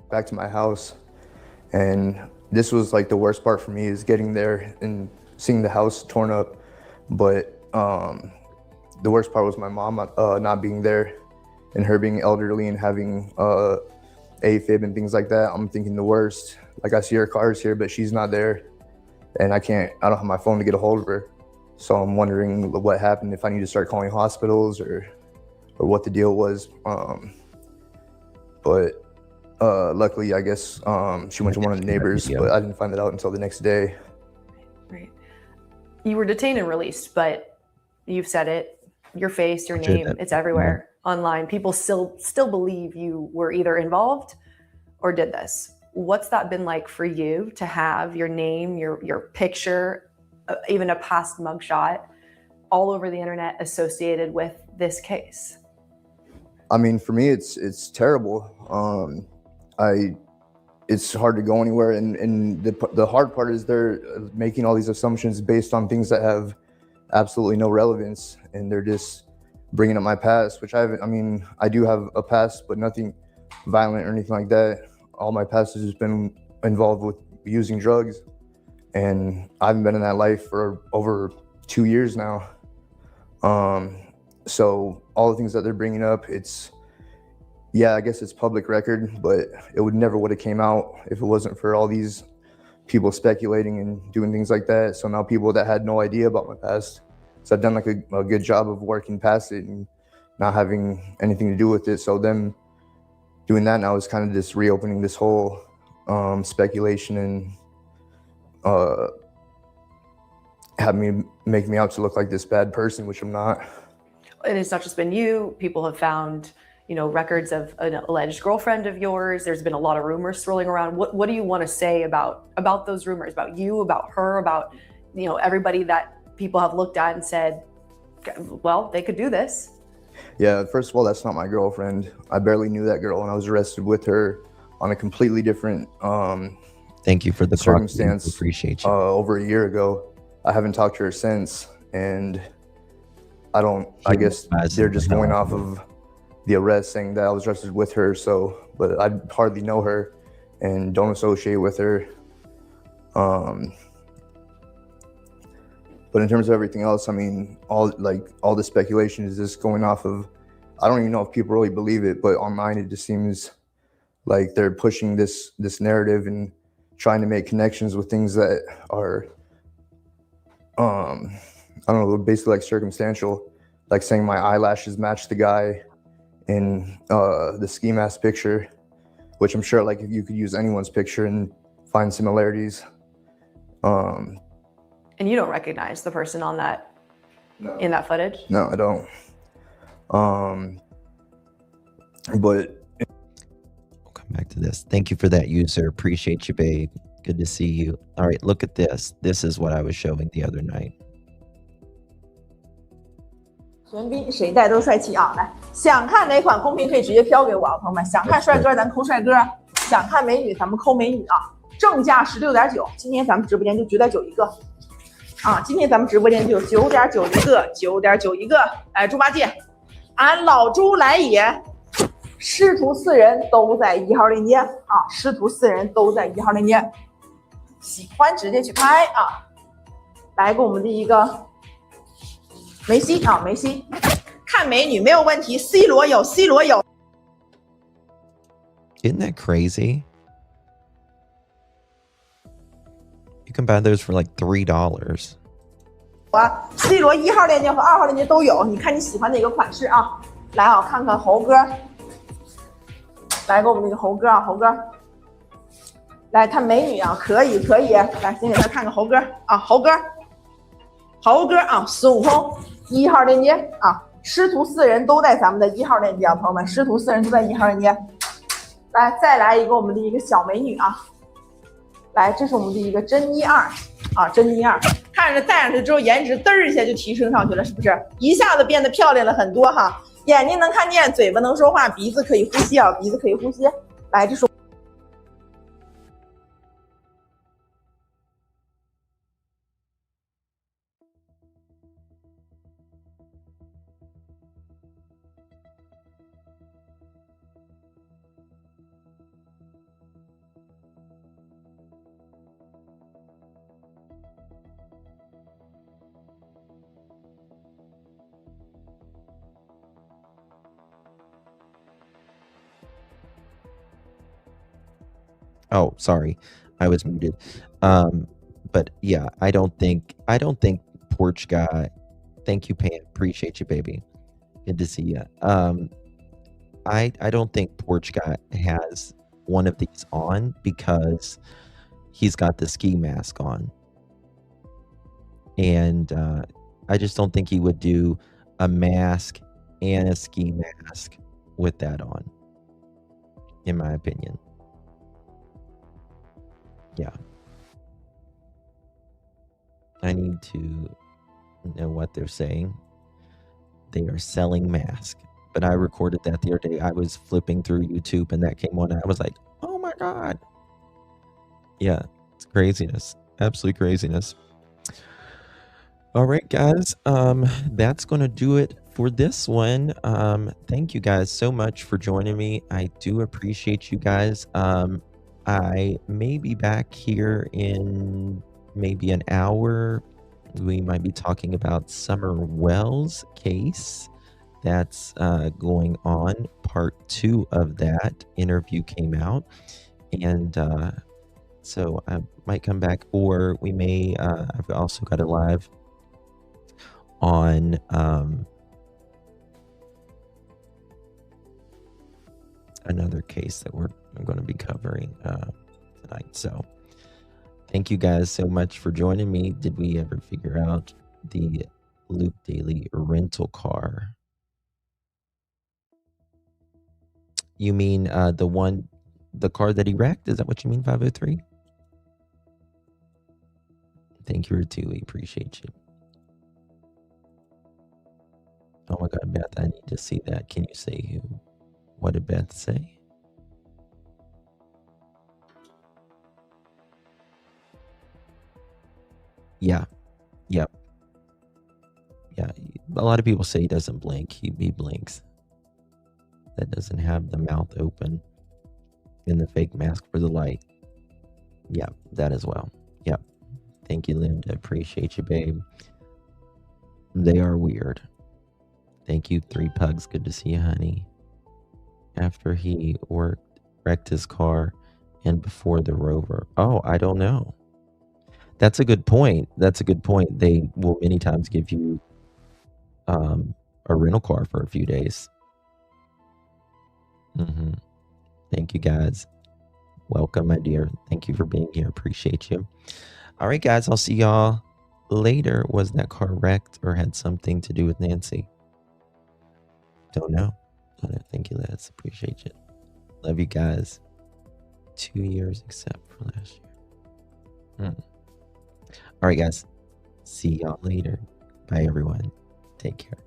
Back to my house, and this was like the worst part for me, is getting there and seeing the house torn up. But the worst part was my mom not being there, and her being elderly and having AFib and things like that. I'm thinking the worst. Like I see her cars here, but she's not there, and I don't have my phone to get a hold of her. So I'm wondering what happened, if I need to start calling hospitals or what the deal was. But luckily, I guess she went to one of the neighbors, but I didn't find that out until the next day. Right. You were detained and released, but you've said it, your face, your name, it's everywhere online. People still believe you were either involved or did this. What's that been like for you to have your name, your picture, even a past mugshot all over the internet associated with this case? I mean, for me, it's terrible. It's hard to go anywhere, and the hard part is they're making all these assumptions based on things that have absolutely no relevance, and they're just bringing up my past, which I mean, I do have a past, but nothing violent or anything like that. All my past has just been involved with using drugs, and I haven't been in that life for over 2 years now. So all the things that they're bringing up, I guess it's public record, but it never would have came out if it wasn't for all these people speculating and doing things like that. So now people that had no idea about my past, so I've done like a good job of working past it and not having anything to do with it. So them doing that now is kind of just reopening this whole speculation and make me out to look like this bad person, which I'm not. And it's not just been you. People have found, records of an alleged girlfriend of yours. There's been a lot of rumors swirling around. What do you want to say about those rumors, about you, about her, about, everybody that people have looked at and said, well, they could do this? Yeah, first of all, that's not my girlfriend. I barely knew that girl, and I was arrested with her on a completely different thank you for the circumstance. Appreciate you. Over a year ago. I haven't talked to her since, and I guess they're just going off of the arrest, saying that I was arrested with her. So, but I hardly know her and don't associate with her. But in terms of everything else, I mean, all the speculation is just going off of, I don't even know if people really believe it, but online it just seems like they're pushing this narrative and trying to make connections with things that are, I don't know, basically like circumstantial, like saying my eyelashes match the guy in the ski mask picture, which I'm sure like if you could use anyone's picture and find similarities. And you don't recognize the person on that, in that footage? No, I don't. But we'll come back to this. Thank you for that, user. Appreciate you, babe. Good to see you. All right, look at this. This is what I was showing the other night. 玄彬谁戴都帅气啊！来，想看哪款公屏可以直接飘给我啊，朋友们。想看帅哥咱扣帅哥，想看美女咱们扣美女啊。正价16.9，今天咱们直播间就9.9一个啊！今天咱们直播间就9.9一个，9.9一个。来，猪八戒，俺老猪来也。师徒4人都在1号链接啊，师徒4人都在1号链接。喜欢直接去拍啊！来给我们第一个。 梅西啊，梅西，看美女没有问题。C 罗有 ，C 罗有。Isn't that crazy? You can buy those for like $3. 啊 ，C 罗1号链接和2号链接都有，你看你喜欢哪个款式啊？来啊，看看猴哥，来给我们那个猴哥啊，猴哥，来看美女啊，可以可以，来先给他看看猴哥啊，猴哥，猴哥啊，孙悟空。 1号链接啊，师徒4人都在咱们的1号链接啊，朋友们，师徒4人都在1号链接。来，再来一个我们的一个小美女啊，来，这是我们的一个珍妮2啊，珍妮2，看着戴上去之后，颜值嘚儿一下就提升上去了，是不是？一下子变得漂亮了很多哈，眼睛能看见，嘴巴能说话，鼻子可以呼吸啊，鼻子可以呼吸。来，这是。 Oh, sorry. I was muted. But yeah, I don't think Porch Guy. Thank you, Pam. Appreciate you, baby. Good to see you. I don't think Porch Guy has one of these on because he's got the ski mask on, and I just don't think he would do a mask and a ski mask with that on, in my opinion. Yeah. I need to know what they're saying. They are selling masks. But I recorded that the other day. I was flipping through YouTube and that came on. And I was like, oh my God. Yeah, it's craziness. Absolute craziness. All right, guys. That's going to do it for this one. Thank you guys so much for joining me. I do appreciate you guys. I may be back here in maybe an hour. We might be talking about Summer Wells' case that's going on. Part 2 of that interview came out, and so I might come back, or we may I've also got it live on another case that I'm going to be covering tonight. So thank you guys so much for joining me. Did we ever figure out the Luke Daley rental car? You mean the car that he wrecked? Is that what you mean, 503? Thank you, Ratui. Appreciate you. Oh my God, Beth, I need to see that. Can you say who? What did Beth say? Yeah. Yep. Yeah. A lot of people say he doesn't blink. He blinks. That doesn't have the mouth open and the fake mask for the light. Yeah, that as well. Yep. Thank you, Linda. Appreciate you, babe. They are weird. Thank you, 3 Pugs. Good to see you, honey. After he wrecked his car and before the Rover. Oh, I don't know. That's a good point. That's a good point. They will many times give you a rental car for a few days. Thank you, guys. Welcome, my dear. Thank you for being here. Appreciate you. All right, guys. I'll see y'all later. Was that car wrecked or had something to do with Nancy? Don't know. I don't think you, Liz. Appreciate you. Love you guys. 2 years except for last year. All right, guys. See y'all later. Bye, everyone. Take care.